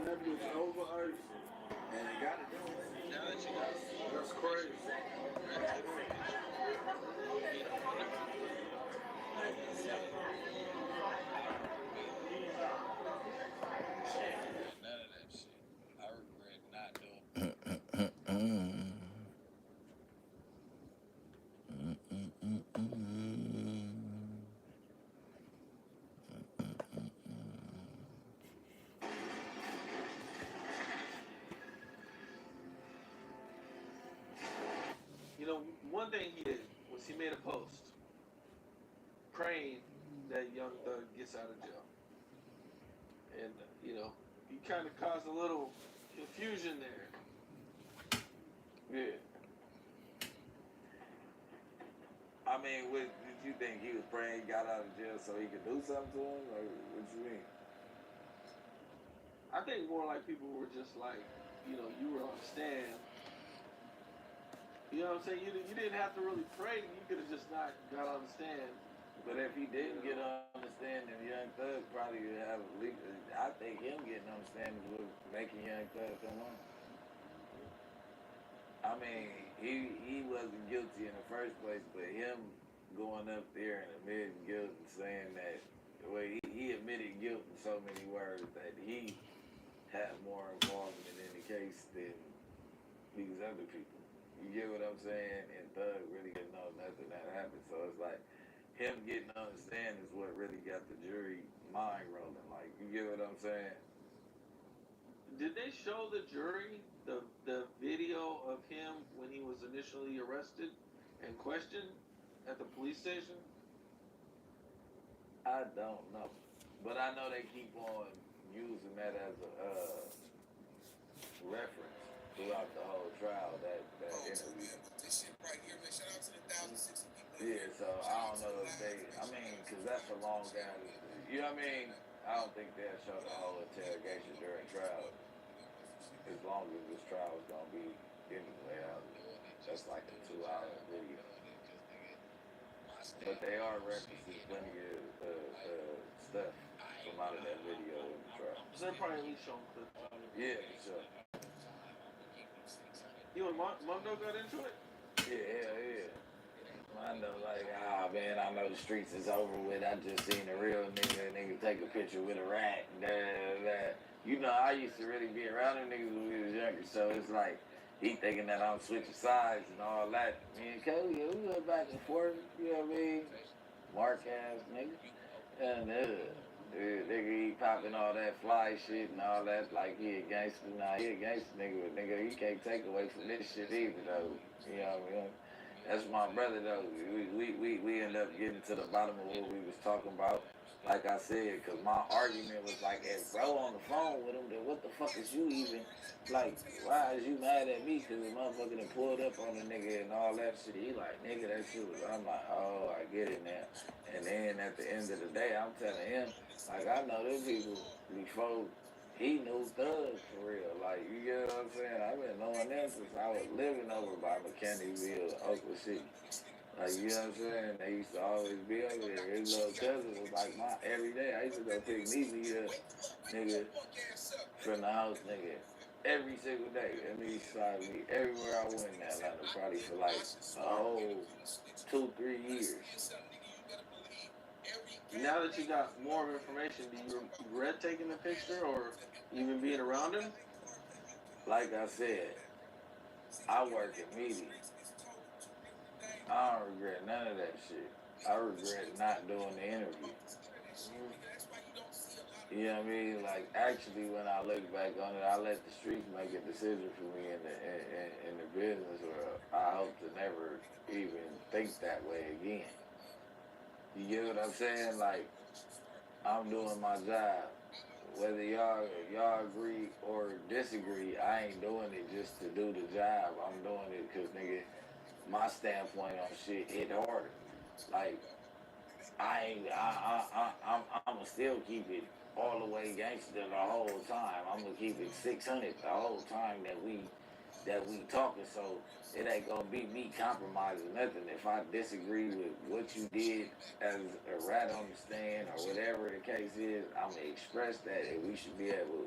that bitch over ice. And it got it done. That's crazy. None of that shit. I regret not doing. You know, one thing he did was he made a post praying that Young Thug gets out of jail. And, you know, he kind of caused a little confusion there. Yeah. I mean, with you think he was praying he got out of jail so he could do something to him? Or what you mean? I think more like people were just like, you know, you were on the stand. You know what I'm saying? You didn't have to really pray. You could have just not got on the stand. But if he didn't get on the stand, then Young Thug probably would have legal. I think him getting on the stand would making Young Thug come on. I mean, he wasn't guilty in the first place, but him going up there and admitting guilt and saying that, well, he admitted guilt in so many words that he had more involvement in the case than these other people. You get what I'm saying? And Thug really didn't know nothing that happened. So it's like him getting on the stand is what really got the jury mind rolling. Like, you get what I'm saying? Did they show the jury the video of him when he was initially arrested and questioned at the police station? I don't know. But I know they keep on using that as a reference throughout the whole trial, that interview. This shit right here, man. Shout out to the 1,060 people. Yeah, so I don't know if they, I mean, because that's a long time, you know what I mean? I don't think they'll show the whole interrogation during trial. As long as this trial is going to be anyway, that's like a 2-hour video. But they are referencing plenty of stuff from out of that video in the trial. So they're probably at least showing clips. Yeah, sure. You and Mondo got into it? Yeah. I know, like, man, I know the streets is over with. I just seen a real nigga take a picture with a rat. You know, I used to really be around them niggas when we was younger, so it's like, he thinking that I'm switching sides and all that. Me and Cody, we go back and forth, you know what I mean? Mark ass nigga. And nigga, he popping all that fly shit and all that, like he a gangster. Nah, he a gangster nigga, but nigga, he can't take away from this shit either, though. You know what I mean? That's my brother, though. We ended up getting to the bottom of what we was talking about. Like I said, because my argument was like, if bro on the phone with him, then what the fuck is you even, like, why is you mad at me? Because the motherfucker done pulled up on the nigga and all that shit. He like, nigga, that shit was, I'm like, oh, I get it now. And then at the end of the day, I'm telling him, like, I know them people before he knew Thug for real. Like, you get what I'm saying? I've been knowing them since I was living over by Mechanicsville, Oakland City. Like, you know what I'm saying? They used to always be over there. His little cousin was like my every day. I used to go pick Measy up, nigga, from the house, nigga, every single day. And he started me everywhere I went in Atlanta, probably for like a whole 2-3 years. Now that you got more information, do you regret taking the picture or even being around him? Like I said, I work at media. I don't regret none of that shit. I regret not doing the interview. You know what I mean? Like, actually, when I look back on it, I let the streets make a decision for me in the business world. I hope to never even think that way again. You get what I'm saying? Like, I'm doing my job. Whether y'all agree or disagree, I ain't doing it just to do the job. I'm doing it because, nigga, my standpoint on shit hit harder. Like, I'ma still keep it all the way gangster the whole time. I'm gonna keep it 600 the whole time that we talking. So it ain't gonna be me compromising nothing. If I disagree with what you did as a rat on the stand or whatever the case is, I'm gonna express that, and we should be able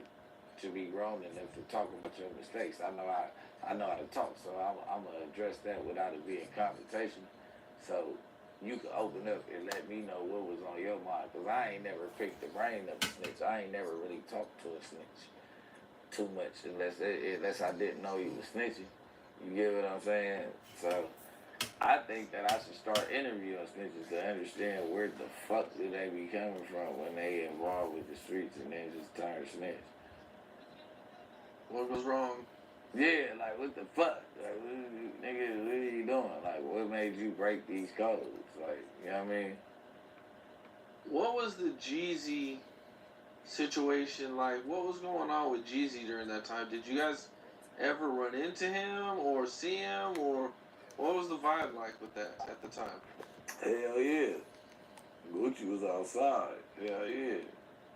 to be grown enough to talk about your mistakes. I know how to talk, so I'm gonna address that without it being confrontation. So you can open up and let me know what was on your mind, because I ain't never picked the brain of a snitch. I ain't never really talked to a snitch too much unless I didn't know he was snitching. You get what I'm saying? So I think that I should start interviewing snitches to understand where the fuck do they be coming from when they involved with the streets and then just turn snitch. What was wrong? Yeah, like, what the fuck? Like, nigga, what are you doing? Like, what made you break these codes? Like, you know what I mean? What was the Jeezy situation like? What was going on with Jeezy during that time? Did you guys ever run into him or see him, or what was the vibe like with that at the time? Hell yeah. Gucci was outside. Hell yeah.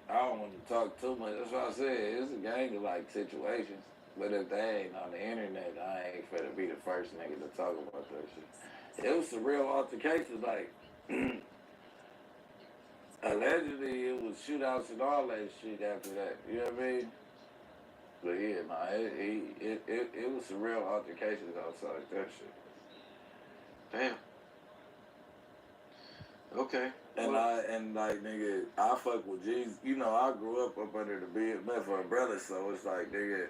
I don't want to talk too much. That's what I said. It's a gang of like situations. But if they ain't on the internet, I ain't finna be the first nigga to talk about that shit. It was some real altercations, like allegedly it was shootouts and all that shit after that. You know what I mean? But yeah, nah, it was some real altercations outside that shit. Damn. Okay. And like nigga, I fuck with G's. You know, I grew up under the BMF umbrella, so it's like nigga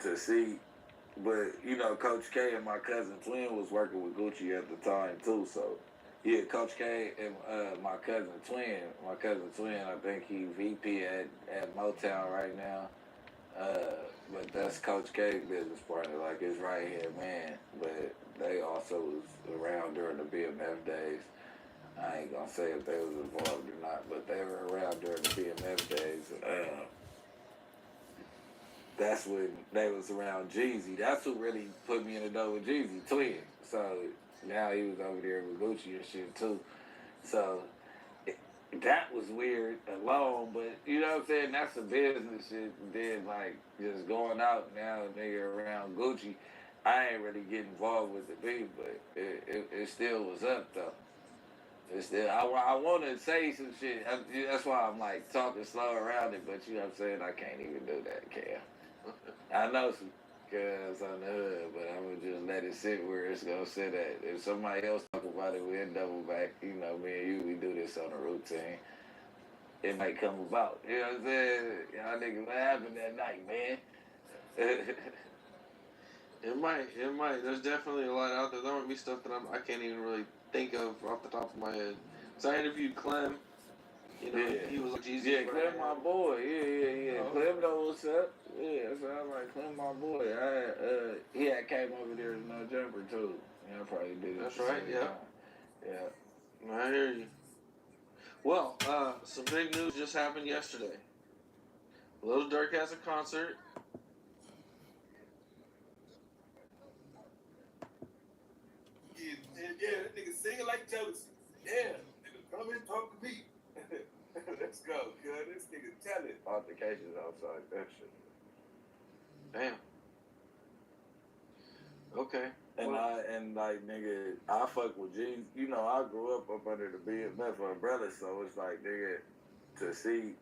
to see. But you know, Coach K and my cousin Twin was working with Gucci at the time too. So yeah, Coach K and my cousin Twin, I think he VP at Motown right now. But that's Coach K's business partner, like his right hand man. But they also was around during the BMF days. I ain't gonna say if they was involved or not, but they were around during the BMF days. That's when they was around Jeezy. That's who really put me in the door with Jeezy, Twin. So now he was over there with Gucci and shit too. So that was weird alone, but you know what I'm saying? That's some business shit. And then like just going out now, nigga around Gucci, I ain't really getting involved with the beef, but it still was up though. It's still, I want to say some shit. That's why I'm like talking slow around it, but you know what I'm saying? I can't even do that, Cam. I know some cuz on the hood, but I'm going to just let it sit where it's going to sit at. If somebody else talk about it, we'll double back. You know, me and you, we do this on a routine. It might come about. You know what I'm saying? Y'all niggas, what happened that night, man? It might. There's definitely a lot out there. There might be stuff that I can't even really think of off the top of my head. So I interviewed Clem. You know, yeah. He was like Jesus. Yeah, Clem my boy. Yeah. Oh. Clem know what's up. Yeah, so I'm like, Clem my boy. He had came over there to No Jumper too. Yeah, I probably did it. That's right, yeah. Yeah. I hear you. Well, some big news just happened yesterday. Lil Durk has a concert. Yeah, that nigga singing like jealousy. Yeah, nigga, come and talk to me. Let's go, cuz. This nigga tell it. Altercations outside that shit. Damn. Okay. And like nigga, I fuck with G. You know, I grew up under the BMF umbrella, so it's like nigga to see.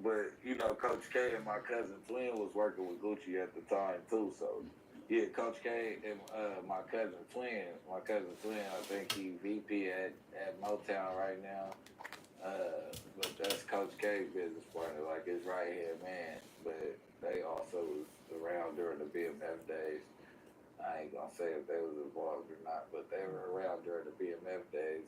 But you know, Coach K and my cousin Twin was working with Gucci at the time too. So yeah, Coach K and my cousin Twin, I think he VP at Motown right now. But that's Coach K's business partner, like his right hand man. But they also was around during the BMF days. I ain't gonna say if they was involved or not, but they were around during the BMF days.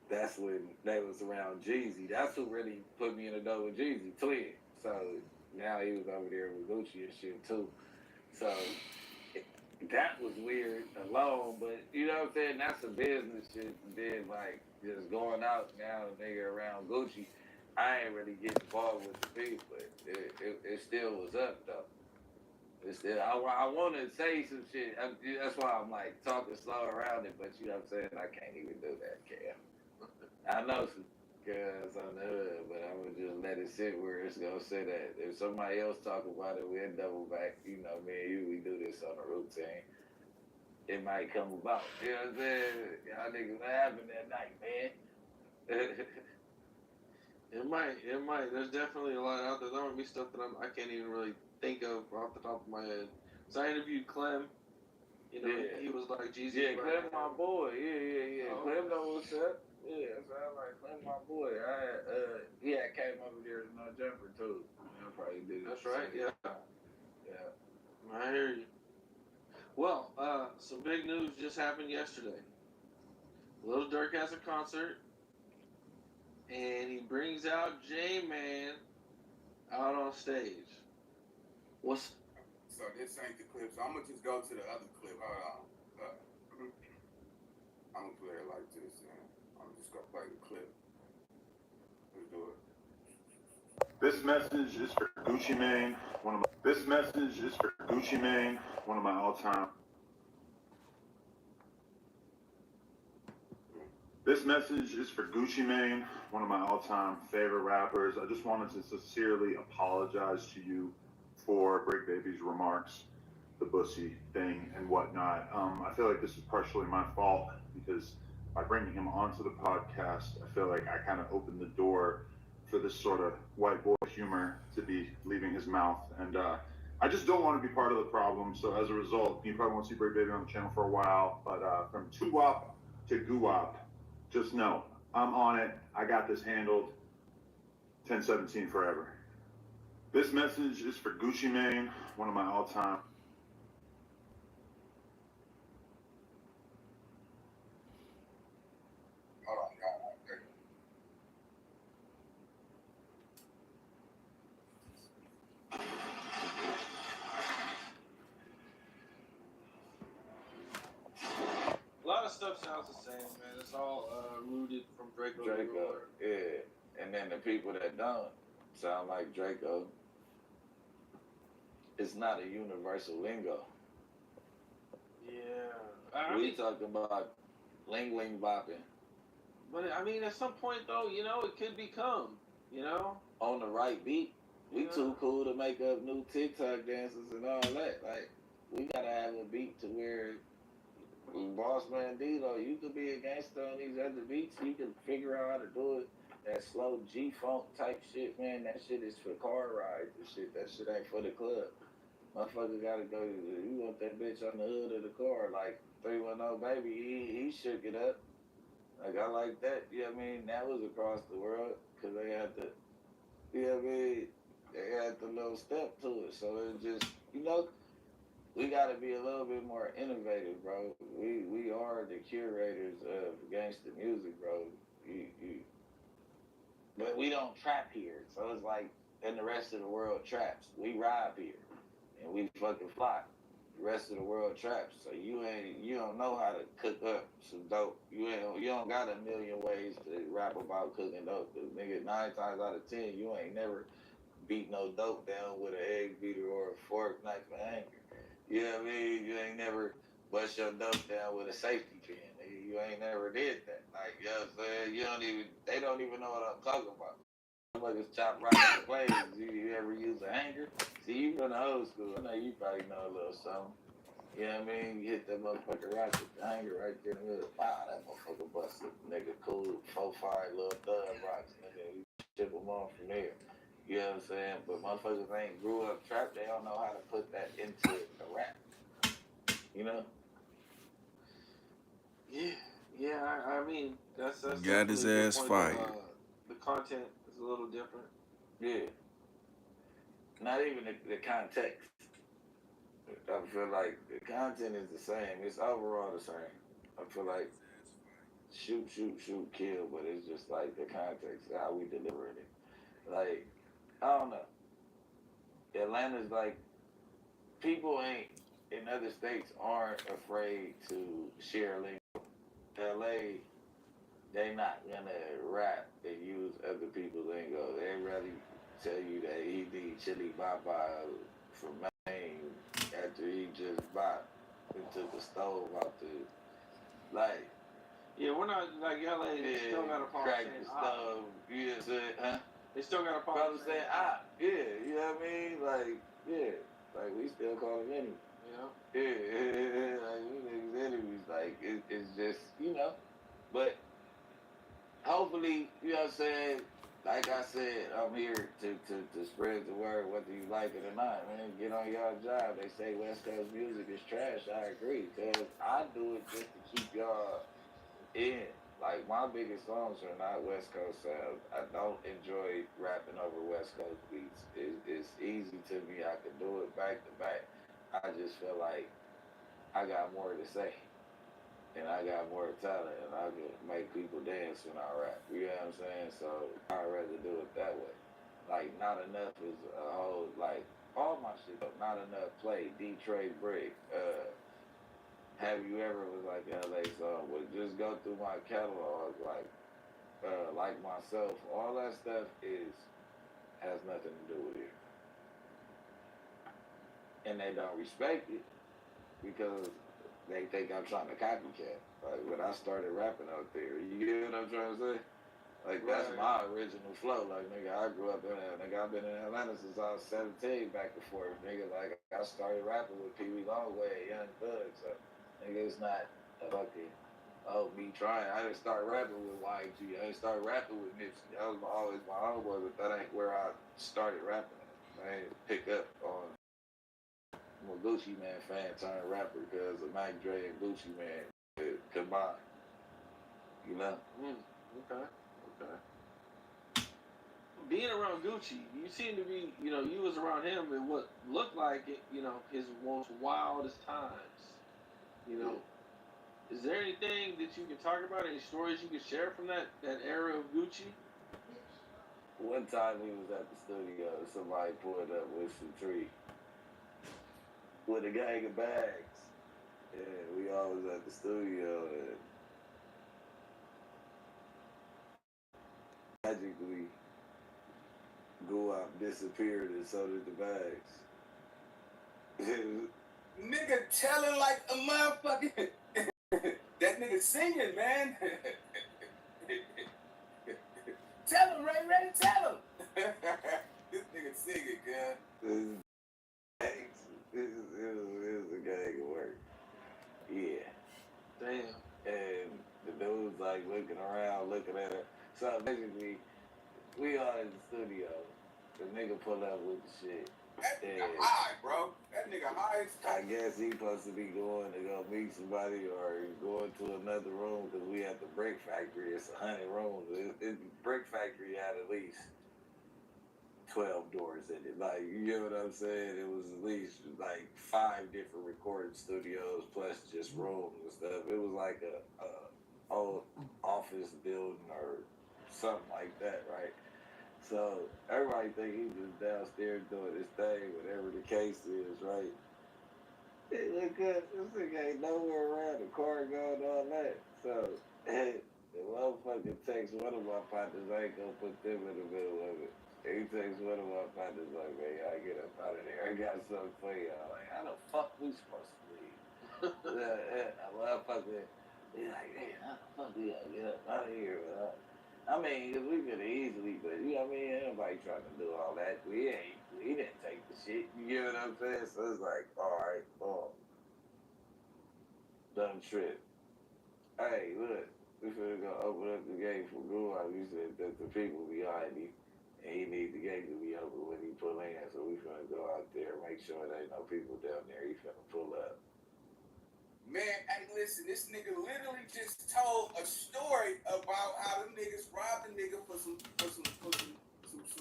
That's when they was around Jeezy. That's who really put me in the door with Jeezy, Twin. So now he was over there with Gucci and shit too. So that was weird alone, but you know what I'm saying? That's some business shit. And then like just going out now, nigga around Gucci, I ain't really getting involved with the beef, but it still was up though. It's still, I want to say some shit. That's why I'm like talking slow around it, but you know what I'm saying? I can't even do that, Cam. I know some guys on the hood, but I'm gonna just let it sit where it's gonna sit at. If somebody else talk about it, we'll double back. You know, me and you, we do this on a routine. It might come about. You know what I'm saying? Y'all niggas, what happened that night, man? It might. There's definitely a lot out there. There might be stuff that I can't even really think of off the top of my head. So I interviewed Clem. You know, He was like Jesus. Yeah, Clem my boy. Yeah. Oh. Clem know what's up. Yeah, so I like Clem my boy. He had came over there to No Jumper too. I probably did it. That's right. Yeah. Yeah. I hear you. Well, some big news just happened yesterday. Lil Durk has a concert, and he brings out J-Man out on stage. So this ain't the clip, so I'm gonna just go to the other clip. Hold on. I'm gonna play it like this, and I'm just gonna play the clip. Let's do it. This message is for Gucci Mane. This message is for Gucci Mane, one of my all-time. This message is for Gucci Mane, one of my all-time favorite rappers. I just wanted to sincerely apologize to you for Break Baby's remarks, the bussy thing and whatnot. I feel like this is partially my fault because by bringing him onto the podcast, I feel like I kind of opened the door for this sort of white boy humor to be leaving his mouth. And I just don't want to be part of the problem. So as a result, you probably won't see Break Baby on the channel for a while. But from Two-Wop to Goo-Wop, just know, I'm on it. I got this handled. 1017 forever. This message is for Gucci Mane, one of my all-time. Hold on, y'all. A lot of stuff sounds the same, man. It's all rooted from Draco. Draco, yeah. And then the people that don't sound like Draco, it's not a universal lingo. Yeah. We talking about ling bopping. But I mean, at some point though, you know, it could become, you know, on the right beat. We too cool to make up new TikTok dances and all that. Like, we gotta have a beat to where Boss Man D-Lo, you could be a gangster on these other beats. You can figure out how to do it. That slow G-funk type shit, man, that shit is for car rides and shit. That shit ain't for the club. Motherfucker gotta go, you want that bitch on the hood of the car, like 310 Baby, he shook it up. Like, I like that, you know what I mean? That was across the world, because they had the, you know what I mean? They had the little step to it, so it just, you know, we gotta be a little bit more innovative, bro. We are the curators of gangster music, bro. But we don't trap here, so it's like, and the rest of the world traps. We ride here, and we fucking fly. The rest of the world traps, so you don't know how to cook up some dope. You don't got a million ways to rap about cooking dope. Cause nigga, 9 times out of 10, you ain't never beat no dope down with an egg beater or a fork, knife, and hanger. You know what I mean? You ain't never bust your dope down with a safety pin. You ain't never did that. Like, you know what I'm saying? They don't even know what I'm talking about. Motherfuckers chop right in the plays. You ever use a hanger? See, you from the old school. I know you probably know a little something. You know what I mean? You hit that motherfucker right with the hanger right there in the middle. Wow, that motherfucker busted. Nigga cool, 4-5 little thug rocks. Nigga, you chip them off from there. You know what I'm saying? But motherfuckers ain't grew up trap. They don't know how to put that into a rap. You know? Yeah. I mean, that's got his ass fired. The content is a little different. Yeah. Not even the context. I feel like the content is the same. It's overall the same. I feel like shoot, kill, but it's just like the context, how we deliver it. Like, I don't know. Atlanta's like, people in other states aren't afraid to share lingo. LA, they not gonna rap and use other people's lingo. They really tell you that he need chili baba from Maine after he just bought and took the stove out the, like. Yeah, we're not, like, LA, they still got a problem crack saying the stove, you know what I'm saying, huh? They still got a problem saying yeah, you know what I mean? Like, yeah, like, we still call him enemies. You know? Yeah, like, we niggas enemies, like, it's just, you know, but hopefully, you know what I'm saying, like I said, I'm here to spread the word, whether you like it or not, man. Get on y'all job. They say West Coast music is trash. I agree, because I do it just to keep y'all in. Like, my biggest songs are not West Coast sounds. I don't enjoy rapping over West Coast beats. It's easy to me. I can do it back to back. I just feel like I got more to say. And I got more talent, and I can make people dance when I rap. You know what I'm saying? So I'd rather do it that way. Like, Not Enough is a whole, like, all my shit, Not Enough play, Detroit Brick, Have You Ever was like an LA song, but just go through my catalog, like Myself, all that stuff has nothing to do with it. And they don't respect it because they think I'm trying to copycat Like when I started rapping out there, you get what I'm trying to say? Like that's my original flow. Like nigga, I grew up in nigga. I've been in Atlanta since I was 17, back and forth. Nigga, like I started rapping with Pee Wee Longway, Young Thug. So nigga, it's not a fucking me trying. I didn't start rapping with YG. I didn't start rapping with Nipsey. That was always my homeboy, but that ain't where I started rapping at. I didn't pick up on. I'm a Gucci Man fan turned rapper because of Mac Dre and Gucci Man combined. You know? Okay. Being around Gucci, you seem to be, you was around him in what looked like, his most wildest times. Is there anything that you can talk about, any stories you can share from that era of Gucci? One time we was at the studio, somebody pulled up with some tree with a gang of bags. And we all was at the studio and magically go out, disappeared, and so did the bags. Nigga telling like a motherfucker. That nigga singing, man. Tell him, Ray, tell him. This nigga singing, man. It was a gang of work. Yeah. Damn. And the dude's like looking around, looking at it. So basically, we are in the studio. The nigga pull up with the shit. That nigga high, bro. That nigga high. I guess he supposed to be going to go meet somebody or going to another room because we at the brick factory. It's 100 rooms. The brick factory had at least 12 doors in it. Like, you get what I'm saying? It was at least like 5 different recording studios plus just rooms and stuff. It was like a old office building or something like that, right? So everybody think he just downstairs doing his thing, whatever the case is, right? Hey, look up, this nigga ain't nowhere around the car going all that. So the motherfucker takes one of my partners, I ain't gonna put them in the middle of it. He takes one of my partners like, man, y'all get up out of there. I got something for y'all. Like, how the fuck we supposed to leave? A motherfucker, he's like, hey, how the fuck we gotta get up out of here? I mean, we could have easily, but you know what I mean? Ain't nobody trying to do all that. We didn't take the shit. You get what I'm saying? So it's like, all right, dumb trip. Hey, look, we finna go open up the gate for Guam. You said that the people behind him, and he need the gate to be open when he pull in. So we finna go out there, make sure there ain't no people down there. He finna pull up. Man, hey, listen, this nigga literally just told a story about how them niggas robbed a nigga for some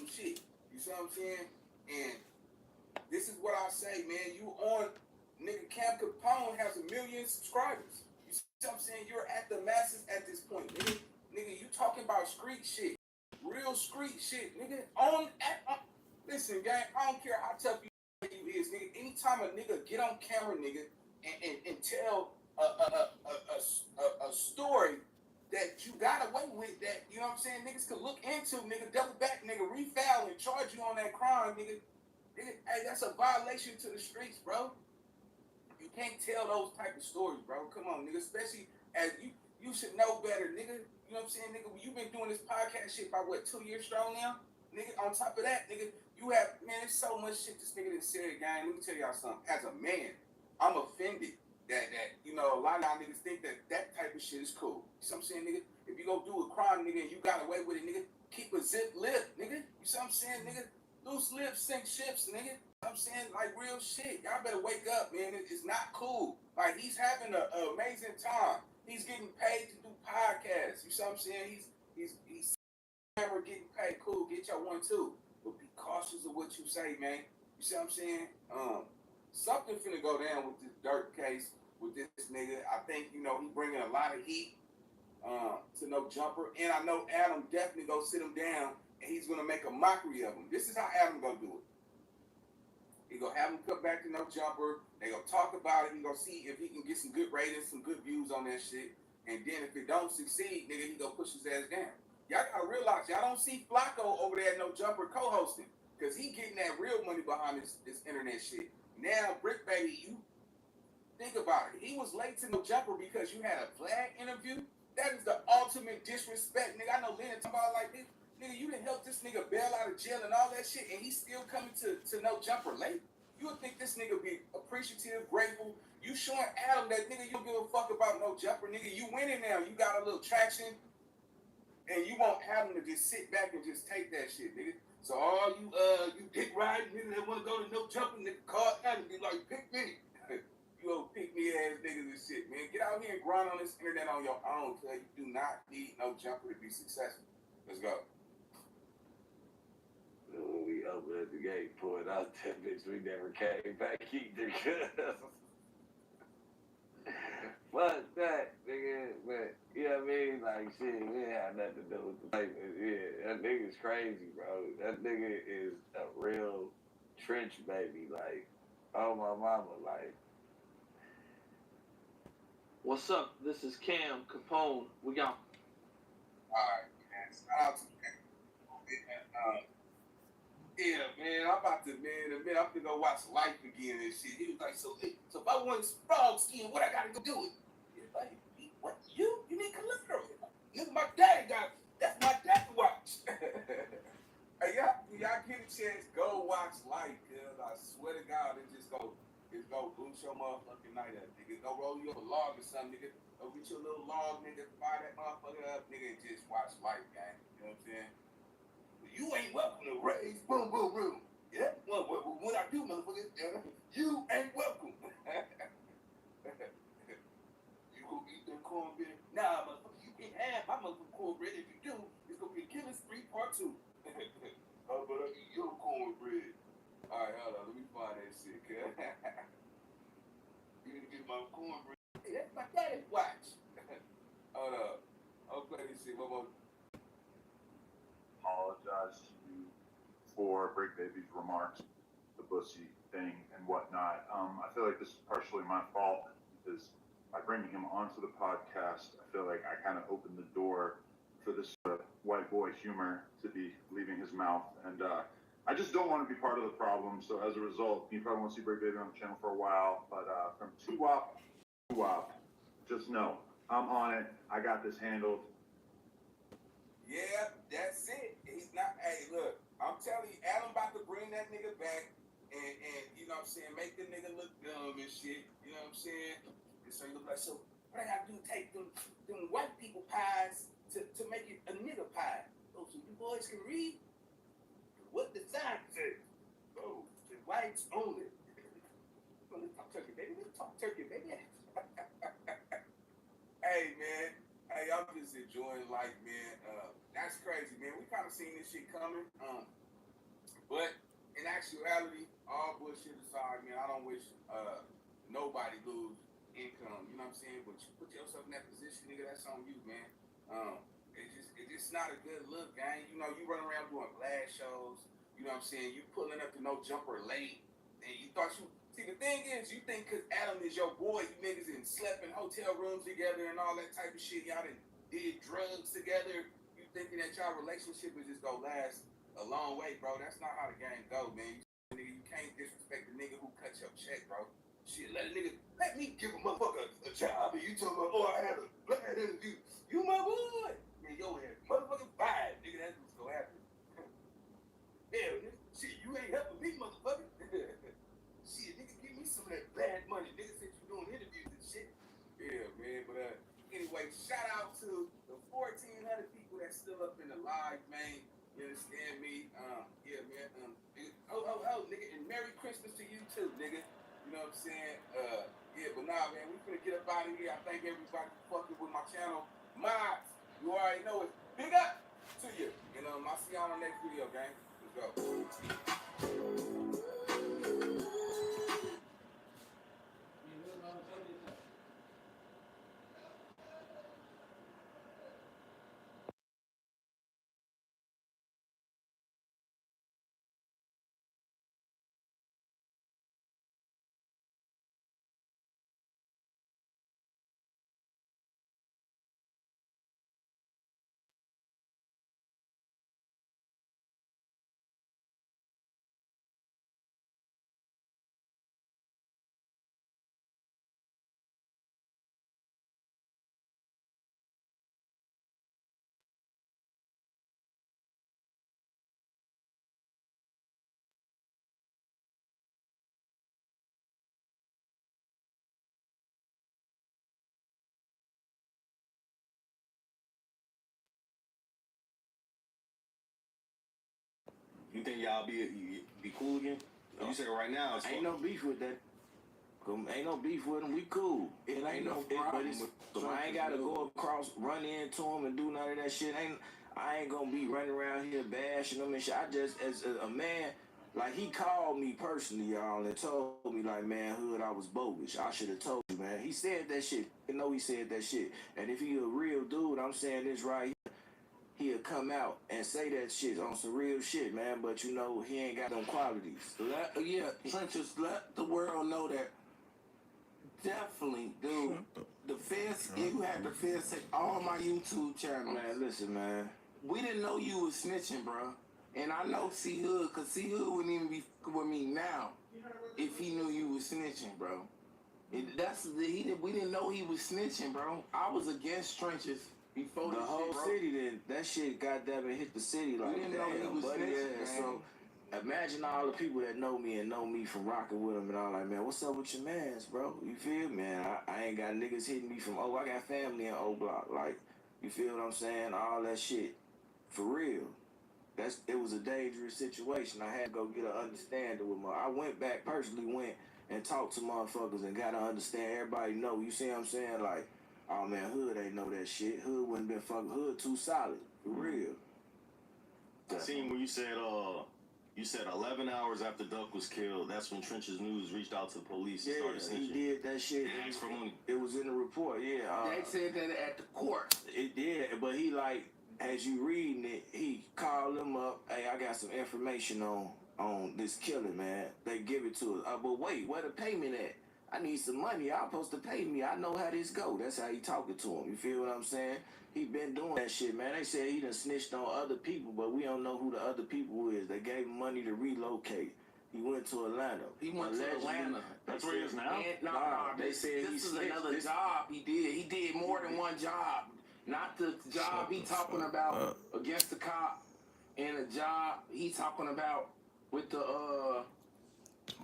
shit. You see what I'm saying? And this is what I say, man. You on, nigga, Cam Capone has 1 million subscribers. You see what I'm saying? You're at the masses at this point, nigga. Nigga, you talking about street shit. Real street shit, nigga. Listen, gang, I don't care how tough you is, nigga. Anytime a nigga get on camera, nigga, and tell a story that you got away with, that, you know what I'm saying, niggas could look into, nigga, double back, nigga, refile and charge you on that crime, nigga. Hey, that's a violation to the streets, bro. You can't tell those type of stories, bro. Come on, nigga, especially as you should know better, nigga. You know what I'm saying, nigga? You've been doing this podcast shit by, 2 years strong now? Nigga, on top of that, nigga, you have, man, there's so much shit this nigga done said, gang. Let me tell y'all something. As a man, I'm offended that a lot of y'all niggas think that type of shit is cool. You see what I'm saying, nigga? If you go do a crime, nigga, and you got away with it, nigga, keep a zip lip, nigga. You see what I'm saying, nigga? Loose lips sink ships, nigga. You know what I'm saying? Like, real shit. Y'all better wake up, man. It's not cool. Like, he's having an amazing time. He's getting paid to do podcasts. You see what I'm saying? He's never getting paid. Cool. Get your one, too. But be cautious of what you say, man. You see what I'm saying? Something finna go down with this Durk case with this nigga. I think, he bringing a lot of heat to No Jumper. And I know Adam definitely gonna sit him down and he's gonna make a mockery of him. This is how Adam gonna do it. He gonna have him come back to No Jumper. They gonna talk about it. He gonna see if he can get some good ratings, some good views on that shit. And then if it don't succeed, nigga, he gonna push his ass down. Y'all gotta realize, y'all don't see Flacco over there at No Jumper co-hosting. Cause he getting that real money behind this internet shit. Now, Brick Baby, Think about it. He was late to No Jumper because you had a flag interview. That is the ultimate disrespect, nigga. I know Lennon talking about like this. Nigga, you done helped this nigga bail out of jail and all that shit, and he's still coming to No Jumper late. You would think this nigga be appreciative, grateful. You showing Adam that nigga you don't give a fuck about No Jumper, nigga. You winning now. You got a little traction, and you won't have him to just sit back and just take that shit, nigga. So all you dick riding niggas that want to go to No Jumper, nigga, call Adam and be like, pick me. You old pick me ass niggas and shit, man. Get out here and grind on this internet on your own, cuz you do not need No Jumper to be successful. Let's go. When we opened the gate, pulled out that bitch, we never came back either. Fuck that, nigga. But, you know what I mean? Like, shit, we ain't have nothing to do with the paper. Yeah, that nigga's crazy, bro. That nigga is a real trench baby. Like, oh, my mama, like. What's up? This is Cam Capone. We got. Alright, man. Shout out to Cam. Yeah, man. I'm about to, man. I'm gonna go watch Life again and shit. He was like, so if I want frog skin, what I gotta go do it? He's like, what? You need collateral. Nigga, my daddy got. That's my daddy watch. Hey, y'all get a chance, go watch Life, cuz I swear to God, just go boost your motherfucking night up, nigga. Go roll you up a log or something, nigga. Go get your little log, nigga. Fire that motherfucker up, nigga, and just watch Life, gang. You know what I'm saying? You ain't welcome to raise boom, boom, boom. Yeah? Well, what I do, motherfucker, you ain't welcome. You gonna eat that cornbread? Nah, motherfucker, you can't have my motherfucking cornbread. If you do, it's gonna be a Killing Spree Part 2. Oh, but I eat your cornbread. Alright, hold on, let me find that shit, cuz. You need to get my cornbread. Hey, that's my daddy's watch. Hold up. I'll play this shit one more. Apologize to you for Break Baby's remarks, the bussy thing and whatnot. I feel like this is partially my fault because by bringing him onto the podcast, I feel like I kind of opened the door for this white boy humor to be leaving his mouth, and I just don't want to be part of the problem. So as a result, you probably won't see Break Baby on the channel for a while, but from TWAP to WAP, just know I'm on it. I got this handled. Yeah, that's it. He's not. Hey, look, I'm telling you, Adam about to bring that nigga back and you know what I'm saying, make the nigga look dumb and shit. You know what I'm saying? And so he look like, so what I gotta do? Take them white people pies to make it a nigga pie. Oh, so you boys can read what the sign says. Oh, the whites only. Let's talk turkey, baby. Let's talk turkey, baby. Hey, man. Hey, I'm just enjoying life, man. That's crazy, man. We kind of seen this shit coming. But in actuality, all bullshit aside, man, I don't wish nobody lose income. You know what I'm saying? But you put yourself in that position, nigga, that's on you, man. It's just not a good look, gang. You know, you run around doing blast shows. You know what I'm saying? You pulling up to No Jumper late, and you thought you. See, the thing is, you think because Adam is your boy, you niggas and slept in hotel rooms together and all that type of shit. Y'all did drugs together. You thinking that y'all relationship is just gonna last a long way, bro. That's not how the game go, man. You can't disrespect the nigga who cut your check, bro. Shit, let me give a motherfucker a job, and you talking about, oh, I had a bad interview. You my boy. Man, your ass motherfucking fired, nigga. That's what's gonna happen. Hell, nigga. Shit, you ain't helping me, motherfucker. Shit, nigga, give me some of that bad money. Nigga said you doing interviews and shit. Yeah, man, but anyway, shout out to the 1,400 people that's still up in the live, man. You understand me? Yeah, man. Nigga, and Merry Christmas to you too, nigga. You know what I'm saying? Yeah, but nah, man, we finna get up out of here. I thank everybody for fucking with my channel. Mods, you already know it. Big up to you. And I'll see y'all on the next video, gang. Let's go. You think y'all be cool again? You say right now, ain't no beef with that. Ain't no beef with him. We cool. It ain't no problem. So I ain't gotta go across, run into him and do none of that shit. I ain't gonna be running around here bashing him and shit. I just, as a man, like he called me personally, y'all, and told me like, man, Hood, I was bogus. I should have told you, man. He said that shit. You know he said that shit. And if he a real dude, I'm saying this right here, he'll come out and say that shit on some real shit, man. But you know, he ain't got them qualities. Trenches, let the world know that. Definitely, dude. The feds, you had the feds take all my YouTube channels. Man, listen, man. We didn't know you was snitching, bro. And I know C-Hood, because C-Hood wouldn't even be with me now if he knew you was snitching, bro. We didn't know he was snitching, bro. I was against Trenches before the whole shit, city did. That shit goddamn it hit the city like we didn't know he was buddy. snitching, man. So imagine all the people that know me and know me from rocking with him and all like, man, what's up with your mans, bro? You feel me, man? I ain't got niggas hitting me from, I got family in O Block. Like, you feel what I'm saying? All that shit. For real. It was a dangerous situation. I had to go get an understanding with I personally went and talked to motherfuckers and got to understand. Everybody know. You see what I'm saying? Like, oh man, Hood ain't know that shit. Hood wouldn't been fucking. Hood too solid. For real. I seen when you said 11 hours after Duck was killed, that's when Trenches News reached out to the police and started snitching. He did that shit. They asked for money. It was in the report, yeah. They said that at the court. It did, but he like, as you reading it, he called them up. Hey, I got some information on this killing, man. They give it to us. But wait, where the payment at? I need some money. Y'all supposed to pay me. I know how this go. That's how he talking to him. You feel what I'm saying? He been doing that shit, man. They said he done snitched on other people, but we don't know who the other people is. They gave him money to relocate. He went to Atlanta. He went to Atlanta. That's where he is now? They said this is another job he did. He did more than one job. Not the job he talking about against the cop, and the job he talking about with the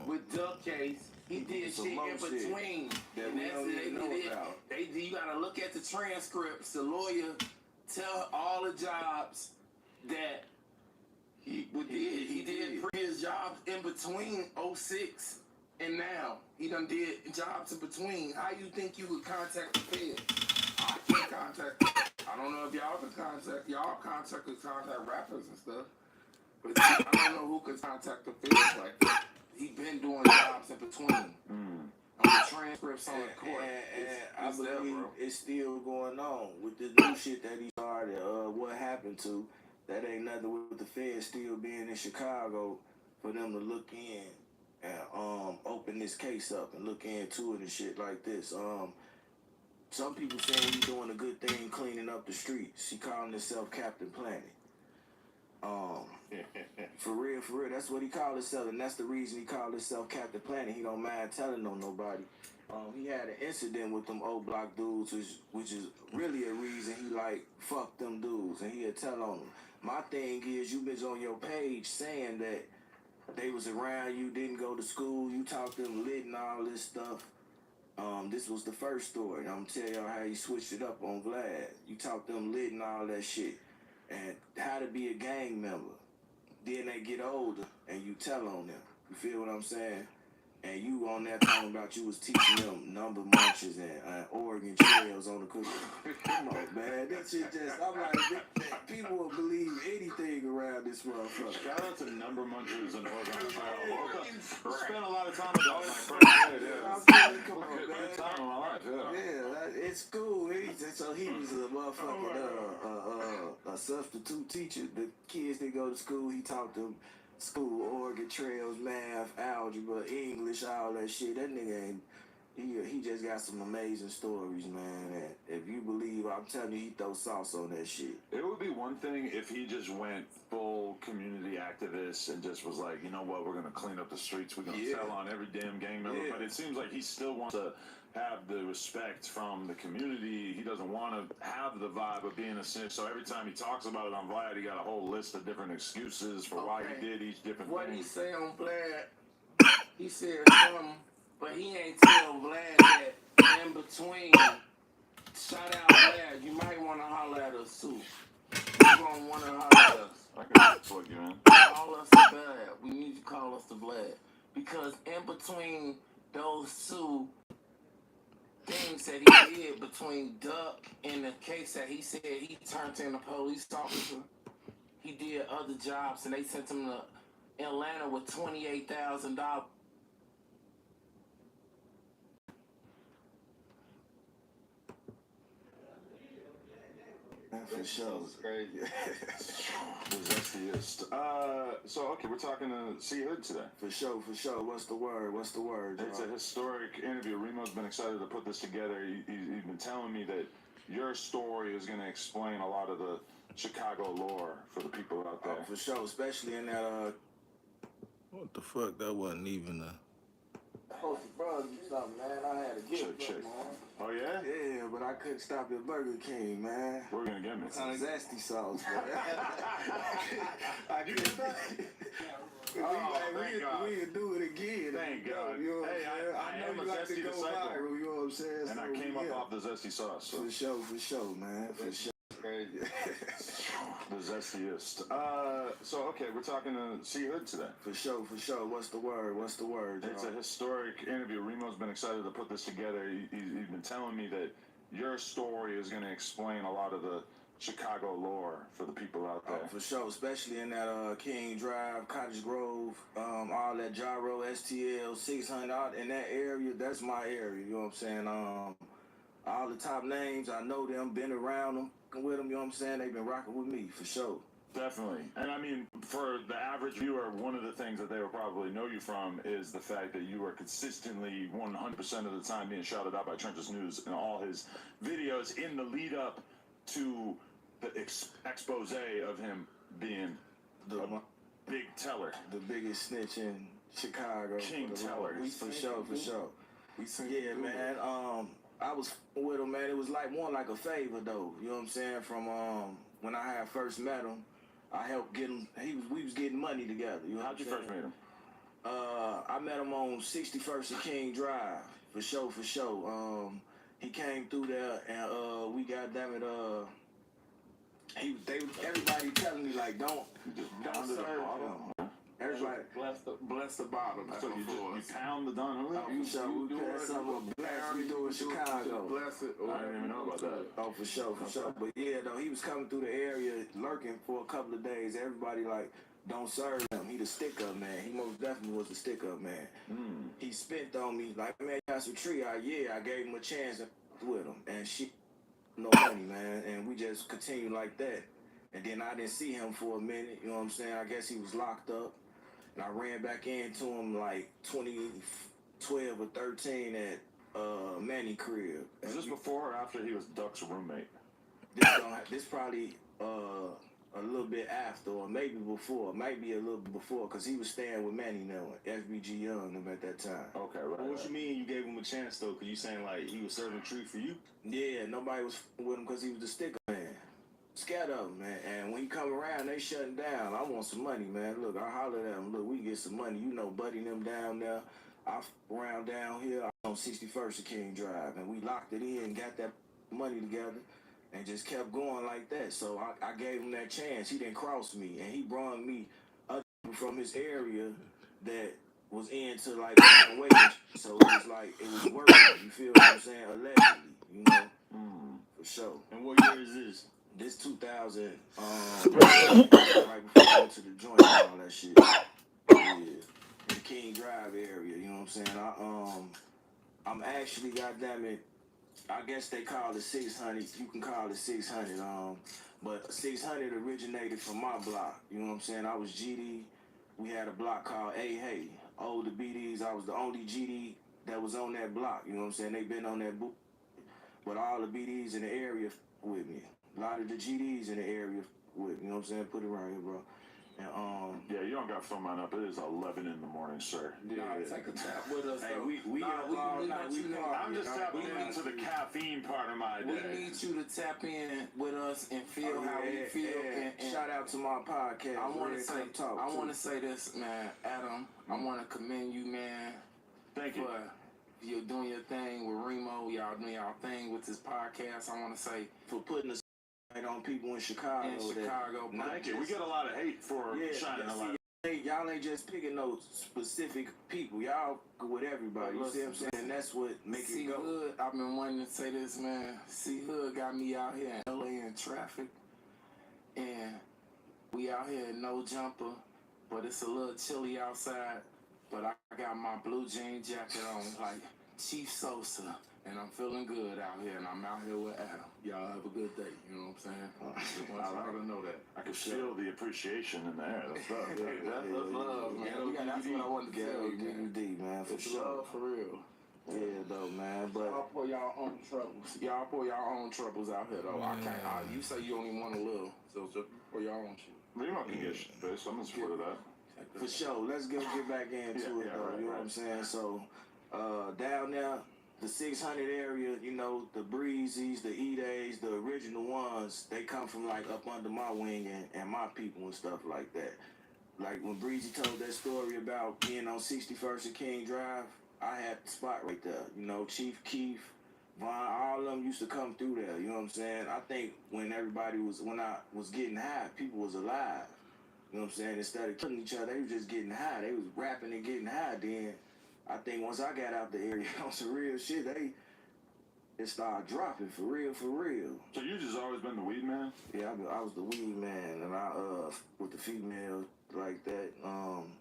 with Duck case. He did shit in between. That we don't even know about. You gotta look at the transcripts. The lawyer tell all the jobs that he did previous jobs in between 06 and now. He done did jobs in between. How you think you would contact the Fed? I can't contact. I don't know if y'all can contact. Y'all contact rappers and stuff. But I don't know who could contact the Feds like that. He been doing jobs in between. On the transcripts on the court. And I believe it's still going on with the new shit that he started. What happened to? That ain't nothing with the Feds still being in Chicago for them to look in and open this case up and look into it and shit like this. Some people saying he's doing a good thing cleaning up the streets. He calling himself Captain Planet. For real, that's what he called himself, and that's the reason he called himself Captain Planet. He don't mind telling on nobody. He had an incident with them old block dudes, which is really a reason he like fuck them dudes, and he'll tell on them. My thing is, you been on your page saying that they was around you, didn't go to school, you talked to them lit and all this stuff. This was the first story. I'm gonna tell y'all how he switched it up on Vlad. You talked to them lit and all that shit, and how to be a gang member. Then they get older and you tell on them. You feel what I'm saying? And you on that talking about you was teaching them number munches and Oregon trails on the cookie. Come on, man. That shit just, I'm like, people will believe anything around this motherfucker. Shout out to number munchers and Oregon trails. Spent a lot of time with y'all. Come on, man. Good time in my life, yeah. It's cool. So he was a motherfucking a substitute teacher. The kids that go to school, he taught them school, Oregon trails, math, algebra, English, all that shit. That nigga ain't. He just got some amazing stories, man. And if you believe, I'm telling you, he throw sauce on that shit. It would be one thing if he just went full community activist and just was like, you know what, we're gonna clean up the streets, we're gonna tell on every damn gang member. But it seems like he still wants to have the respect from the community. He doesn't want to have the vibe of being a snitch. So every time he talks about it on Vlad, he got a whole list of different excuses for why he did each different what thing. What he say on Vlad? He said something, but he ain't tell Vlad that in between. Shout out Vlad, you might want to holler at us too. You gonna want to holler at us. I can plug you in. Call us the Vlad. We need you to call us the Vlad. Because in between those two things that he did between Duck and the case that he said he turned in a police officer, he did other jobs and they sent him to Atlanta with $28,000. For sure. Crazy. The zestiest. So okay, we're talking to CEE-HOOD today. For sure. What's the word? It's a historic interview. Remo's been excited to put this together. He's been telling me that your story is going to explain a lot of the Chicago lore for the people out there. For sure, especially in that. What the fuck? That wasn't even a. Supposed to brother you something, man. I had to get Check. man. Oh yeah? Yeah, but I couldn't stop at Burger King, man. What are we gonna get me? Some zesty sauce, man. I couldn't. We can do it again. Thank God. You know what Hey, I know am you a like to zesty go disciple. viral, you know what I'm saying? And I came up off the zesty sauce. So. For sure, man. For sure. Crazy. The zestiest. So okay, we're talking to CEE-HOOD today. For sure. What's the word? It's a historic interview. Remo's been excited to put this together. He's been telling me that your story is going to explain a lot of the Chicago lore for the people out there. For sure, especially in that King Drive, Cottage Grove, all that Gyro, STL, 600, all in that area. That's my area. You know what I'm saying? All the top names, I know them, been around them, with them. You know what I'm saying? They've been rocking with me for sure. Definitely. And I mean, for the average viewer, one of the things that they will probably know you from is the fact that you are consistently 100% of the time being shouted out by Trenches News in all his videos in the lead up to the expose of him being the big teller. The biggest snitch in Chicago. King teller. For sure. Yeah, man. I was with him, man. It was like a favor, though. You know what I'm saying? From when I had first met him, I helped get him. We was getting money together. You know How'd you first meet him? I met him on 61st and King Drive. For sure. He came through there, and we got damn it. Everybody telling me like, don't serve him. Everybody bless the bottom. So you pound the Don Julio? We pass something bless. We do in Chicago. Bless it. I didn't even know about that. Oh, for sure. But yeah, though, he was coming through the area lurking for a couple of days. Everybody like, don't serve him. He the stick-up man. He most definitely was the stick-up man. He spent on me like, man, that's a tree. I gave him a chance with him. And no money, man. And we just continued like that. And then I didn't see him for a minute. You know what I'm saying? I guess he was locked up. And I ran back into him like 2012 or 13 at Manny crib. Was this before or after he was Duck's roommate? This probably a little bit after, or maybe before. Might be a little bit before, because he was staying with Manny now, FBG Young them at that time. Okay, right. What you mean you gave him a chance, though? Because you saying, like, he was serving treat for you? Yeah, nobody was with him because he was the sticker man. Scared of him, man. And when he come around, they shutting down. I want some money, man. Look, I hollered at him. Look, we can get some money. You know, Buddy them down there. I around down here on 61st and King Drive. And we locked it in and got that money together and just kept going like that. So I gave him that chance. He didn't cross me. And he brought me other people from his area that was into, like, waiting. So it was like, it was working. You feel what I'm saying? Allegedly, you know? For sure. And what year is this? This 2000, right before I went to the joint and all that shit. Yeah. In the King Drive area, you know what I'm saying? I'm actually, goddamn it, I guess they call it 600. You can call it 600. But 600 originated from my block. You know what I'm saying? I was GD. We had a block called A-Hey. Older BDs. I was the only GD that was on that block. You know what I'm saying? They been on that boot. But all the BDs in the area with me. A lot of the GDs in the area with, you know what I'm saying? Put it right here, bro. And, yeah, you don't got phone line up. It is 11 in the morning, sir. Yeah. Take a tap with us. Hey, we I'm just tapping into the caffeine part of my day. We need you to tap in with us and feel how we feel. And shout out to my podcast. I want to say this, man, Adam. I want to commend you, man. Thank you. You're doing your thing with Remo. Y'all doing y'all thing with this podcast. I want to say for putting us on people in Chicago. Thank you. We get a lot of hate for shining a light. Y'all ain't just picking no specific people. Y'all with everybody. You see what I'm saying? And that's what make it go. CEE-HOOD, I've been wanting to say this, man. CEE-HOOD got me out here in LA in traffic. And we out here in no jumper. But it's a little chilly outside. But I got my blue jean jacket on like Chief Sosa. And I'm feeling good out here, and I'm out here with Adam. Y'all have a good day, you know what I'm saying? I want y'all to know that. I can feel the appreciation in the air. That's love. That's love, man. That's what I wanted to tell you, man. DVD, man, for It's sure. love for real. Yeah, though, man. But y'all pour y'all own troubles. Y'all pour y'all own troubles out here, though. I can't. You say you only want a little, so just pour your own shit. We don't get shit, bitch. I'm in support of that. For sure. Let's get back into it, though. You know what I'm saying? So, down there, the 600 area, you know, the Breezes, the E-Days, the original ones, they come from like up under my wing and my people and stuff like that. Like when Breezy told that story about being on 61st and King Drive, I had the spot right there. You know, Chief Keef, Von, all of them used to come through there. You know what I'm saying? I think when I was getting high, people was alive. You know what I'm saying? Instead of killing each other, they was just getting high. They was rapping and getting high. Then I think once I got out the area on some real shit, it started dropping for real. So you just always been the weed man? Yeah, I was the weed man, and I with the female like that.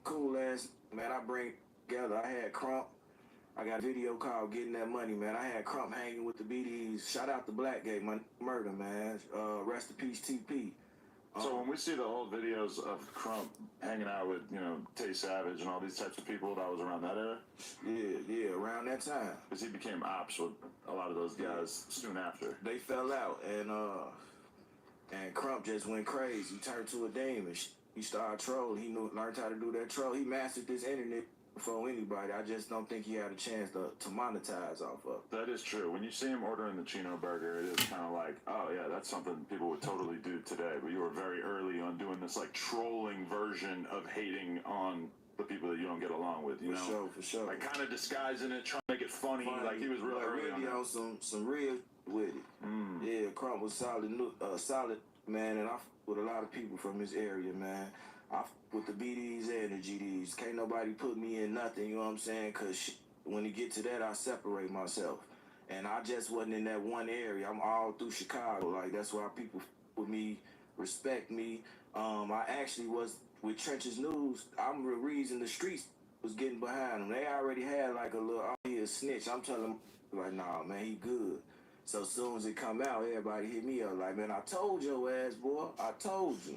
Cool ass man. I bring together. I had Crump. I got a video called Getting That Money, man. I had Crump hanging with the BDs. Shout out to Blackgate, my murder, man. Rest in peace, TP. So when we see the old videos of Crump hanging out with, you know, Tay Savage and all these types of people, that was around that era? Yeah, around that time. Because he became ops with a lot of those guys soon after. They fell out, and Crump just went crazy. He turned to a demon. He started trolling. He learned how to do that troll. He mastered this internet before anybody. I just don't think he had a chance to monetize off of. That is true. When you see him ordering the Chino burger, it is kind of like, oh yeah, that's something people would totally do today. But you were very early on doing this like trolling version of hating on the people that you don't get along with, you know? For sure. Like kind of disguising it, trying to make it funny. Like he was real early really on some real with it. Yeah, Crump was solid man, and I with a lot of people from his area, man. I with the BDs and the GDs. Can't nobody put me in nothing, you know what I'm saying? Because when you get to that, I separate myself. And I just wasn't in that one area. I'm all through Chicago. Like, that's why people with me, respect me. I actually was with Trenches News. I'm the reason the streets was getting behind them. They already had like a little, oh, he a snitch. I'm telling them, like, nah, man, he good. So as soon as it come out, everybody hit me up like, man, I told your ass, boy. I told you.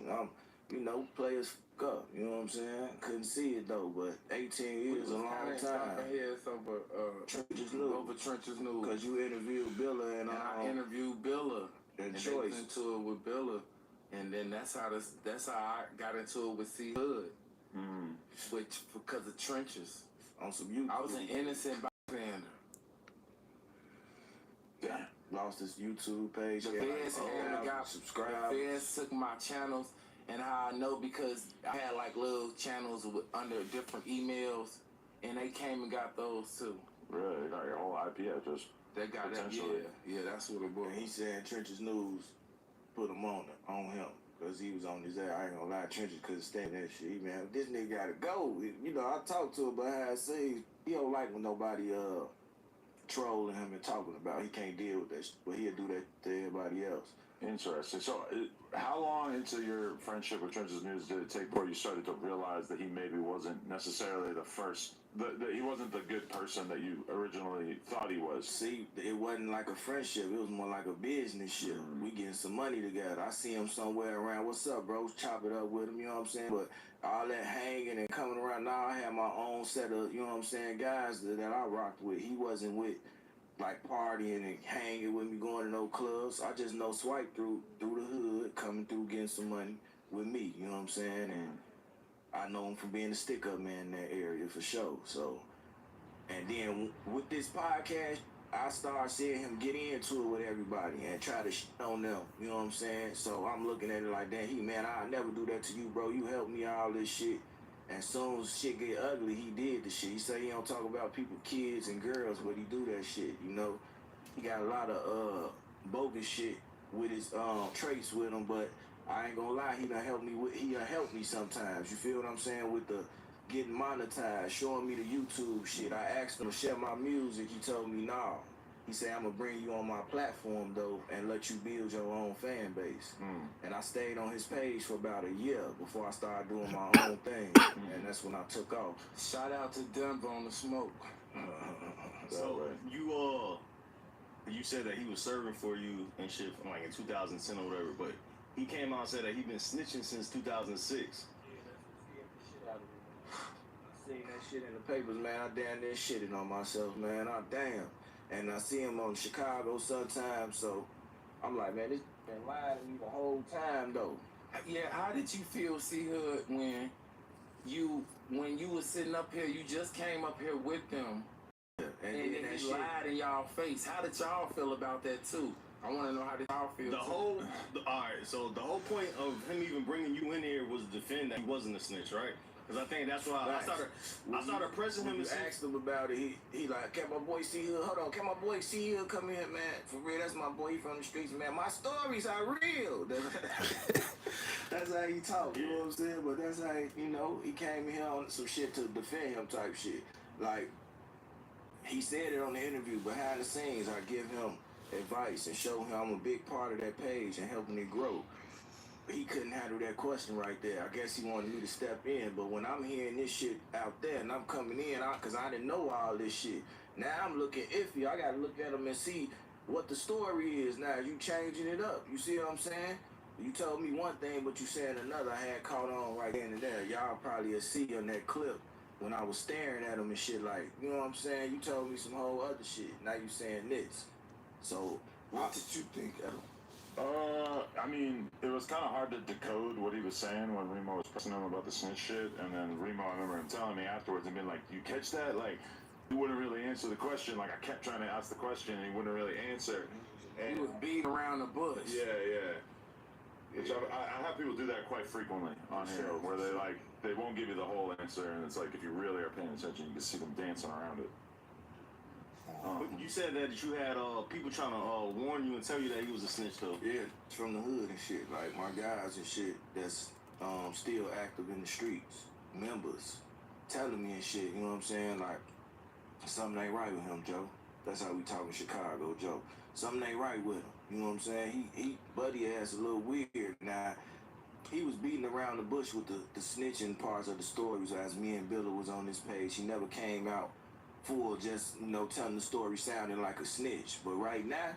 You know, players up. You know what I'm saying? Couldn't see it though, but 18 years is a long time. Heads over Trenches News. Over Trenches News. Because you interviewed Billa and I interviewed Billa and Choice. Choice. They into it with Billa, and then that's how I got into it with CEE-HOOD, which because of Trenches. On some YouTube. I was an innocent bystander. Yeah. Lost his YouTube page. The feds subscribe. The feds took my channels. And how I know, because I had like little channels under different emails, and they came and got those too. Really? They got your whole IP address? They got that, yeah, that's what it was. And he said Trenches News put him on him, because he was on his ass. I ain't gonna lie, Trenches couldn't stand that shit. Man, this nigga gotta go. You know, I talked to him behind the scenes. He don't like when nobody trolling him and talking about it. He can't deal with that shit, but he'll do that to everybody else. Interesting. So, how long into your friendship with Trenches News did it take before you started to realize that he maybe wasn't necessarily the first, that he wasn't the good person that you originally thought he was? See, it wasn't like a friendship. It was more like a business shit. We getting some money together. I see him somewhere around. What's up, bro? Chop it up with him, you know what I'm saying? But all that hanging and coming around, now I have my own set of, you know what I'm saying, guys that I rocked with. He wasn't with like partying and hanging with me, going to no clubs. I just know Swipe through the hood, coming through getting some money with me, you know what I'm saying? And I know him from being a stick-up man in that area for sure. So, and then with this podcast, I started seeing him get into it with everybody and try to shit on them, you know what I'm saying? So I'm looking at it like, damn, I'll never do that to you, bro. You helped me all this shit. And as soon as shit get ugly, he did the shit. He say he don't talk about people, kids and girls, but he do that shit, you know? He got a lot of bogus shit with his traits with him, but I ain't gonna lie, he done helped me sometimes. You feel what I'm saying? With the getting monetized, showing me the YouTube shit. I asked him to share my music. He told me no. He said, I'm gonna bring you on my platform though and let you build your own fan base. And I stayed on his page for about a year before I started doing my own thing. And that's when I took off. Shout out to Denver on the smoke. So you said that he was serving for you and shit from like in 2010 or whatever, but he came out and said that he been snitching since 2006. Seen that shit in the papers, man. I damn near shitted on myself, man. I damn. And I see him on Chicago sometimes, so I'm like, man, this been lying to me the whole time, though. Yeah, how did you feel, C-HOOD, when you was sitting up here, you just came up here with them, and then he lied in y'all face? How did y'all feel about that, too? I want to know how did y'all feel, All right, so the whole point of him even bringing you in here was to defend that he wasn't a snitch, right? Because I think that's why I started pressing him. You asked him about it. He like, can my boy C-HOOD? Hold on, can my boy C-HOOD come in, man? For real, that's my boy from the streets, man. My stories are real. That's how he talk. You know what I'm saying? But that's how he came in here on some shit to defend him type shit. Like he said it on the interview. Behind the scenes, I give him advice and show him I'm a big part of that page and helping it grow. He couldn't handle that question right there. I guess he wanted me to step in, but when I'm hearing this shit out there and I'm coming in, because I didn't know all this shit. Now I'm looking iffy. I gotta look at him and see what the story is now. You changing it up. You see what I'm saying? You told me one thing, but you said another. I had caught on right then and there. Y'all probably see on that clip when I was staring at him and shit like, you know what I'm saying? You told me some whole other shit. Now you saying this. So what did you think of him? I mean, it was kind of hard to decode what he was saying when Remo was pressing him about the snitch shit, and then Remo, I remember him telling me afterwards and being like, "You catch that?" Like, he wouldn't really answer the question. Like, I kept trying to ask the question, and he wouldn't really answer. And he was beating around the bush. Yeah. Which I have people do that quite frequently on here, where they won't give you the whole answer, and it's like if you really are paying attention, you can see them dancing around it. But you said that you had people trying to warn you and tell you that he was a snitch, though. Yeah, from the hood and shit. Like my guys and shit that's still active in the streets, members, telling me and shit. You know what I'm saying? Like something ain't right with him, Joe. That's how we talk in Chicago, Joe. Something ain't right with him. You know what I'm saying? He buddy ass a little weird. Now he was beating around the bush with the snitching parts of the stories as me and Billa was on this page. He never came out full, just telling the story sounding like a snitch. But right now,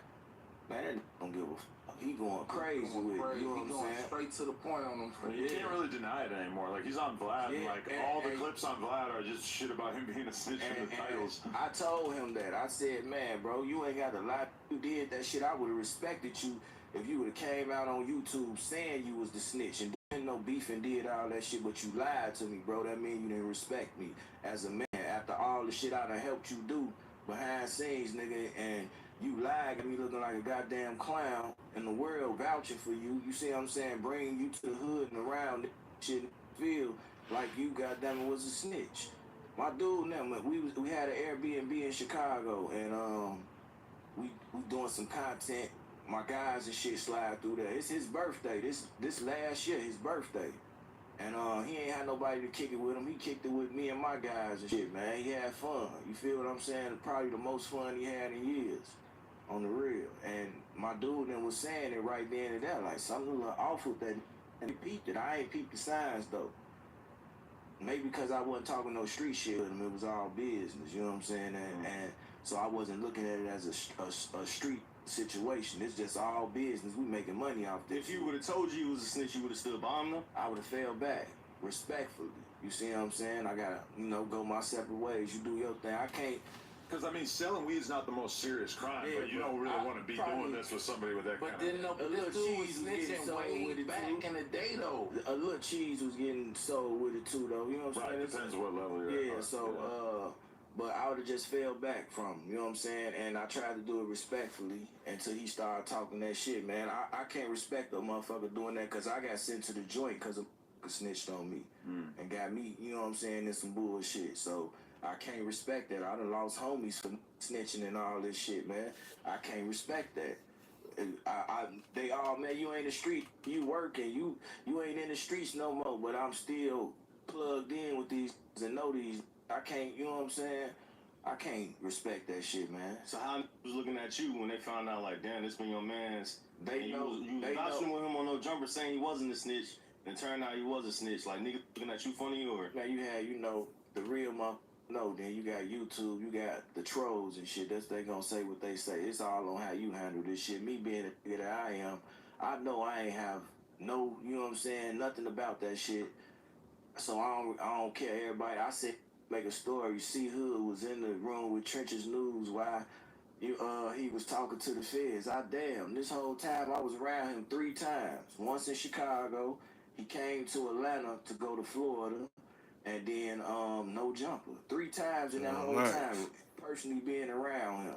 man, that don't give a fuck. He going crazy with it. You know what I'm saying? Straight to the point on him. You can't really deny it anymore. Like, he's on Vlad, and all the clips on Vlad are just shit about him being a snitch in the titles. I told him that. I said, man, bro, you ain't got to lie. You did that shit. I would have respected you if you would have came out on YouTube saying you was the snitch and didn't no beef and did all that shit, but you lied to me, bro. That means you didn't respect me as a man. After all the shit I done helped you do behind scenes, nigga, and you lied and me looking like a goddamn clown in the world vouching for you. You see what I'm saying? Bringing you to the hood and around shit and feel like you goddamn was a snitch. My dude, now we had an Airbnb in Chicago, and we doing some content. My guys and shit slide through there. It's his birthday. This last year, his birthday. And he ain't had nobody to kick it with him. He kicked it with me and my guys and shit, man. He had fun. You feel what I'm saying? Probably the most fun he had in years, on the real. And my dude then was saying it right then and there, like something a little off with that. And he peeped it. I ain't peeped the signs though. Maybe because I wasn't talking no street shit with him. It was all business. You know what I'm saying? And so I wasn't looking at it as a street situation. It's just all business. We making money off this. If you would have told you he was a snitch, you would have still bombed him? I would have fell back respectfully. You see what I'm saying? I gotta, go my separate ways. You do your thing. I can't. Because, I mean, selling weed is not the most serious crime, but you don't really want to be doing this with somebody with that kind of... But then a little cheese was getting sold with it back in the day, though. A little cheese was getting sold with it, too, though. You know what I'm saying? Right, depends what level you're at. Yeah, so, but I would have just fell back from him, you know what I'm saying? And I tried to do it respectfully until he started talking that shit, man. I can't respect a motherfucker doing that because I got sent to the joint because a snitched on me and got me, you know what I'm saying, in some bullshit. So I can't respect that. I done lost homies for snitching and all this shit, man. I can't respect that. they all, man, you ain't in the street, you working, you ain't in the streets no more, but I'm still plugged in with these and know these. I can't, you know what I'm saying? I can't respect that shit, man. So how was looking at you when they found out, like, damn, this been your man's? They know. You was vouching with him on no jumper saying he wasn't a snitch, and it turned out he was a snitch. Like, niggas looking at you funny, or? Now you had, the real motherfucker. No, then you got YouTube, you got the trolls and shit. They gonna say what they say. It's all on how you handle this shit. Me being the nigga that I am, I know I ain't have no, you know what I'm saying, nothing about that shit. So I don't care. Everybody, I said, make a story. CEE-HOOD was in the room with Trenches News while he was talking to the feds. This whole time I was around him 3 times. Once in Chicago, he came to Atlanta to go to Florida. And then no jumper. 3 times in that whole time, personally being around him.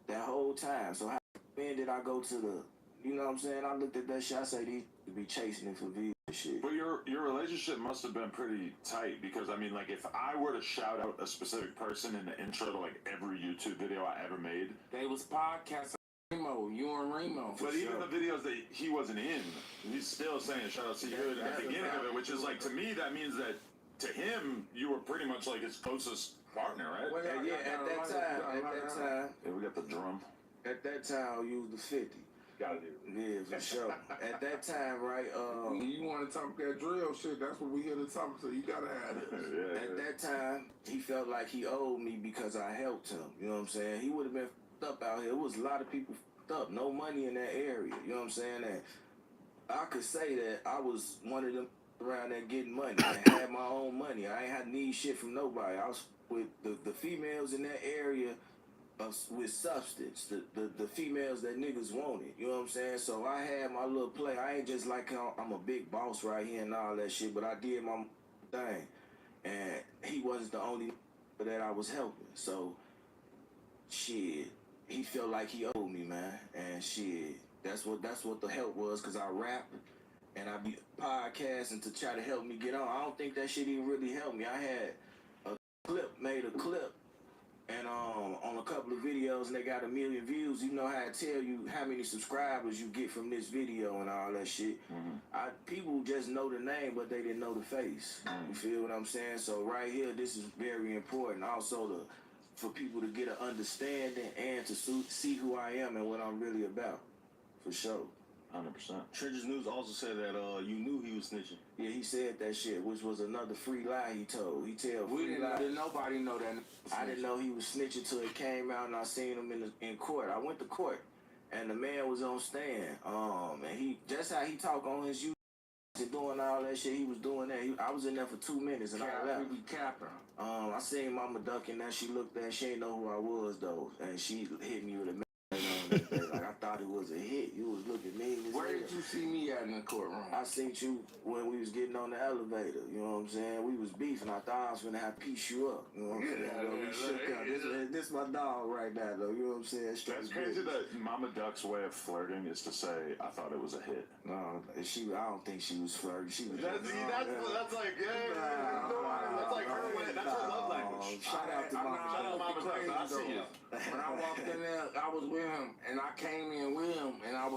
That whole time. So how did I go to the, you know what I'm saying? I looked at that shit, I say these be chasing it for views and shit. But your relationship must have been pretty tight, because I mean, like, if I were to shout out a specific person in the intro to like every YouTube video I ever made, they was podcasting. You and Remo. But even the videos that he wasn't in, he's still saying shout out to you at the beginning of it, which is like, to me, that means that to him, you were pretty much like his closest partner, right? Well, at that time, yeah, we got the drum. At that time, I used the 50. Gotta do. Yeah, for sure. At that time, right? You want to talk that drill shit? That's what we here to talk to. You gotta have it. At that time, he felt like he owed me because I helped him. You know what I'm saying? He would have been f***ed up out here. It was a lot of people f***ed up. No money in that area. You know what I'm saying? And I could say that I was one of them around there getting money. I had my own money. I ain't had to need shit from nobody. I was with the females in that area with substance. The females that niggas wanted. You know what I'm saying? So I had my little play. I ain't just like I'm a big boss right here and all that shit, but I did my thing. And he wasn't the only that I was helping. So shit, he felt like he owed me, man. And shit, that's what the help was, because I rap and I be podcasting to try to help me get on. I don't think that shit even really helped me. I had made a clip, and on a couple of videos, and they got 1 million views. You know how I tell you how many subscribers you get from this video and all that shit. Mm-hmm. People just know the name, but they didn't know the face. Mm-hmm. You feel what I'm saying? So right here, this is very important. Also for people to get an understanding and to see who I am and what I'm really about. For sure. 100%. Trenches News also said that you knew he was snitching. Yeah, he said that shit, which was another free lie he told. He tell free lies. Didn't nobody know that. I didn't know he was snitching till it came out and I seen him in court. I went to court and the man was on stand. And he just how he talk on his YouTube and doing all that shit, he was doing that. I was in there for 2 minutes and I left. I seen Mama ducking that. She looked at, she ain't know who I was though, and she hit me with a like I thought it was a hit. You was looking mean as Where did you see me at in the courtroom? I seen you when we was getting on the elevator. You know what I'm saying? We was beefing. I thought I was gonna have to piece you up. You know what I'm saying? We shook up. This my dog right now, though. You know what I'm saying? That's crazy that Mama Duck's way of flirting is to say, "I thought it was a hit." No, I don't think she was flirting. She was. That's like, that's like her way. That's her love language. Shout out to Mama. Shout out Mama Duck. I see you. When I walked in there, I was with him, and I came in with him, and I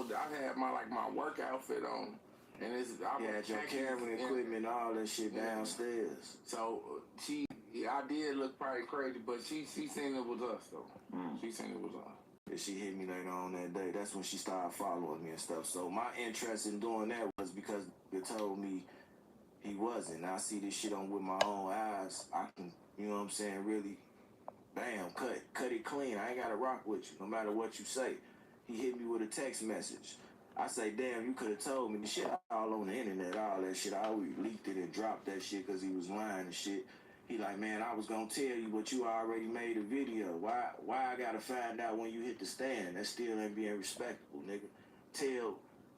had my work outfit on, and I had your camera equipment and all that shit downstairs. So I did look probably crazy, but she seen it was us though. She seen it was us. And she hit me later on that day. That's when she started following me and stuff. So my interest in doing that was because they told me he wasn't. Now I see this shit on with my own eyes. I can, you know what I'm saying, really. Bam, cut it clean. I ain't gotta rock with you, no matter what you say. He hit me with a text message. I say, damn, you could have told me. The shit all on the internet, all that shit. I always leaked it and dropped that shit because he was lying and shit. He like, man, I was gonna tell you, but you already made a video. Why I gotta find out when you hit the stand? That still ain't being respectable, nigga.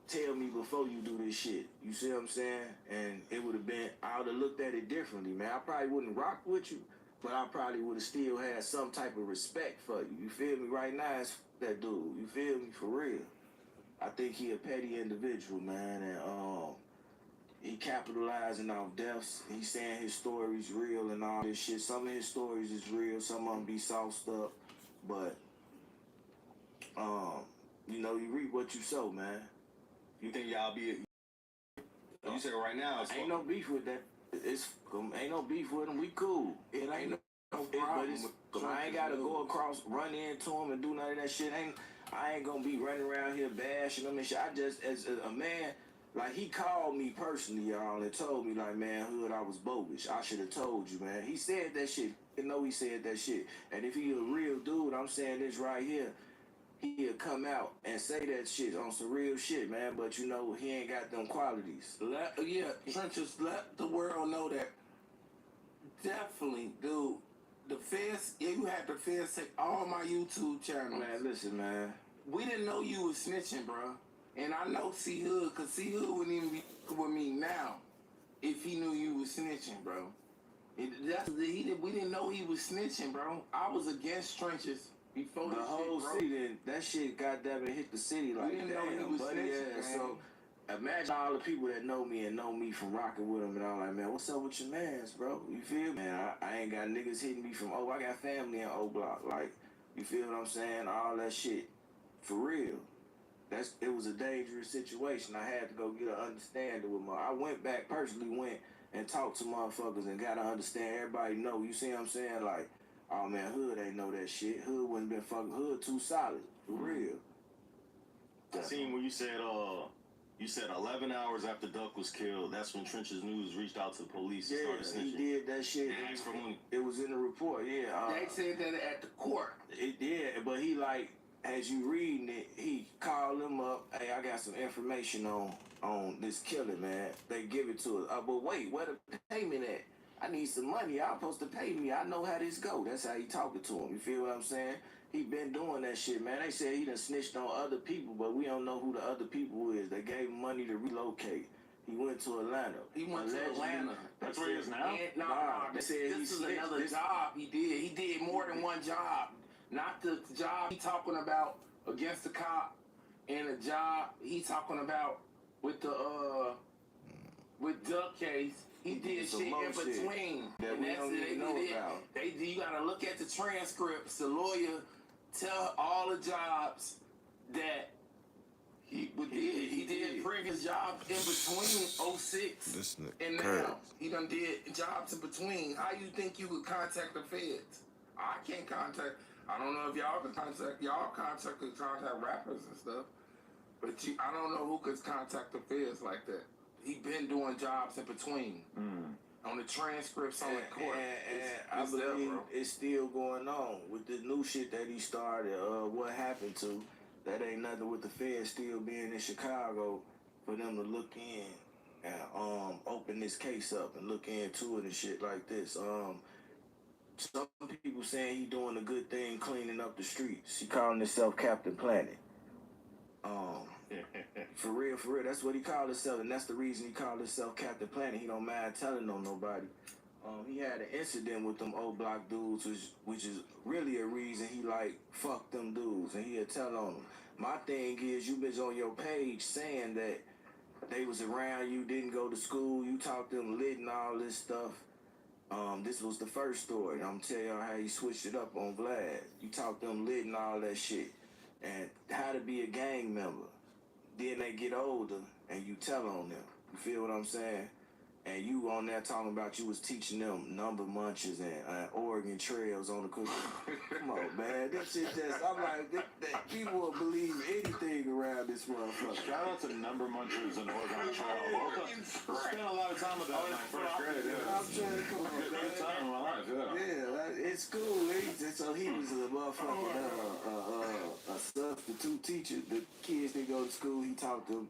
Tell me before you do this shit. You see what I'm saying? And it would have been, I would have looked at it differently, man. I probably wouldn't rock with you, but I probably would have still had some type of respect for you. You feel me? Right now, it's that dude. You feel me? For real. I think he a petty individual, man, and he capitalizing off deaths. He's saying his story's real and all this shit. Some of his stories is real. Some of them be sauced up, but you know, you reap what you sow, man. You think y'all be? You said right now, ain't no beef with that. Ain't no beef with him. We cool. It ain't no problem. But I ain't gotta go across, run into him and do none of that shit. I ain't gonna be running around here bashing him and shit. I just, as a man, like, he called me personally, y'all, and told me, like, man, Hood, I was bogus. I should have told you, man. He said that shit. You know he said that shit. And if he a real dude, I'm saying this right here, he'll come out and say that shit on some real shit, man. But, you know, he ain't got them qualities. Trenches, let the world know that definitely, dude, the feds, you had the feds take all my YouTube channels. Man, listen, man. We didn't know you was snitching, bro. And I know C-HOOD, because C-HOOD wouldn't even be with me now if he knew you was snitching, bro. We didn't know he was snitching, bro. I was against Trenches before the whole shit, city, that shit goddamn it hit the city like didn't know he damn, was buddy. snitching, Yeah, man. so imagine all the people that know me and know me from rocking with him and all like, man, what's up with your mans, bro? You feel me? Man, I ain't got niggas hitting me from I got family in O Block. Like, you feel what I'm saying? All that shit. For real. It was a dangerous situation. I had to go get an understanding with I personally went and talked to motherfuckers and got to understand. Everybody know, you see what I'm saying? Like, oh man, Hood ain't know that shit. Hood wouldn't been fucking Hood too solid. For real. I seen when you said 11 hours after Duck was killed, that's when Trenches News reached out to the police and started snitching. He did that shit. And asked for money. It was in the report, yeah. They said that at the court. It did, but he like, as you reading it, he called him up. Hey, I got some information on this killing, man. They give it to us. But wait, where the payment at? I need some money. Y'all supposed to pay me. I know how this go. That's how he talking to him. You feel what I'm saying? He been doing that shit, man. They said he done snitched on other people, but we don't know who the other people is. They gave him money to relocate. He went to Atlanta. He went to Atlanta. That's where he is now? Nah, they said this is another job he did. He did more than one job. Not the job he talking about against the cop, and the job he talking about with the with Duck case. He did shit in between. That we don't even know about. You gotta look at the transcripts. The lawyer tell all the jobs that he did previous jobs in between 06 and now. He done did jobs in between. How you think you could contact the feds? I can't contact. I don't know if y'all can contact. Y'all could contact rappers and stuff, but I don't know who could contact the feds like that. He been doing jobs in between. On the transcripts on the court. And I believe it's still going on with the new shit that he started. What happened to? That ain't nothing with the feds still being in Chicago for them to look in and open this case up and look into it and shit like this. Some people saying he doing a good thing cleaning up the streets. He calling himself Captain Planet. For real, that's what he called himself, and that's the reason he called himself Captain Planet. He don't mind telling on nobody. He had an incident with them old block dudes, which is really a reason he like fuck them dudes, and he'll tell on them. My thing is, you bitch on your page saying that they was around you, didn't go to school, you talked them lit and all this stuff. This was the first story. I'm telling y'all how he switched it up on Vlad. You talked them lit and all that shit, and how to be a gang member. Then they get older, and you tell on them. You feel what I'm saying? And you on there talking about you was teaching them number munches and Oregon trails on the cookie. Come on, man. That shit just, I'm like, that people will believe anything around this motherfucker. Shout out to number munchers and Oregon trails. Spent a lot of time with that in my first grade. Yeah. I'm trying to come on, man. Great time in my life, Yeah, it's cool. So he was a motherfucking a substitute teacher. The kids that go to school, he taught them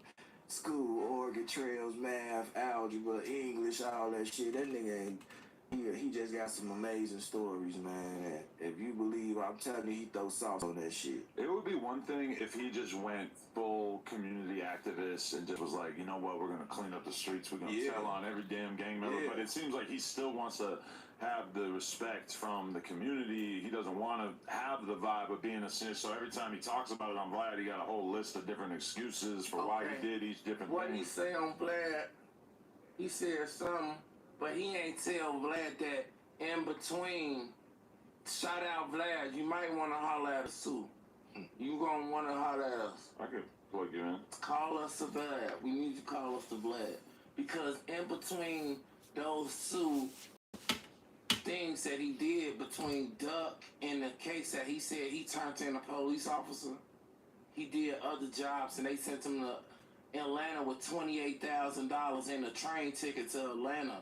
school, Oregon trails, math, algebra, English, all that shit. That nigga ain't, he just got some amazing stories, man. And if you believe, I'm telling you, he throw sauce on that shit. It would be one thing if he just went full community activist and just was like, you know what, we're going to clean up the streets, we're going to tell on every damn gang member. But it seems like he still wants to have the respect from the community. He doesn't want to have the vibe of being a snitch. So every time he talks about it on Vlad, he got a whole list of different excuses for why he did each different what thing. What he say on Vlad, he said something, but he ain't tell Vlad that in between. Shout out Vlad, you might want to holler at us too. You gonna wanna holler at us. I could plug you in. Call us to Vlad. We need you to call us to Vlad. Because in between those two things that he did between Duck and the case that he said he turned in a police officer, he did other jobs and they sent him to Atlanta with $28,000 in a train ticket to Atlanta.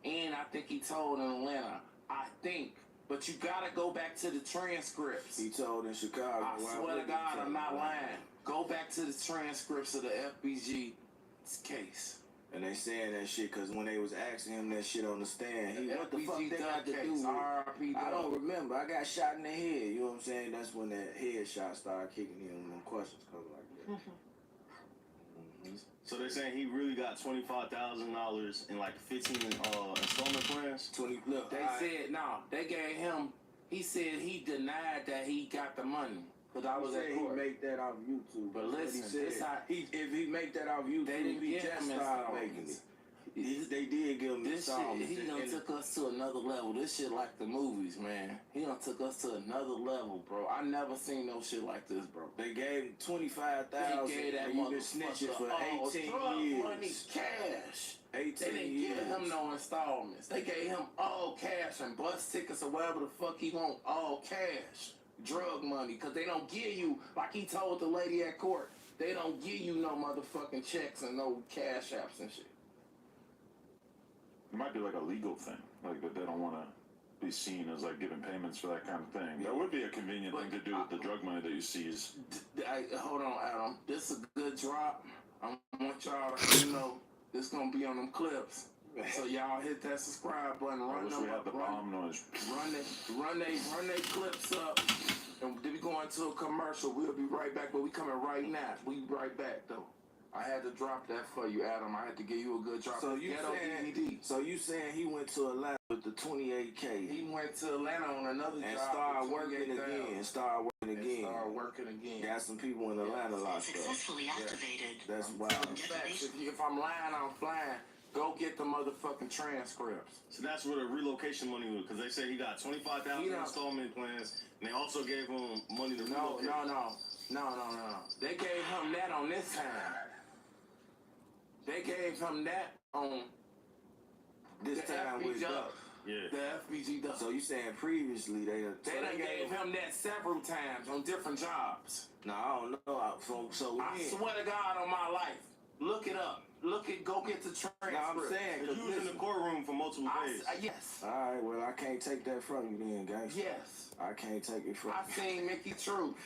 And I think he told in Atlanta, I think. But you gotta go back to the transcripts. He told in Chicago. I swear to God, I'm not lying. Go back to the transcripts of the FBG case. And they saying that shit because when they was asking him that shit on the stand, what the fuck they got to do with I don't remember. I got shot in the head. You know what I'm saying? That's when that headshot started kicking in when them questions come like that. So they're saying he really got $25,000 in like 15 installment plans? Look, they said, no, they gave him, he said he denied that he got the money. Because I was at court. He make that off YouTube. But listen, if he make that off YouTube, they didn't he get just him started making it. They did give him this shit, installments. he done took us to another level. This shit like the movies, man. He done took us to another level, bro. I never seen no shit like this, bro. They gave him $25,000 They gave that and you been snitching for 18 drug years. money, cash. 18 They didn't years. give him no installments. They gave him all cash and bus tickets or whatever the fuck he want, all cash. Drug money, because they don't give you, like he told the lady at court, they don't give you no motherfucking checks and no cash apps and shit. It might be like a legal thing, like that they don't want to be seen as like giving payments for that kind of thing. That would be a convenient thing to do with the drug money that you seize. Hold on, Adam. This is a good drop. I want y'all to know this gonna be on them clips. So y'all hit that subscribe button. Run they clips up. And then we go into a commercial. We'll be right back, but we coming right now. We be right back though. I had to drop that for you, Adam. I had to give you a good drop. So you saying he went to Atlanta with the 28K? He went to Atlanta on another and job started working again. Started working again. Got some people in Atlanta locked up. Successfully activated. That's wild. If I'm lying, I'm flying. Go get the motherfucking transcripts. So that's where the relocation money was, because they say he got $25,000 installment plans, and they also gave him money to relocate. No. They gave him that on this time. They gave him that on this time with Duck. Yeah. The FBG Duck. So you saying previously they done gave him that several times on different jobs. No, I don't know. I swear to God on my life. Look it up. Go get the transcript. No, I'm saying, you was in the courtroom for multiple days. Yes. All right, well, I can't take that from you then, guys. Yes. I can't take it from you. I seen Mickey Truth.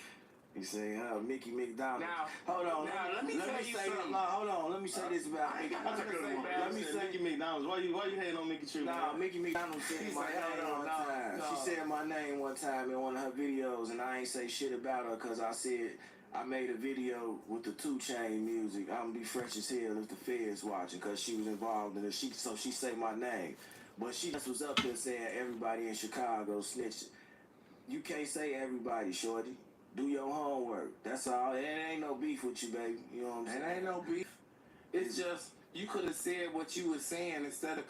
You say, Mickey McDonald. Now, hold on. Let me tell you something. Hold on. Let me say this about Mickey. Let me say Mickey McDonald. Why you hating on Mickey Truth? Nah, Mickey McDonald said my name one time. She said my name one time in one of her videos, and I ain't say shit about her because I said I made a video with the 2 Chainz music. I'm gonna be fresh as hell if the feds watching, because she was involved in it. So she say my name, but she just was up there saying everybody in Chicago snitching. You can't say everybody, shorty. Do your homework. That's all. It ain't no beef with you, baby. You know what I'm saying? It ain't no beef. It's just, you could have said what you was saying instead of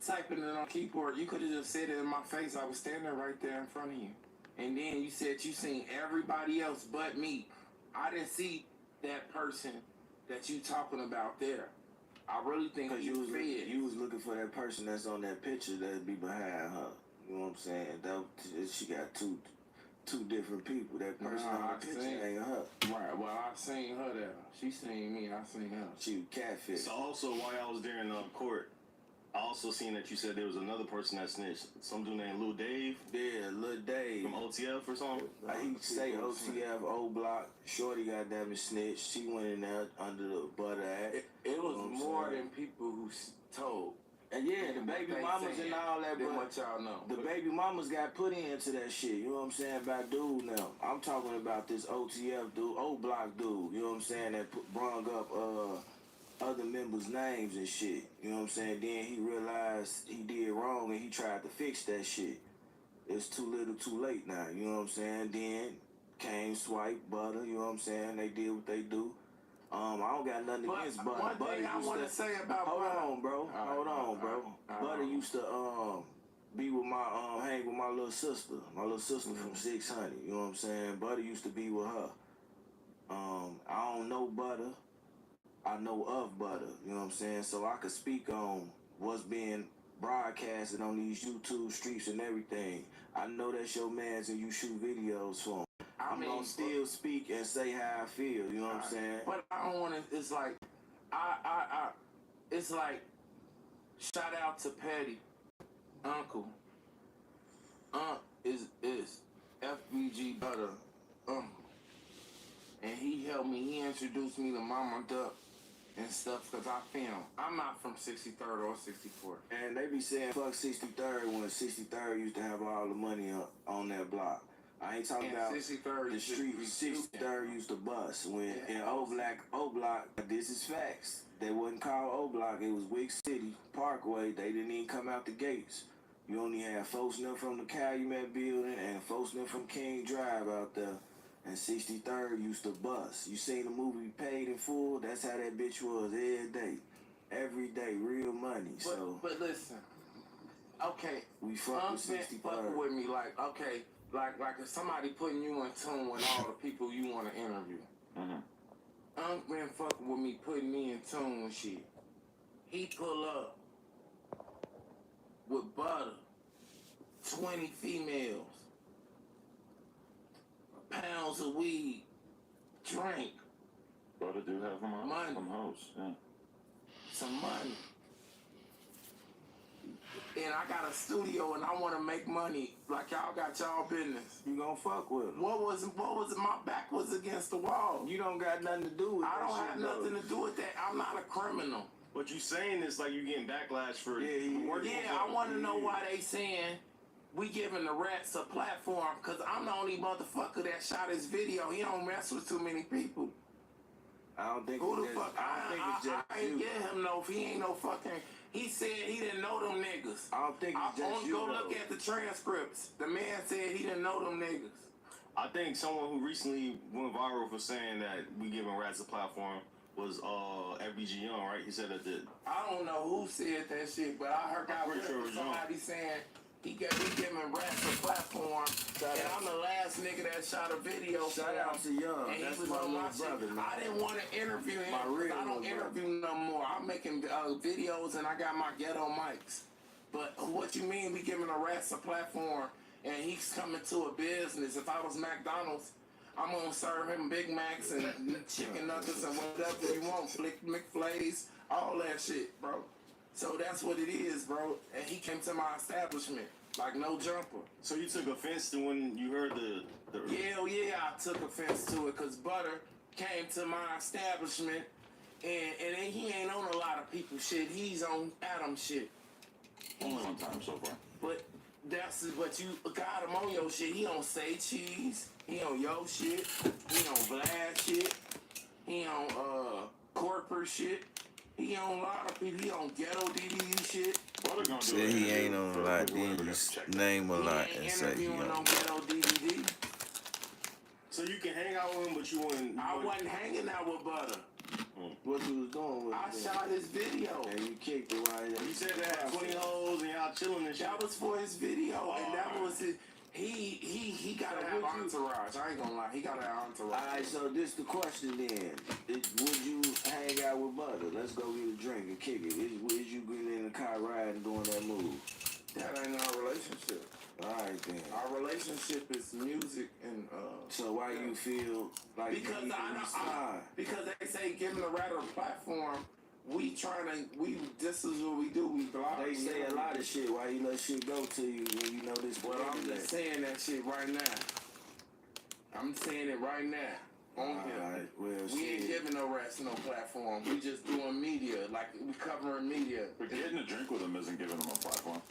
typing it on keyboard. You could have just said it in my face. I was standing right there in front of you. And then you said you seen everybody else but me. I didn't see that person that you talking about there. I really think you was looking for that person that's on that picture that'd be behind her. You know what I'm saying? She got two different people. That person on the picture ain't her. Right. Well, I seen her there. She seen me. I seen her. She was catfish. So also, while I was there in court, I also seen that you said there was another person that snitched. Some dude named Lil Dave. Yeah, Lil Dave. From OTF or something? He say OTF, O Block. Shorty goddamn it snitched. She went in there under the butter act. It was more than people who told. And yeah, the baby mamas and all that, but what y'all know. The baby mamas got put into that shit. You know what I'm saying? About dude now. I'm talking about this OTF dude, O Block dude. You know what I'm saying? That brung up other members' names and shit. You know what I'm saying? Then he realized he did wrong and he tried to fix that shit. It's too little too late now. You know what I'm saying? Then came Swipe, Butter. You know what I'm saying? They did what they do. I don't got nothing against Butter. One thing I want to say about Hold on, bro. Butter used to be with my hang with my little sister. My little sister from 600. You know what I'm saying? Butter used to be with her. I don't know Butter. I know of Butter. You know what I'm saying? So I could speak on what's being broadcasted on these YouTube streets and everything. I know that's your man's and you shoot videos for him. I'm gonna still speak and say how I feel. You know what I'm saying? But I don't want to. It's like, it's like, shout out to Petty, Uncle. Is FBG Butter, Uncle, and he helped me. He introduced me to Mama Duck and stuff because I film. I'm not from 63rd or 64th. And they be saying fuck 63rd when 63rd used to have all the money on that block. I ain't talking about 63rd the street. 63rd used to bust when in O Block. This is facts. They wasn't called O Block. It was Wick City Parkway. They didn't even come out the gates. You only had folks them from the Calumet building and folks them from King Drive out there. And 63rd used to bust. You seen the movie Paid in Full? That's how that bitch was every day. Every day, real money. But listen, okay. We fuck with 63rd. Fuck with me, like, okay. Like if somebody putting you in tune with all the people you want to interview. Unc been fucking with me, putting me in tune with shit. He pull up with Butter, 20 females, pounds of weed, drink. Butter do have some hoes, yeah. Some money. And I got a studio and I want to make money like y'all got y'all business. You gonna fuck with them. What was my back was against the wall. You don't got nothing to do with that. I don't have nothing to do with that. I'm not a criminal. What you saying is like you getting backlash for working. Yeah, I want to know why they saying we giving the rats a platform because I'm the only motherfucker that shot his video. He don't mess with too many people. I don't think Who the it's fuck? I ain't get him no. If he ain't no fucking. He said he didn't know them niggas. I don't think it's just you. Go look at the transcripts. The man said he didn't know them niggas. I think someone who recently went viral for saying that we giving rats a platform was FBG Young, right? He said that. I don't know who said that shit, but I heard somebody saying he giving rats a platform, and I'm the last nigga that shot a video. Shout out to Young. And That's he was my on little my brother, shit. man. I didn't want to interview him because I don't interview no more. I'm making videos and I got my ghetto mics. But what you mean we giving the rats a platform and he's coming to a business? If I was McDonald's, I'm gonna serve him Big Macs and chicken nuggets and whatever you want, McFlays, all that shit, bro. So that's what it is, bro. And he came to my establishment like no jumper. So you took offense to when you heard the Hell yeah, I took offense to it because Butter came to my establishment and he ain't on a lot of people shit. He's on Adam shit. Only one time so far. But that's what you got him on your shit. He on Say Cheese. He on your shit. He on Vlad shit. He on corporate shit. He on a lot of people. He on ghetto DDU shit. Say he ain't on a lot, then you name a lot and say he on ghetto DVD. So you can hang out with him, but you wouldn't. I wasn't hanging out with Butter. What you was doing with I shot his video. And you kicked it while you said that had 20 hoes and y'all chilling and shit. That was for his video, and that was his. He gotta have entourage. I ain't gonna lie, he gotta have entourage. Alright, so this the question then. Would you hang out with Butter? Let's go get a drink and kick it. Is you getting in the car riding doing that move? That ain't our relationship. Alright then. Our relationship is music and so why you feel like because they say giving the rat a platform, this is what we do, we blog. They say a lot of shit. Why you let shit go to you when you know this? Well, I'm just saying that shit right now. I'm saying it right now. On here. Well, we ain't giving no rats no platform. We just doing media, like we covering media. But getting a drink with them isn't giving them a platform.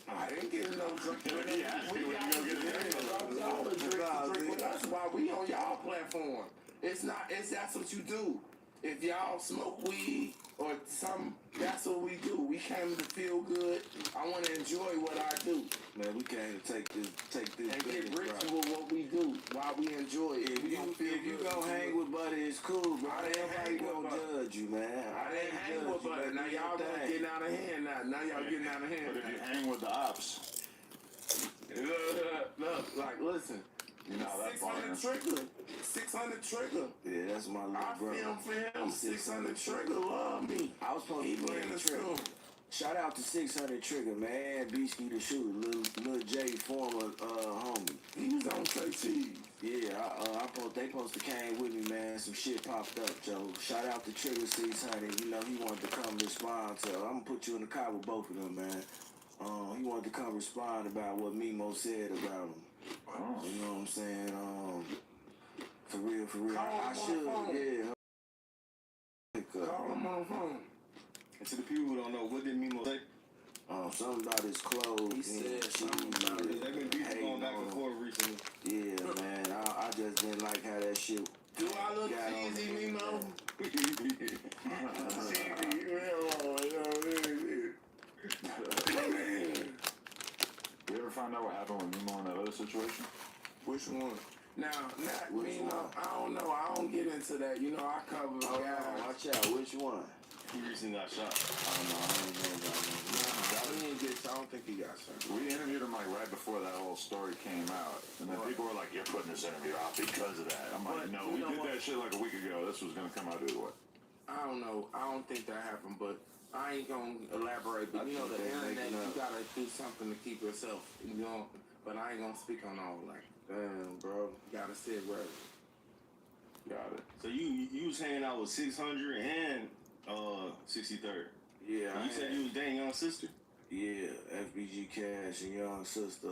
I didn't get no drink with them. We got to get a drink with us while we on y'all platform. That's what you do. If y'all smoke weed or something, that's what we do. We came to feel good. I want to enjoy what I do. Man, we came to take this and get rich with what we do while we enjoy it. If you gonna hang with Buddy, it's cool, bro. Nobody gonna judge you, man. I didn't hang with Buddy. Yeah, now y'all getting out of hand now. Now y'all getting out of hand. But if you hang with the ops, look, like, listen. you know how that 600 trigger. 600 trigger. Yeah, that's my little I brother. filmed for him. 600 trigger love me. I was supposed to be in the trigger. Shout out to 600 Trigger, man. Beastie the Shooter, Lil J, former homie. He was on KT. Yeah, they supposed to came with me, man. Some shit popped up, Joe. Shout out to Trigger 600. You know, he wanted to come respond to. I'm gonna put you in the car with both of them, man. He wanted to come respond about what Mimo said about him. You know what I'm saying? For real. I should, yeah. Call him on the phone. And to the people who don't know, what did Mimo say? Something about his clothes. He said something about it. They've been beefing going back and forth recently. Yeah, man. I just didn't like how that shit. Do I look cheesy, Mimo? You ever find out what happened with Mimo in that other situation? Which one? Now, Mimo, I don't know. I don't get into that. You know, I cover guys. Watch out. Which one? He recently got shot. I don't know. I don't know about him. I don't think he got shot. We interviewed him like right before that whole story came out, and then people were like, "You're putting this interview out because of that." I'm like, "No, we did that shit like a week ago. This was gonna come out either way." I don't know. I don't think that happened, but I ain't gonna elaborate. But you know, the internet, you gotta do something to keep yourself. You know, but I ain't gonna speak on all that. Damn, bro. You gotta sit right. Got it. So you was hanging out with 600 and 63rd. Yeah. You said you was dating young sister. Yeah, FBG Cash and young sister.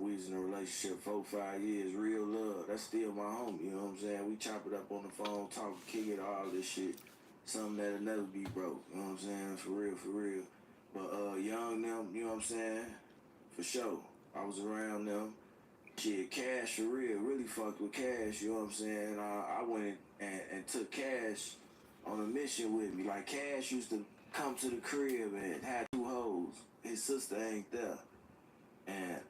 We was in a relationship 4-5 years. Real love. That's still my homie. You know what I'm saying? We chop it up on the phone, talk, kick it, all this shit. Something that'll never be broke. You know what I'm saying? For real. But young them, you know what I'm saying? For sure. I was around them. Shit, Cash for real. Really fucked with Cash. You know what I'm saying? I went and took Cash on a mission with me. Like Cash used to come to the crib and had 2 hoes. His sister ain't there. And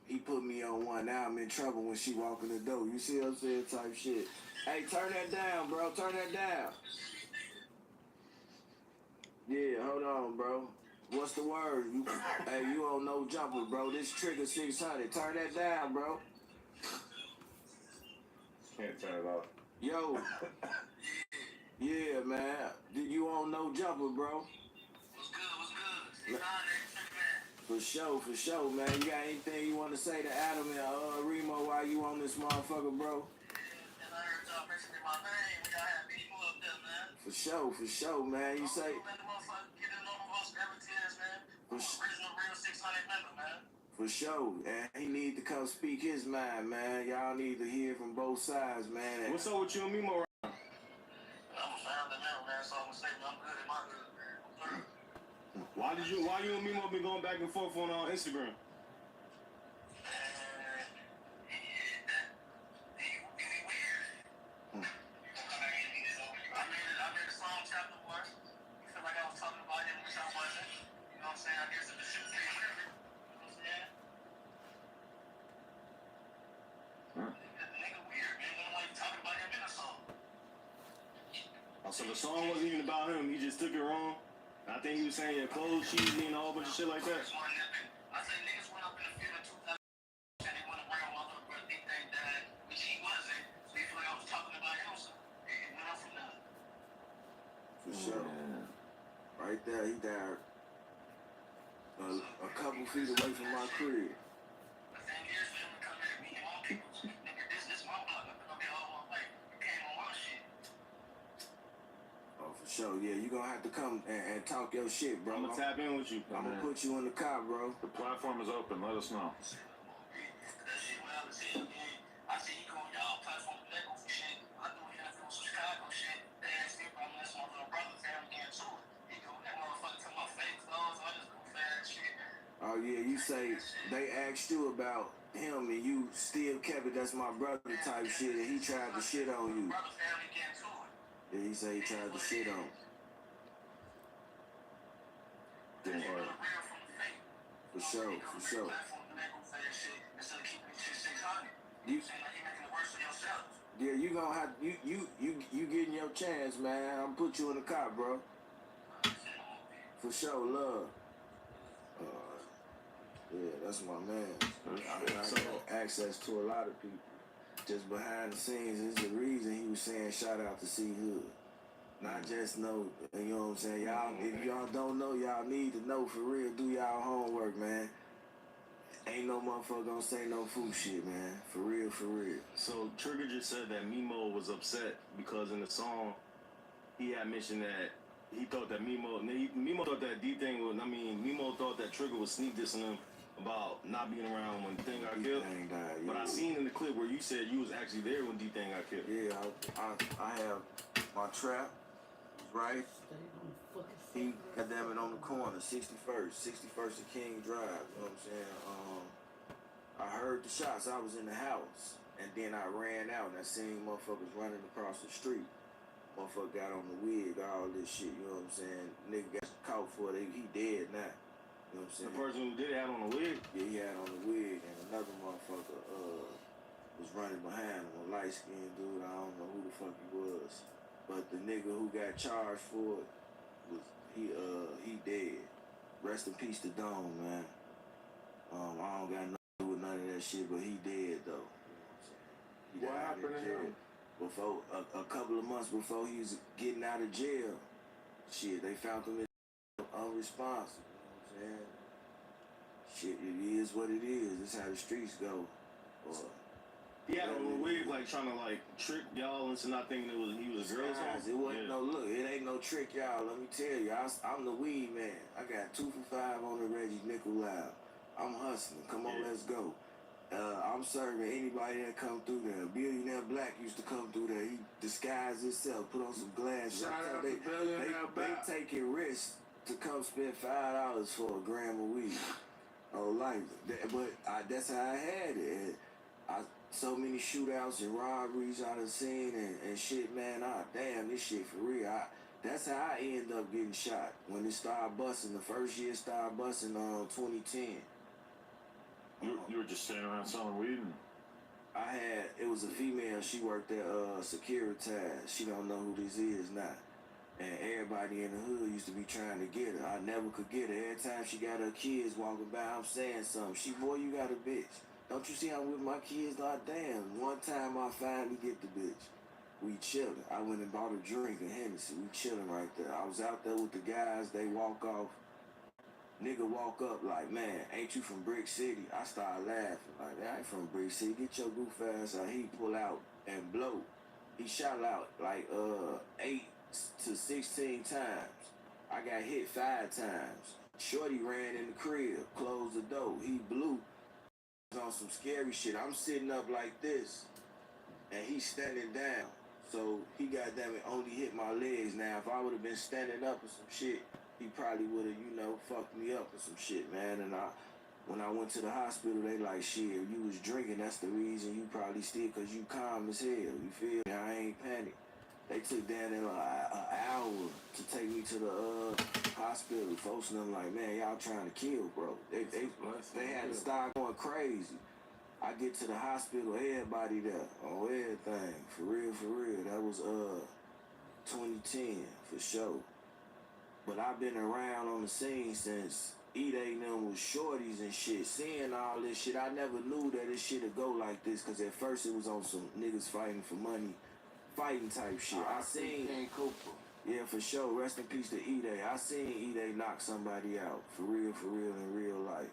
he put me on one. Now I'm in trouble when she walk in the door. You see what I'm saying? Type shit. Hey, turn that down, bro. Turn that down. Yeah, hold on, bro. What's the word? Hey, you on no jumper, bro. This trigger 600. Turn that down, bro. Can't turn it off. Yo. Yeah, man. You on no jumper, bro? What's good? For sure, man. You got anything you want to say to Adam and Remo while you on this motherfucker, bro? And I heard y'all mentioning my name. We gotta have people up there, man. For sure, man. You say... Real 600 member, man. For sure. And he need to come speak his mind, man. Y'all need to hear from both sides, man. What's up with you and Mimo right now? I'm a family member, man, so I'm gonna say I'm good in my hood, man. Why you and Mimo been going back and forth on Instagram? So the song wasn't even about him. He just took it wrong. I think he was saying your clothes cheesy and a whole bunch of shit like that. I say niggas went up in the field in 2000 and they went around my little brother think they died, which he wasn't. So they feel like I was talking about him, so it went out from there. For sure. Right there, he died a couple feet away from my crib. The thing is, for him to come at me and all people, nigga, this my block. I'm gonna be all one way. You came on my shit. Oh, for sure. Yeah, you gonna have to come and talk your shit, bro. I'm gonna tap in with you. I'm gonna put you in the car, bro. The platform is open. Let us know. That shit, well, I see he going y'all platform to for shit. I do it for some Chicago shit. They asked me if I'm this my little brother family getting to it. He go, that motherfucker took my fake clothes. I just go fast shit. Oh yeah, you say they asked you about him and you still kept it. That's my brother type shit, and he tried to shit on you. Brother family getting to it. Yeah, he said he tried to shit on. For sure. Yeah, you gonna have you getting your chance, man. I'm put you in the car, bro. For sure, love. Yeah, that's my man. I got access to a lot of people. Just behind the scenes is the reason he was saying shout out to CEE-HOOD. Not just know, you know what I'm saying? Y'all, if y'all don't know, y'all need to know for real. Do y'all homework, man. Ain't no motherfucker gonna say no fool shit, man. For real, for real. So Trigger just said that Mimo was upset because in the song he had mentioned that he thought that Mimo thought that D-Thing was, Mimo thought that Trigger was sneak dissing him about not being around when D-Thing got killed. But I seen in the clip where you said you was actually there when D-Thing got killed. Yeah, I have my trap, right? He, goddamn it, on the corner, 61st and King Drive, you know what I'm saying? I heard the shots, I was in the house, and then I ran out and I seen motherfuckers running across the street. Motherfucker got on the wig, all this shit, you know what I'm saying? Nigga got caught for it, he dead now. You know what I'm saying? The person who did it had on the wig? Yeah, he had on the wig, and another motherfucker was running behind him, a light-skinned dude, I don't know who the fuck he was. But the nigga who got charged for it, he dead. Rest in peace to Dome, man. I don't got nothing to do with none of that shit, but he dead though. You know what I'm saying? What happened to him? Before a couple of months before he was getting out of jail, shit, they found him unresponsive. You know what I'm saying? Shit, it is what it is. This how the streets go. He had on the wig, like trying to like trick y'all into not thinking he was a girl. It wasn't no look. It ain't no trick, y'all. Let me tell you, I'm the weed man. I got 2 for $5 on the Reggie Nickel Loud. I'm hustling. Come on, let's go. I'm serving anybody that come through there. Billionaire Black used to come through there. He disguised himself, put on some glasses. Shout out to Billionaire Black. They taking risks to come spend $5 for a gram of weed. Oh, life. But that's how I had it. So many shootouts and robberies I done seen and shit, man. Damn, this shit for real. That's how I ended up getting shot. When it started busting, the first year started busting 2010. You were just standing around selling weed? It was a female, she worked at Securitas. She don't know who this is now. And everybody in the hood used to be trying to get her. I never could get her. Every time she got her kids walking by, I'm saying something. Boy, you got a bitch. Don't you see I'm with my kids? Like, damn, one time I finally get the bitch. We chillin'. I went and bought a drink in Hennessy. We chillin' right there. I was out there with the guys. They walk off. Nigga walk up like, man, ain't you from Brick City? I started laughing. Like, I ain't from Brick City. Get your goof ass out. He pull out and blow. He shot out like 8 to 16 times. I got hit 5 times. Shorty ran in the crib, closed the door. He blew. On some scary shit. I'm sitting up like this, and he's standing down. So he goddamn it only hit my legs. Now, if I would have been standing up or some shit, he probably would have, fucked me up or some shit, man. And when I went to the hospital, they like, shit, you was drinking. That's the reason you probably still, cause you calm as hell. You feel me? I ain't panicked. They took down there like an hour to take me to the hospital. Folks and them like, man, y'all trying to kill, bro. They had to start going crazy. I get to the hospital, everybody there on everything. For real, for real. That was 2010 for sure. But I've been around on the scene since E-Day and them was shorties and shit. Seeing all this shit, I never knew that this shit would go like this. Cause at first it was on some niggas fighting for money. Fighting type shit. I seen Cooper. Yeah, for sure. Rest in peace to E-Day. I seen E-Day knock somebody out. For real, in real life.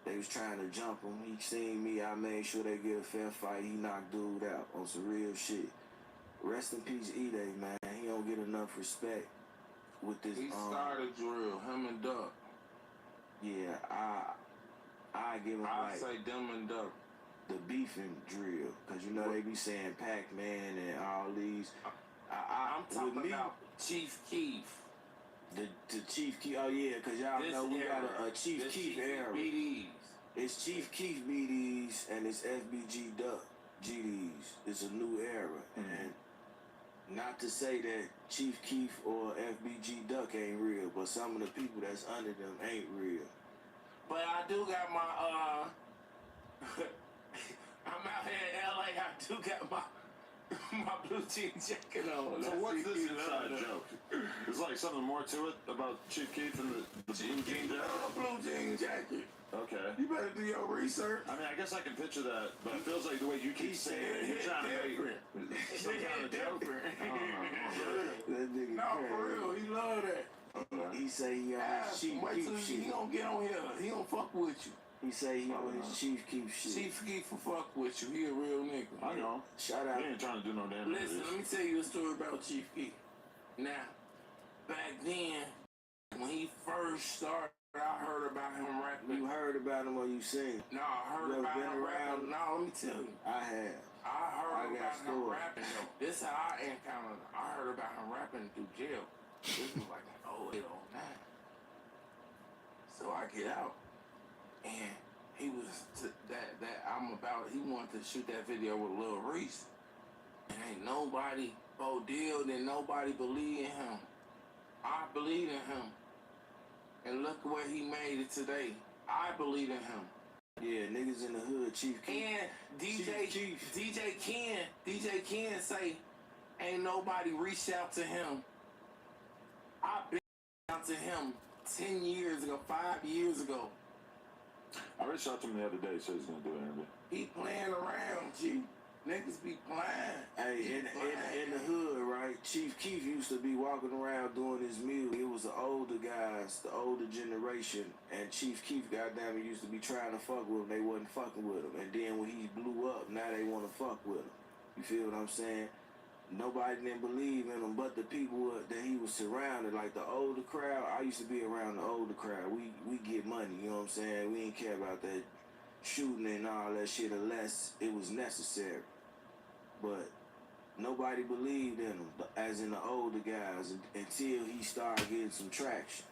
They was trying to jump him. He seen me. I made sure they get a fair fight. He knocked dude out on some real shit. Rest in peace, E-Day, man. He don't get enough respect with this. He started drill, him and Duck. Yeah, I give him I say them and Duck. The beefing drill, cause they be saying Pac-Man and all these. I'm talking about Chief Keef. The Chief Keef. Oh yeah, cause y'all know we got a Chief Keef era. BDs. It's Chief Keef BDs and it's FBG Duck GDs. It's a new era, and not to say that Chief Keef or FBG Duck ain't real, but some of the people that's under them ain't real. But I do got my I'm out here in LA. I do got my blue jean jacket on. So what's this inside joke? It's like like something more to it about Chief Keef and the blue jean jacket? Blue jean jacket. Okay. You better do your research. I mean, I guess I can picture that, but it feels like the way you keep saying it, you're trying to make some kind of joke. No, for real, he love that. He say he on his Chief Keef shit. He gonna get on here. He gonna fuck with you. He say he on his Chief Keef shit. Chief Keef will fuck with you. He a real nigga. I know. Shout out. He ain't trying to do no damn. Listen, let me tell you a story about Chief Keef. Now, back then, when he first started, I heard about him rapping. You heard about him or you seen? No, I heard about him rapping. No, let me tell you. I have. I heard about him rapping. This is how I encountered him. I heard about him rapping through jail. This was like in 08, 09. So I get out, and he was he wanted to shoot that video with Lil Reese. And ain't nobody deal, then nobody believe in him. I believe in him. And look where he made it today. I believe in him. Yeah, niggas in the hood, Chief Keef. And DJ Ken say, ain't nobody reached out to him. I've been out to him 10 years ago, 5 years ago. I reached out to him the other day, so he's gonna do an interview. He playing around, G. Niggas be playing. Hey, in the hood, right? Chief Keef used to be walking around doing his music. It was the older guys, the older generation, and Chief Keef, goddamn it, used to be trying to fuck with him. They wasn't fucking with him. And then when he blew up, now they want to fuck with him. You feel what I'm saying? Nobody didn't believe in him, but the people that he was surrounded, like the older crowd. I used to be around the older crowd. We get money, you know what I'm saying? We ain't care about that shooting and all that shit unless it was necessary. But nobody believed in him, as in the older guys, until he started getting some traction.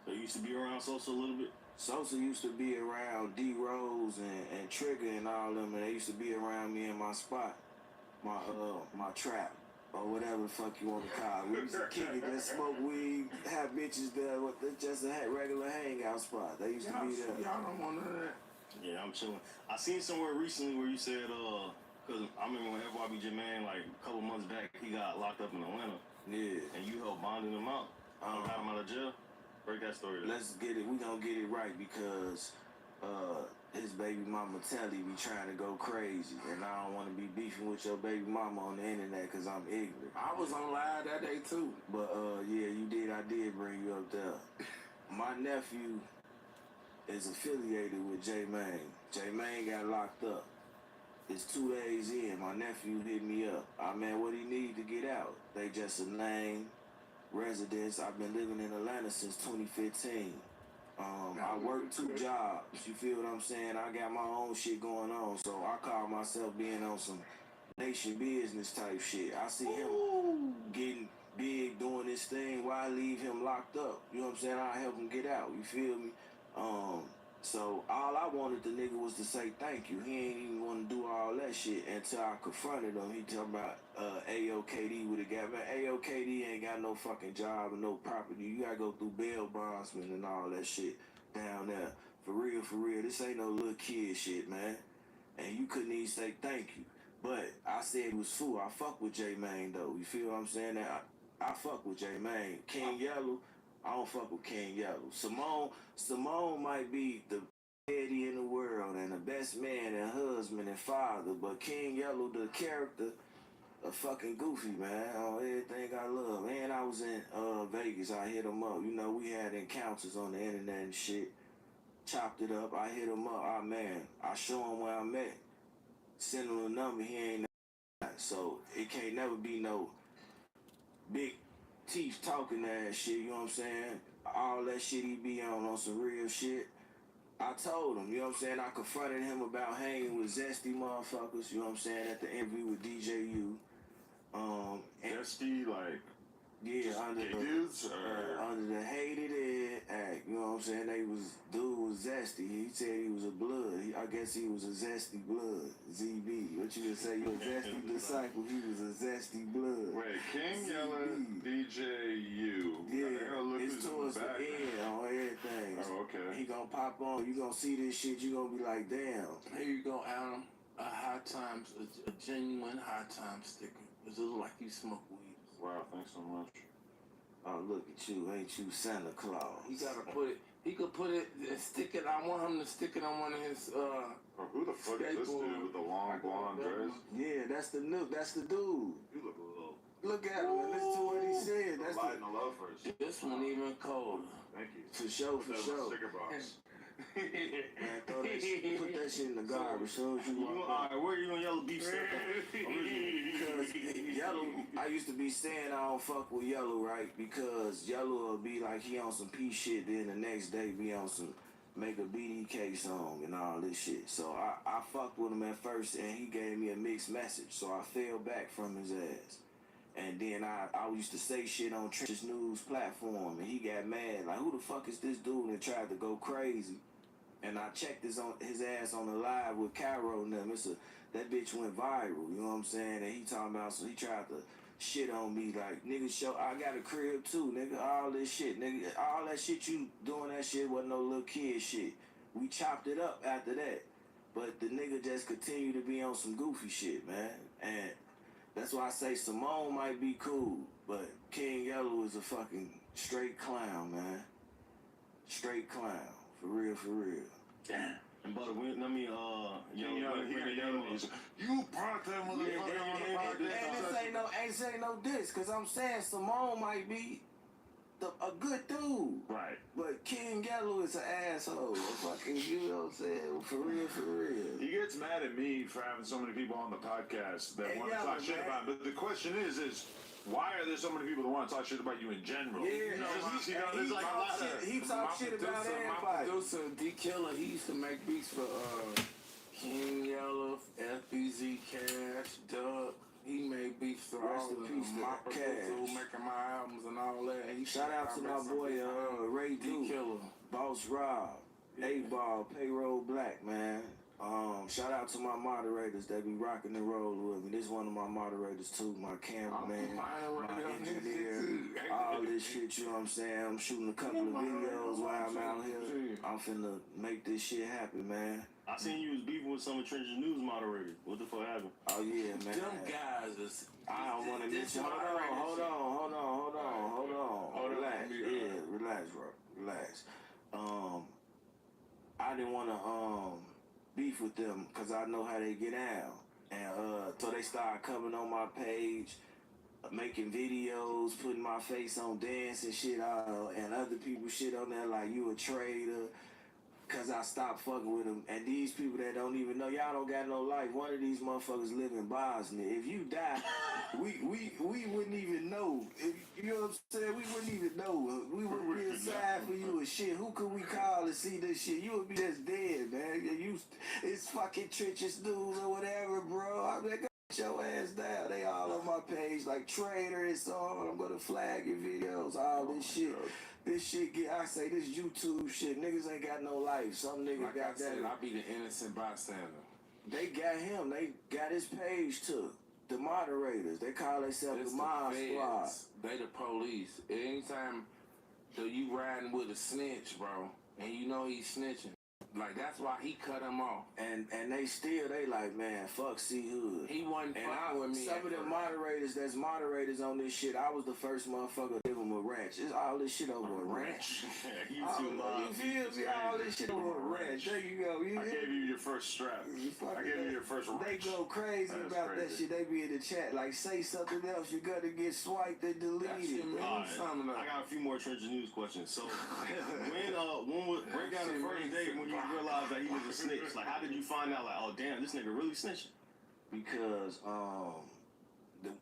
So you used to be around Sosa a little bit? Sosa used to be around D-Rose and Trigger and all them, and they used to be around me in my spot, my trap, or whatever the fuck you want to call it. We used to kick it, just smoke weed, have bitches there, just a regular hangout spot. They used to be there. Y'all don't want none of that. Yeah, I'm chilling. I seen somewhere recently where you said, because I remember when FYB Jermaine, like a couple months back, he got locked up in Atlanta. Yeah. And you helped bonding him out. Got him out of jail. Break that story. Let's get it. We gonna get it right because his baby mama Telly be trying to go crazy, and I don't want to be beefing with your baby mama on the internet because I'm ignorant. I was on live that day too. But yeah, you did. I did bring you up there. My nephew is affiliated with J-Mane. J-Mane got locked up. It's 2 days in. My nephew hit me up. Man, what he need to get out? They just a name, residence. I've been living in Atlanta since 2015. I work 2 jobs. You feel what I'm saying? I got my own shit going on, so I call myself being on some nation business type shit. I see him getting big, doing this thing. Why leave him locked up? You know what I'm saying? I help him get out. You feel me? So all I wanted the nigga was to say thank you. He ain't even want to do all that shit until I confronted him. He talking about AOKD would have got, man, AOKD ain't got no fucking job and no property. You gotta go through bail bondsman and all that shit down there. For real, this ain't no little kid shit, man. And you couldn't even say thank you. But I said it was fool. I fuck with J-Mane though. You feel what I'm saying? I fuck with J-Mane. King Yellow, I don't fuck with King Yellow. Simone might be the daddy in the world and the best man and husband and father, but King Yellow, the character, a fucking goofy, man. On everything I love. And I was in Vegas. I hit him up. You know, we had encounters on the internet and shit. Chopped it up. I hit him up. Man, I show him where I'm at. Send him a number. He ain't. So it can't never be no big teeth talking ass shit, you know what I'm saying? All that shit he be on some real shit. I told him, you know what I'm saying? I confronted him about hanging with zesty motherfuckers, you know what I'm saying, at the interview with DJU. Zesty, like, yeah, under the Hated Ed Act, you know what I'm saying? Dude was zesty. He said he was a blood. I guess he was a zesty blood. ZB. What you gonna say? You're a zesty disciple. He was a zesty blood. Wait, King Yella, DJU. Yeah, it's towards the end on everything. Oh, okay. He gonna pop on. You gonna see this shit. You gonna be like, damn. Here you go, Adam. A High Times, a genuine High Times sticker. Does it look like you smoke weed? Wow, thanks so much. Oh, look at you. Ain't you Santa Claus? He gotta put it. He could put it and stick it. I want him to stick it on one of his. Who the fuck is this dude with the long blonde dress? Yeah, that's the dude. You look a little. Look at him and listen to what he said. That's lighting the love first. This one even colder. Thank you. For sure, for sure. Sticker box. Man, throw that shit, put that shit in the garbage. So as you walk Alright, where you on Yellow Beef stuff? Because Yellow, I used to be saying I don't fuck with Yellow, right? Because Yellow will be like he on some P shit, then the next day be on some make a BDK song and all this shit. So I fucked with him at first and he gave me a mixed message. So I fell back from his ass. And then I used to say shit on Transcripts news platform and he got mad. Like, who the fuck is this dude? And tried to go crazy. And I checked his ass on the live with Cairo and them. That bitch went viral, you know what I'm saying? And he talking about, so he tried to shit on me like, nigga, I got a crib too, nigga, all this shit, nigga, all that shit you doing, that shit wasn't no little kid shit. We chopped it up after that. But the nigga just continued to be on some goofy shit, man. And that's why I say Simone might be cool, but King Yellow is a fucking straight clown, man. Straight clown. For real, for real. Damn. And but you brought that motherfucker on the podcast. And this ain't no diss, cause I'm saying Simone might be a good dude. Right. But King Yellow is an asshole. Fucking, you know what I'm saying? For real, for real. He gets mad at me for having so many people on the podcast that want to talk shit about him. But the question is why are there so many people that want to talk shit about you in general? Yeah, he talks shit about everybody. My producer, D Killer, he used to make beats for King Yellow, FBZ, Cash, Duck. He made beats for all of them. My producer who making my albums and all that. Shout out to my boy Ray D Killer, Boss Rob, A-Ball, Payroll Black, man. Shout out to my moderators that be rocking and rolling with me. This is one of my moderators too, my cameraman, my engineer, all this shit, you know what I'm saying? I'm shooting a couple of videos while I'm out here. I'm finna make this shit happen, man. I seen you was beefing with some of Trench's news moderators. What the fuck happened? Oh yeah, man. Them guys is... I don't want to mention... Hold on. Relax. Yeah, relax, bro. Relax. I didn't want to beef with them because I know how they get out. And so they started coming on my page, making videos, putting my face on dance and shit, and other people shit on there like you a traitor. Cause I stopped fucking with them, and these people that don't even know, y'all don't got no life. One of these motherfuckers live in Bosnia. If you die, we wouldn't even know. You know what I'm saying? We wouldn't even know. We would be aside for you and shit. Who could we call to see this shit? You would be just dead, man. It's fucking Trenches News or whatever, bro. I'm like, get your ass down. They all on my page like traitor and so on. I'm gonna flag your videos, all this shit. This shit I say this YouTube shit. Niggas ain't got no life. Some niggas like got that. I be the innocent bystander. They got him. They got his page took. The moderators. They call themselves the Mob Squad. They the police. Anytime you riding with a snitch, bro, and you know he's snitching. Like, that's why he cut him off. And they like, man, fuck CEE-HOOD. He wasn't fucking with me. Some of the moderators that's moderators on this shit, I was the first motherfucker to give them a ranch. It's all this shit over a ranch. You feel me? All this shit over a ranch. There you go. I gave you your first strap. I gave you your first ranch. They go crazy about that shit. They be in the chat like, say something else. You're gonna get swiped and deleted. I got a few more Trench News questions. So, when was break down the first day when you realized that he was a snitch? Like, how did you find out? Like, oh damn, this nigga really snitching? Because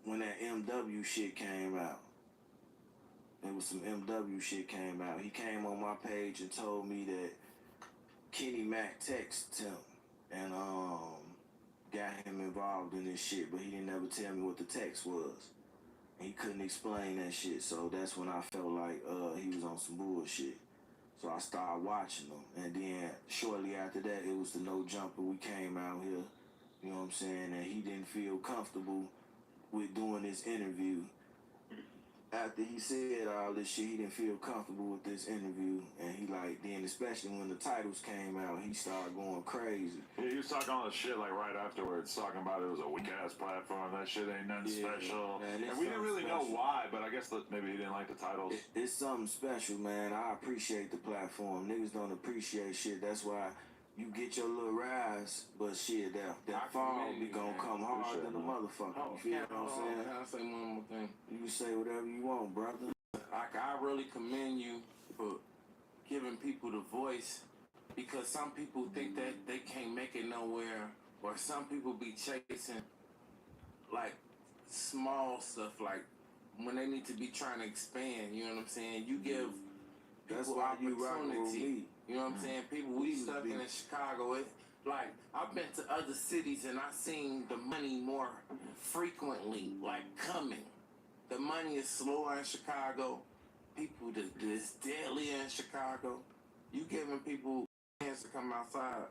when that MW shit came out, there was some MW shit came out. He came on my page and told me that Kenny Mac texted him and got him involved in this shit, but he didn't ever tell me what the text was. He couldn't explain that shit, so that's when I felt like he was on some bullshit. So I started watching him, and then shortly after that, it was the No Jumper. We came out here, you know what I'm saying, and he didn't feel comfortable with doing this interview. after he said all this shit, he didn't feel comfortable with this interview, and he like, then especially when the titles came out, he started going crazy. Yeah, he was talking all this shit like right afterwards, talking about it was a weak ass platform, that shit ain't nothing special. Man, and we didn't really know why, but I guess maybe he didn't like the titles. It's something special, man. I appreciate the platform. Niggas don't appreciate shit. That's why you get your little rise, but shit, that fall be gonna come hard than a motherfucker. You feel what I'm saying? Can I say one more thing? You can say whatever you want, brother. I really commend you for giving people the voice, because some people think that they can't make it nowhere, or some people be chasing like small stuff, like when they need to be trying to expand. You know what I'm saying? You give people opportunity. You know what I'm saying? People, we stuck in Chicago. Like, I've been to other cities and I've seen the money more frequently, like coming. The money is slower in Chicago. People, it's deadly in Chicago. You giving people a chance to come outside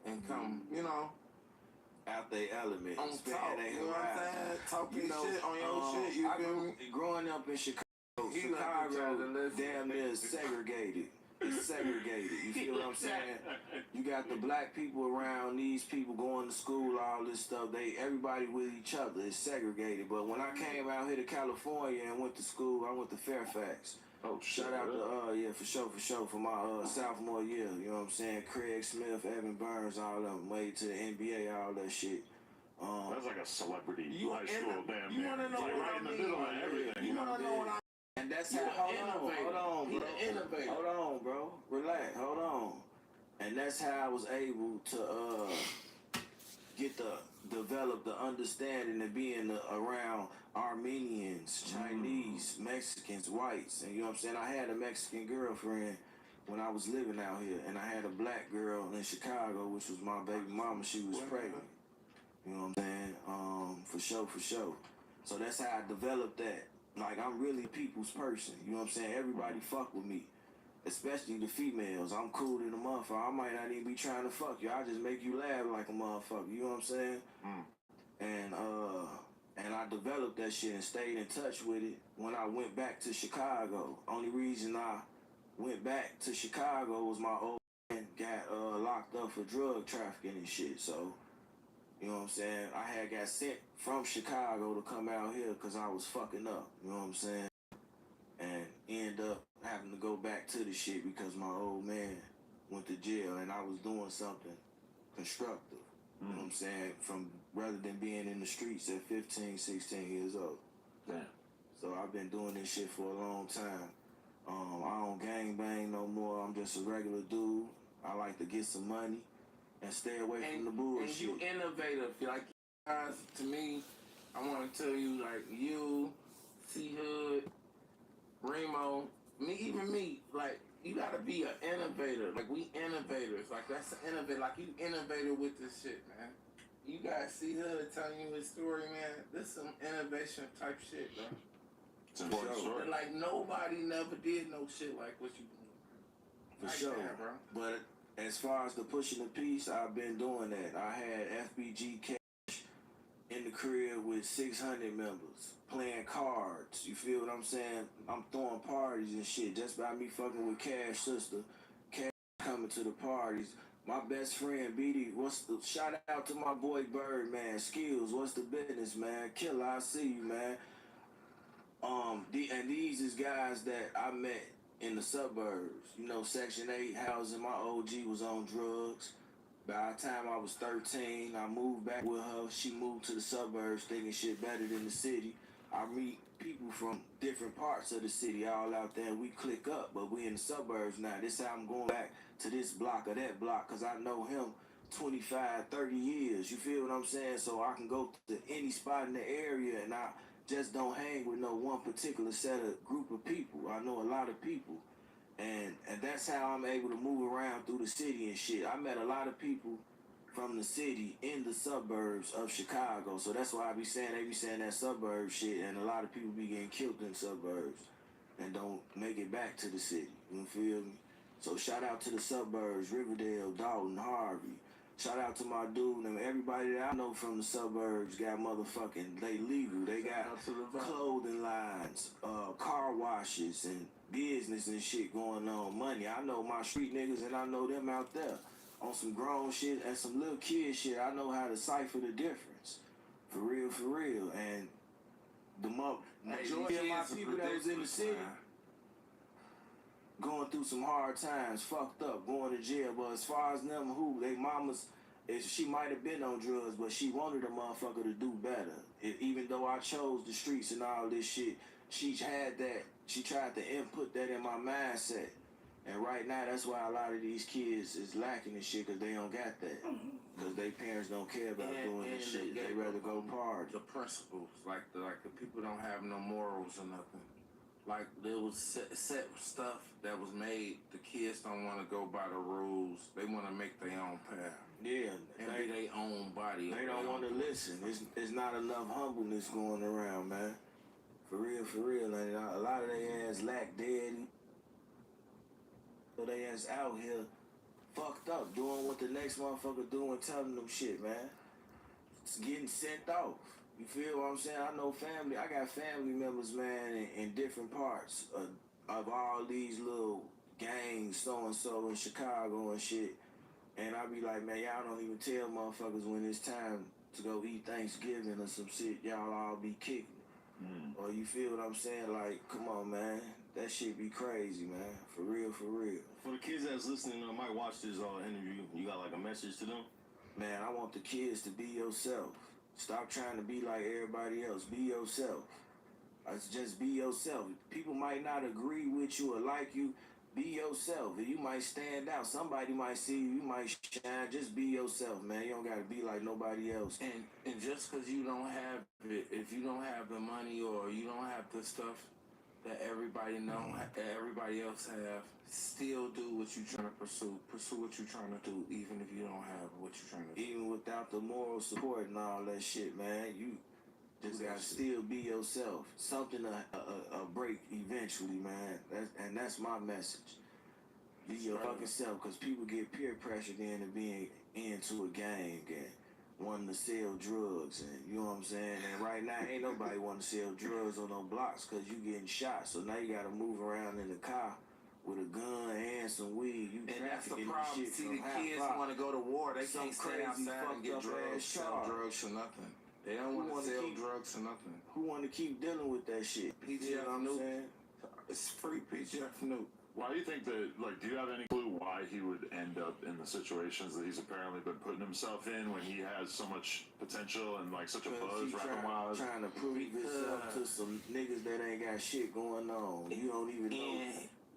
and come, you know, out their element. On top, you know what I'm saying? Talking shit on your shit, you feel me? Growing up in Chicago, damn near segregated. It's segregated. You feel what I'm saying? You got the black people around, these people going to school, all this stuff. Everybody with each other. It's segregated. But when I came out here to California and went to school, I went to Fairfax. Oh, shit. Shout out to, yeah, for sure, for my sophomore year. You know what I'm saying? Craig Smith, Evan Burns, all of them. Made to the NBA, all that shit. That's like a celebrity high school, damn you want to know like what right I in the mean? middle of everything. You want to know what I And that's He how, an innovator. hold on, He bro. an innovator. Hold on, bro. Relax, hold on. And that's how I was able to develop the understanding of being around Armenians, Chinese, Mexicans, whites. And you know what I'm saying? I had a Mexican girlfriend when I was living out here, and I had a black girl in Chicago, which was my baby mama. She was pregnant. You know what I'm saying? For sure. So that's how I developed that. Like, I'm really a people's person. You know what I'm saying? Everybody fuck with me. Especially the females. I'm cool than a motherfucker. I might not even be trying to fuck you. I just make you laugh like a motherfucker. You know what I'm saying? And I developed that shit and stayed in touch with it when I went back to Chicago. Only reason I went back to Chicago was my old man got locked up for drug trafficking and shit. So, you know what I'm saying? I had got sent from Chicago to come out here because I was fucking up. You know what I'm saying? And end up having to go back to the shit because my old man went to jail and I was doing something constructive. You know what I'm saying? Rather than being in the streets at 15, 16 years old. Damn. So I've been doing this shit for a long time. I don't gang bang no more. I'm just a regular dude. I like to get some money and stay away from the bullshit. And you innovative. Like, guys, to me, I want to tell you, like, you, CEE-HOOD, Remo, even me, like, you gotta be an innovator. Like, we innovators. Like, that's an innovator. Like, you innovated with this shit, man. You guys see her telling you his story, man. This some innovation type shit, bro. It's an important story. And, like, nobody never did no shit like what you doing. For Like sure. that, bro. But as far as the pushing the piece, I've been doing that. I had FBG Cash in the crib with 600 members playing cards. You feel what I'm saying? I'm throwing parties and shit just by me fucking with Cash sister. Cash coming to the parties. My best friend BD, shout out to my boy Bird, man. Skills, what's the business, man? Killer, I see you, man. And these is guys that I met in the suburbs. You know, Section 8 housing. My OG was on drugs. By the time I was 13, I moved back with her. She moved to the suburbs thinking shit better than the city. I meet people from different parts of the city all out there, and we click up, but we in the suburbs now. This how I'm going back to this block or that block, because I know him 25, 30 years. You feel what I'm saying? So I can go to any spot in the area, and I just don't hang with no one particular group of people. I know a lot of people. And that's how I'm able to move around through the city and shit. I met a lot of people from the city in the suburbs of Chicago. So that's why they be saying that suburb shit, and a lot of people be getting killed in suburbs and don't make it back to the city. You feel me? So shout out to the suburbs, Riverdale, Dalton, Harvey, Shout out to my dude and everybody that I know from the suburbs got motherfucking, they legal. They got clothing lines, car washes and business and shit going on. Money. I know my street niggas and I know them out there. On some grown shit and some little kid shit, I know how to cipher the difference. For real, for real. And the majority of my people that was in the city going through some hard times, fucked up, going to jail. But as far as them who, they mamas, she might have been on drugs, but she wanted a motherfucker to do better. Even though I chose the streets and all this shit, she had that, she tried to input that in my mindset. And right now, that's why a lot of these kids is lacking and shit, because they don't got that. Because their parents don't care about doing this shit. They rather go party. The principles, like the people don't have no morals or nothing. Like there was set stuff that was made. The kids don't want to go by the rules. They want to make their own path. Yeah, and be their own body. They don't want to listen. It's not enough humbleness going around, man. For real, for real. And a lot of their ass lack daddy. So they ass out here fucked up, doing what the next motherfucker doing, telling them shit, man. It's getting sent off. You feel what I'm saying? I know family. I got family members, man, in different parts of all these little gangs, so-and-so in Chicago and shit. And I be like, man, y'all don't even tell motherfuckers when it's time to go eat Thanksgiving or some shit. Y'all all be kicking. Or you feel what I'm saying? Like, come on, man. That shit be crazy, man. For real, for real. For the kids that's listening, might watch this interview, you got like a message to them? Man, I want the kids to be yourself. Stop trying to be like everybody else. Be yourself. Just be yourself. People might not agree with you or like you. Be yourself. You might stand out. Somebody might see you. You might shine. Just be yourself, man. You don't got to be like nobody else. And just because you don't have it, if you don't have the money or you don't have the stuff that everybody that everybody else have, still do what you're trying to pursue. Pursue what you're trying to do, even if you don't have what you're trying to do. Even without the moral support and all that shit, man, you just gotta still be yourself. Something a break eventually, man. That's my message. Be your fucking self, because people get peer pressured into being into a gang and wanting to sell drugs, and you know what I'm saying? And right now, ain't nobody want to sell drugs on no blocks because you getting shot. So now you got to move around in the car with a gun and some weed. You and that's the trafficking problem. shit See, from the half kids block. want to go to war. They Some can't stay crazy outside and get fucked up drugs, ass sell charge. drugs for nothing. They don't want to sell drugs for nothing. Who want to keep dealing with that shit? PGF you know what I'm saying? It's free PGF Nuke. Why do you think that, like, do you have any clue why he would end up in the situations that he's apparently been putting himself in when he has so much potential and, like, such a buzz rapping-wise? Trying to prove himself to some niggas that ain't got shit going on. You don't even know.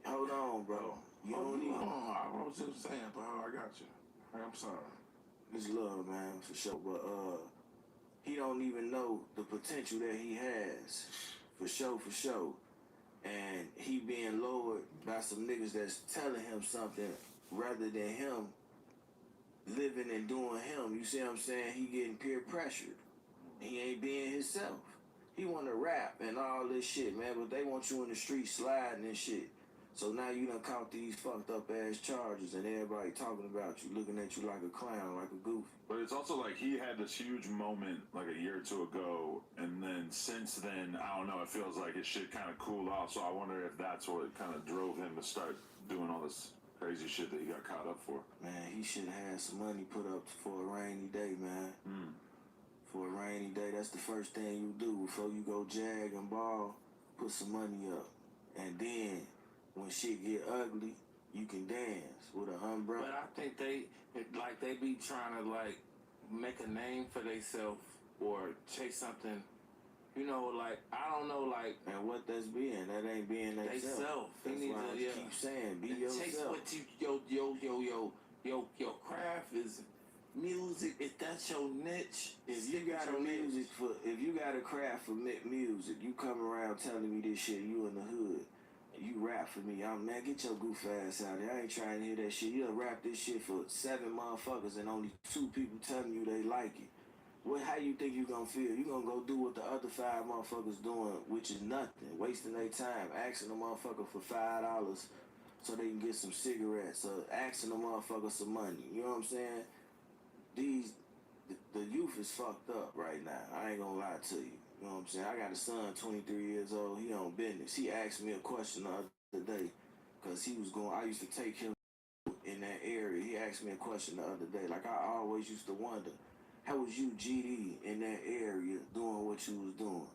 Hold on, bro. You don't even know. I was just saying, but I got you. I'm sorry. It's love, man, for sure. But he don't even know the potential that he has. For sure, for sure. And he being lowered by some niggas that's telling him something rather than him living and doing him. You see what I'm saying? He getting peer pressured. He ain't being himself. He want to rap and all this shit, man, but they want you in the street sliding and shit. So now you done caught these fucked up ass charges and everybody talking about you, looking at you like a clown, like a goof. But it's also like he had this huge moment like a year or two ago, and then since then, I don't know, it feels like his shit kind of cooled off. So I wonder if that's what kind of drove him to start doing all this crazy shit that he got caught up for. Man, he should have had some money put up for a rainy day, man. For a rainy day, that's the first thing you do before you go jag and ball. Put some money up, and then when shit get ugly, you can dance with an umbrella. But I think they be trying to like make a name for themselves or chase something. You know, like I don't know, like and what that's being. That ain't being they self. That's why I keep saying, be yourself. Chase what your craft is. Music, if that's your niche, if you got a craft for music, you come around telling me this shit, you in the hood. You rap for me. Man, get your goof ass out there. I ain't trying to hear that shit. You done rap this shit for 7 motherfuckers and only 2 people telling you they like it. How you think you gonna feel? You gonna go do what the other 5 motherfuckers doing, which is nothing. Wasting their time. Asking a motherfucker for $5 so they can get some cigarettes. Or asking a motherfucker some money. You know what I'm saying? the youth is fucked up right now. I ain't gonna lie to you. You know what I'm saying? I got a son, 23 years old. He on business. He asked me a question the other day because I used to take him in that area. He asked me a question the other day. Like, I always used to wonder, how was you, GD, in that area doing what you was doing?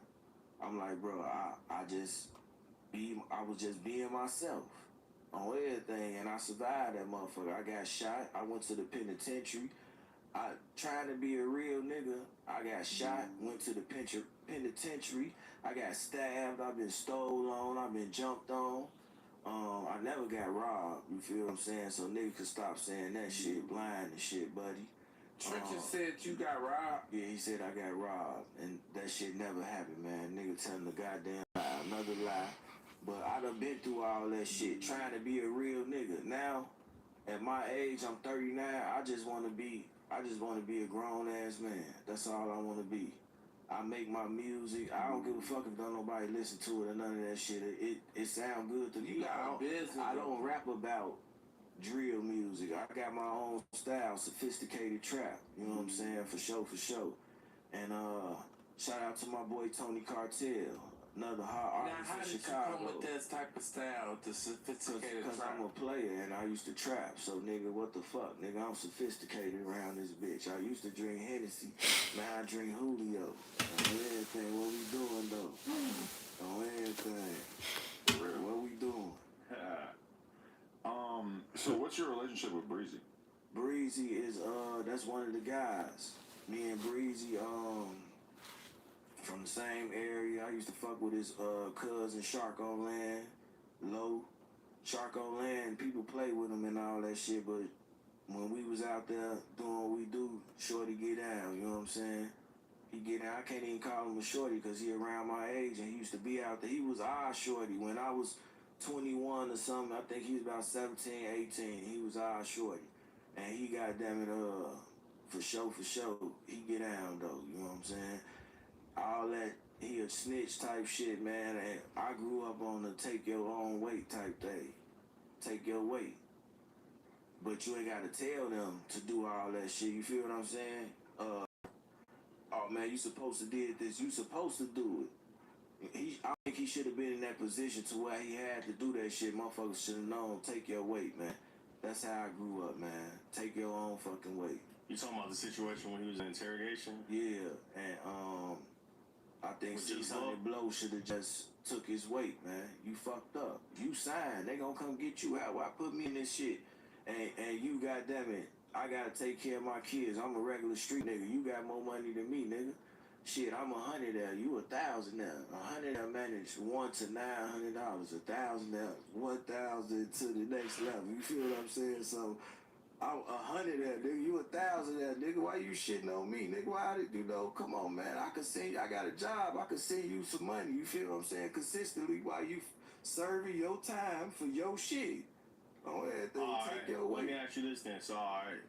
I'm like, bro, I was just being myself on everything, and I survived that motherfucker. I got shot. I went to the penitentiary. Trying to be a real nigga, I got shot, went to the penitentiary. I got stabbed. I've been stole on. I've been jumped on. I never got robbed. You feel what I'm saying? So niggas could stop saying that shit, blind and shit, buddy. Trenches said you got robbed. Yeah, he said I got robbed, and that shit never happened, man. Nigga telling the goddamn lie, another lie. But I done been through all that shit, trying to be a real nigga. Now, at my age, I'm 39. I just want to be a grown ass man. That's all I want to be. I make my music. I don't give a fuck if don't nobody listen to it or none of that shit. It sound good to me. I don't rap about drill music. I got my own style, sophisticated trap. You know what I'm saying? For sure. And shout out to my boy Tony Cartel, another hot artist Now, how from did Chicago. you come with that type of style, the sophisticated Because trap? I'm a player and I used to trap. So, nigga, what the fuck? Nigga, I'm sophisticated around this bitch. I used to drink Hennessy. Now I drink Julio. On everything. What we doing, though? On everything. What we doing? So what's your relationship with Breezy? Breezy is, that's one of the guys. Me and Breezy, from the same area. I used to fuck with his cousin Sharko Land, Low. Sharko Land, people play with him and all that shit, but when we was out there doing what we do, Shorty get down, you know what I'm saying? He get down. I can't even call him a shorty because he around my age and he used to be out there. He was our shorty. When I was 21 or something, I think he was about 17, 18. He was our shorty. And he got damn it, for sure, he get down though, you know what I'm saying? All that, he a snitch type shit, man. And I grew up on the take your own weight type thing. Take your weight. But you ain't gotta tell them to do all that shit, you feel what I'm saying? Oh man, you supposed to did this, you supposed to do it. I think he should have been in that position to where he had to do that shit. Motherfuckers should have known, take your weight, man. That's how I grew up, man. Take your own fucking weight. You talking about the situation when he was in interrogation? Yeah, and I think Sunday Blow should have just took his weight, man. You fucked up. You signed. They gonna come get you out. Why put me in this shit? And you, goddamn it, I gotta take care of my kids. I'm a regular street nigga. You got more money than me, nigga. Shit, I'm 100 there. You 1,000 there. 100 there managed $1 to $900. 1,000 there. 1,000 to the next level. You feel what I'm saying? So I'm 100 there, nigga. You 1,000 there, nigga. Why you shitting on me, nigga? Why did you know? Come on, man. I could send you. I got a job. I could send you some money. You feel what I'm saying? Consistently while you serving your time for your shit. On everything. Take your weight. Let me ask you this then. So, all right.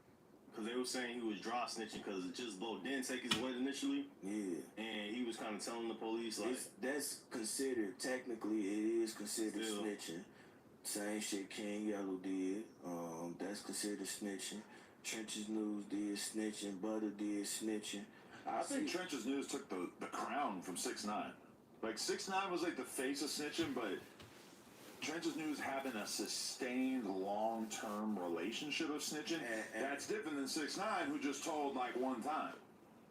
Because they were saying he was dry snitching because Just Blow didn't take his weight initially. Yeah. And he was kind of telling the police, like... That's considered, technically, it is considered snitching. Same shit King Yellow did. That's considered snitching. Trenches News did snitching. Butter did snitching. I think Trenches News took the crown from 6ix9ine. Like, 6ix9ine was like the face of snitching, but Trenches News having a sustained long-term relationship of snitching, that's different than 6ix9ine, who just told like one time.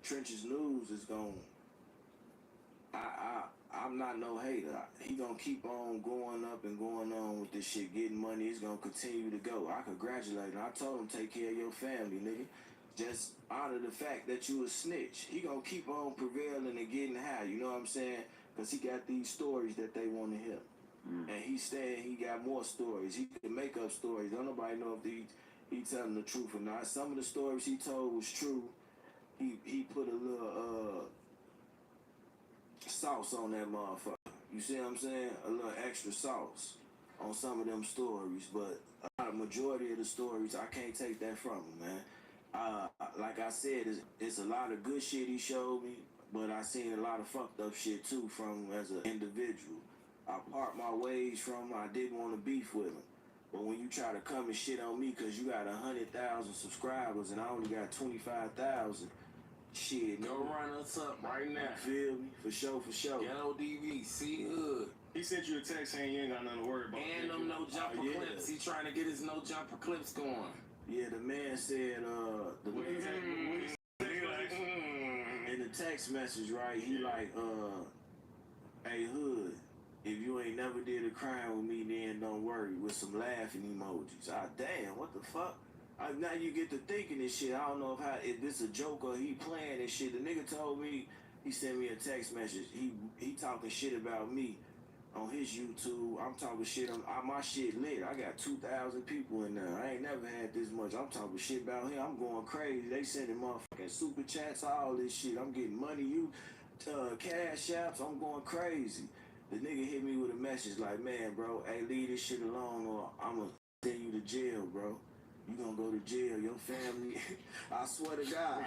Trenches News is going. I'm not no hater. He gonna keep on going up and going on with this shit, getting money. It's gonna continue to go. I congratulate him. I told him take care of your family, nigga. Just honor the fact that you a snitch. He gonna keep on prevailing and getting high. You know what I'm saying? Because he got these stories that they want to hear. And he's saying he got more stories. He can make up stories. Don't nobody know if he telling the truth or not. Some of the stories he told was true. He put a little sauce on that motherfucker. You see what I'm saying? A little extra sauce on some of them stories. But a majority of the stories, I can't take that from him, man. Like I said, it's a lot of good shit he showed me, but I seen a lot of fucked up shit too from him as an individual. I part my ways from him. I didn't want to beef with him. But when you try to come and shit on me because you got 100,000 subscribers and I only got 25,000, shit, Go run us up right now. Feel me? For sure, for sure. Ghetto DV, CEE-HOOD. He sent you a text saying you ain't got nothing to worry about. And them no jumper clips. He trying to get his no jumper clips going. Yeah, the man said, in the text message, right, he like, hey, Hood, if you ain't never did a crime with me, then don't worry, with some laughing emojis. Ah, damn, what the fuck? Now you get to thinking this shit. I don't know if this a joke or he playing this shit. The nigga told me, he sent me a text message. He talking shit about me on his YouTube. I'm talking shit. My shit lit. I got 2,000 people in there. I ain't never had this much. I'm talking shit about him. I'm going crazy. They sending motherfucking super chats, all this shit. I'm getting money. Cash apps. I'm going crazy. The nigga hit me with a message like, man, bro, hey, leave this shit alone or I'm gonna send you to jail, bro. You gonna go to jail, your family. I swear to God,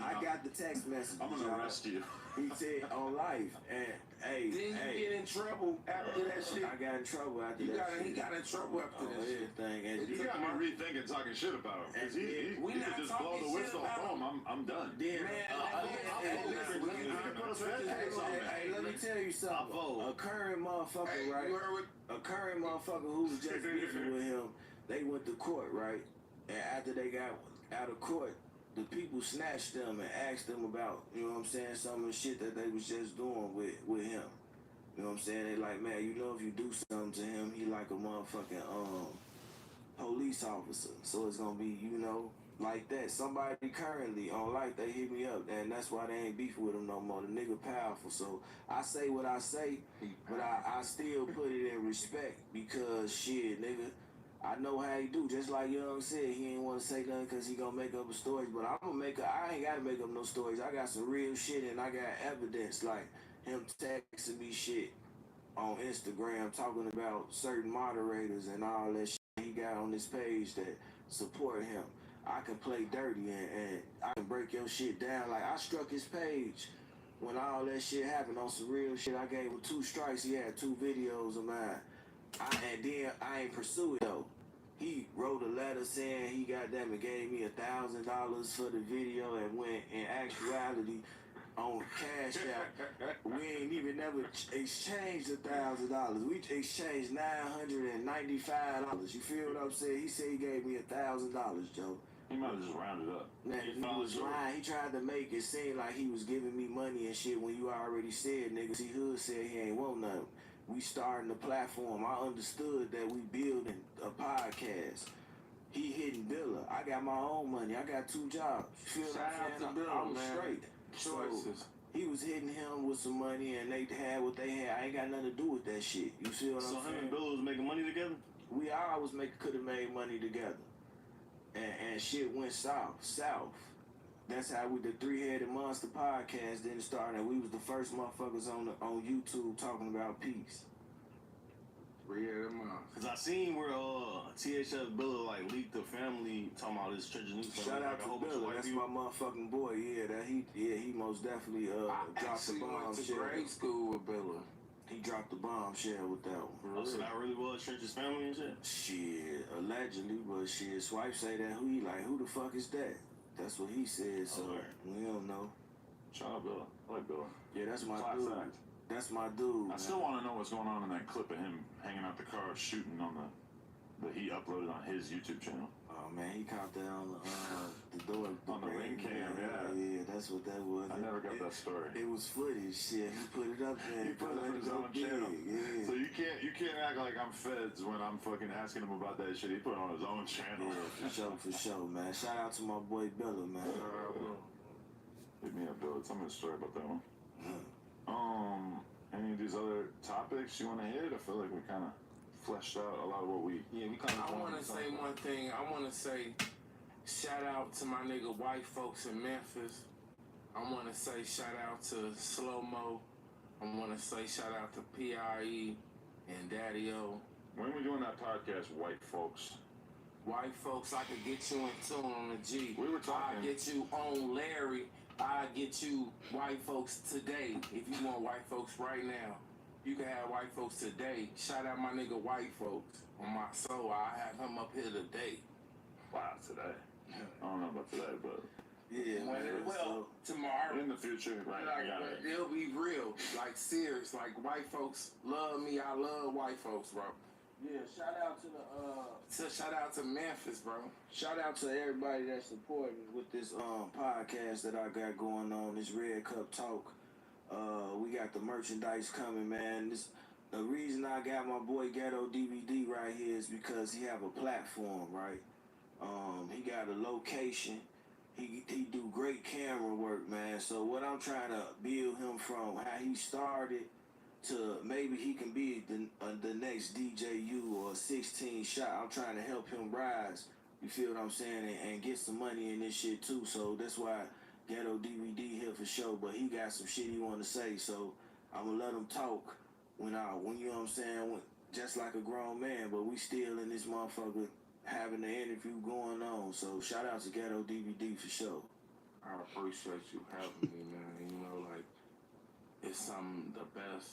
I got the text message. I'm gonna arrest you. He said on life, and hey, Didn't you get in trouble after that shit? I got in trouble after that shit. He got in trouble after that shit. Everything. And you got me rethinking talking shit about him. Cause he could just blow the whistle. Boom, I'm done. Then, hey, let me tell you something. A current motherfucker, right? A current motherfucker who was just beefing with him. They went to court, right? And after they got out of court, the people snatched them and asked them about, you know what I'm saying, some of the shit that they was just doing with him. You know what I'm saying? They like, man, you know if you do something to him, he like a motherfucking police officer. So it's gonna be, you know, like that. Somebody currently on life, they hit me up, and that's why they ain't beefing with him no more. The nigga powerful. So I say what I say, but I still put it in respect because shit, nigga, I know how he do. Just like Young said, he ain't want to say nothing because he gonna make up a story. But I ain't got to make up no stories. I got some real shit and I got evidence like him texting me shit on Instagram talking about certain moderators and all that shit he got on this page that support him. I can play dirty and I can break your shit down. Like I struck his page when all that shit happened on some real shit. I gave him 2 strikes. He had 2 videos of mine. And then I ain't pursue it though. He wrote a letter saying he goddamn gave me $1,000 for the video and went in actuality on Cash App. We ain't even never exchanged $1,000. We exchanged $995. You feel what I'm saying? He said he gave me $1,000, Joe. He might have just rounded up. Man, he was lying. He tried to make it seem like he was giving me money and shit when you already said, nigga. See, Hood said he ain't want nothing. We starting the platform. I understood that we building a podcast. He hitting Billa. I got my own money. I got 2 jobs. You feel what I'm saying? I was straight. Choices. So, he was hitting him with some money and they had what they had. I ain't got nothing to do with that shit. You feel what I'm saying? So him and Billa was making money together? We always could have made money together. And shit went south. That's how the 3-Headed Monster podcast didn't start, and we was the first motherfuckers on YouTube talking about peace. 3-Headed Monster. Cause I seen where THF Billa like leaked the family talking about this Church of News. Shout out to Billa, that's my motherfucking boy. Yeah, he most definitely dropped the bombshell. I grade school with Billa. He dropped the bombshell with that one. Oh, so that really was Church's family and shit? Shit, allegedly, but shit, Swipe say that who the fuck is that? That's what he said, so we don't know. Shout out Billa. I like Billa. Yeah, that's my Class dude. act. That's my dude. I still want to know what's going on in that clip of him hanging out the car shooting on that he uploaded on his YouTube channel. Oh man, he caught that on the door. On the ring cam, yeah, that's what that was. I never got that story. It was footage, shit. He put it up there. He put it on his own channel. Yeah. So you can't act like I'm feds when I'm fucking asking him about that shit. He put it on his own channel. Yeah, for sure, man. Shout out to my boy Billa, man. Hit me up, Billa. Tell me a story about that one. Any of these other topics you want to hit? I feel like we kind of fleshed out a lot of what we kind of. I want to say one thing. I want to say shout out to my nigga white folks in Memphis. I want to say shout out to Slow Mo. I want to say shout out to PRE and Daddy-O. When we doing that podcast, white folks? White folks, I could get you in tune on the G. We were talking. I get you on Larry. I get you white folks today. If you want white folks right now, You can have white folks today. Shout out my nigga white folks on my soul. I have him up here today. Wow, today. I don't know about today, but yeah, well, tomorrow. In the future, right? Like, it'll be real, like serious. Like white folks love me. I love white folks, bro. Yeah, shout out to shout out to Memphis, bro. Shout out to everybody that's supporting with this podcast that I got going on, this Red Cup Talk. We got the merchandise coming, man. The reason I got my boy Ghetto DVD right here is because he have a platform, right? He got a location. He do great camera work, man. So what I'm trying to build him from how he started to maybe he can be the next DJU or 16 shot. I'm trying to help him rise. You feel what I'm saying? And get some money in this shit too. So that's why Ghetto DVD here for sure. But he got some shit he want to say. So I'm gonna let him talk when you know what I'm saying, just like a grown man. But we still in this motherfucker having the interview going on. So shout out to Ghetto DVD for sure. I appreciate you having me, man. You know, like, it's some of the best.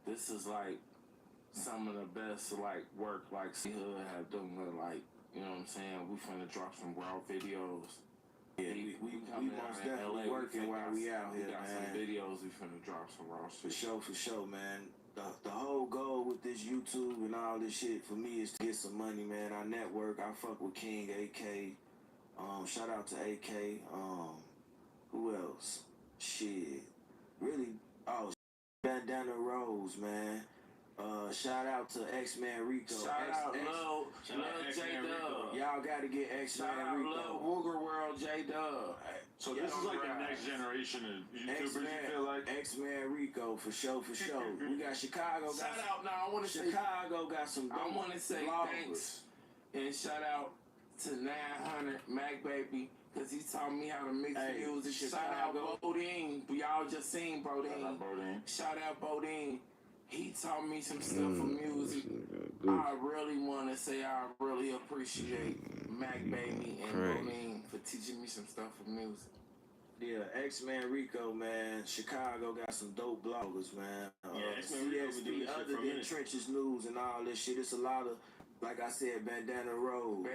This is like some of the best like work like CEE-HOOD have done with, like, you know what I'm saying? We finna drop some raw videos. Yeah, we most definitely working while we out here, man. We got some videos, we finna drop some raw shit. For sure, man. The whole goal with this YouTube and all this shit for me is to get some money, man. I network, I fuck with King, AK. Shout out to AK. Who else? Shit. Really, Bandana Rose, man. Shout out to X-Man Rico. Shout out Lil J-Dub. Y'all gotta get X-Man Rico. Shout out Lil Wooger World J-Dub. So this is like the next generation of YouTubers, you feel like? X-Man Rico, for sure. We got Chicago. Shout out, now I want to say Chicago got some. I want to say thanks and shout out to 900 Mac Baby, because he taught me how to mix music. Shout out Bodine. Y'all just seen Bodine. Shout out Bodine. He taught me some stuff for music. I really want to say I really appreciate Mac Baby and Bodine for teaching me some stuff for music. Yeah, X-Man Rico, man. Chicago got some dope bloggers, man. CSB, other than Trenches News and all this shit, it's a lot of, like I said, Bandana Rose.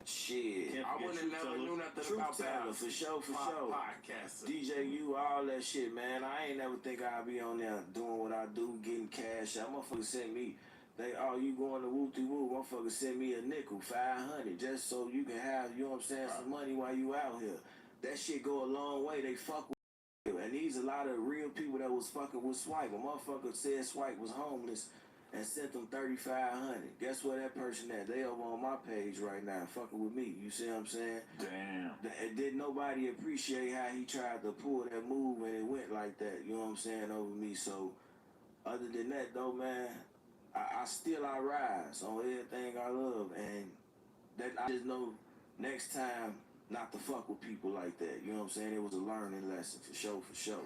Shit. I wouldn't have never knew nothing about that. For sure. Podcaster. DJU, all that shit, man. I ain't never think I'd be on there doing what I do, getting cash out. Motherfuckers sent me, you going to woo-de-woo, motherfuckers send me a nickel, 500, just so you can have, you know what I'm saying, some money while you out here. That shit go a long way. They fuck with you. And these a lot of real people that was fucking with Swipe. A motherfucker said Swipe was homeless and sent them 3,500. Guess where that person at? They over on my page right now, fucking with me. You see what I'm saying? Damn. And did nobody appreciate how he tried to pull that move and it went like that? You know what I'm saying? Over me. So, other than that, though, man, I rise on everything I love, and that I just know next time not to fuck with people like that. You know what I'm saying? It was a learning lesson for sure. For sure.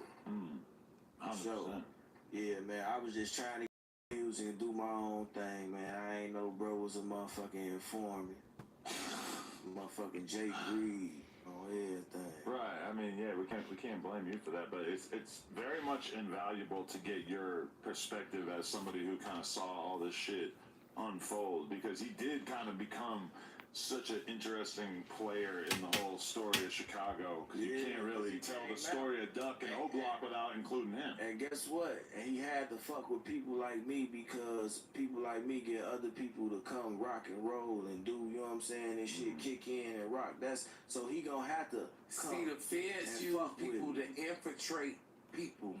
Yeah, man. I was just trying to music and do my own thing, man. I ain't know bro was a motherfucking informant. Motherfucking Jake Reed on everything. Right. I mean, yeah, we can't blame you for that, but it's very much invaluable to get your perspective as somebody who kind of saw all this shit unfold, because he did kind of become such an interesting player in the whole story of Chicago, because you can't really tell the story of Duck and O-Block without including him. And guess what? And he had to fuck with people like me, because people like me get other people to come rock and roll and do, you know what I'm saying, and shit, kick in and rock. So he gonna have to come. See, the feds use people to infiltrate people.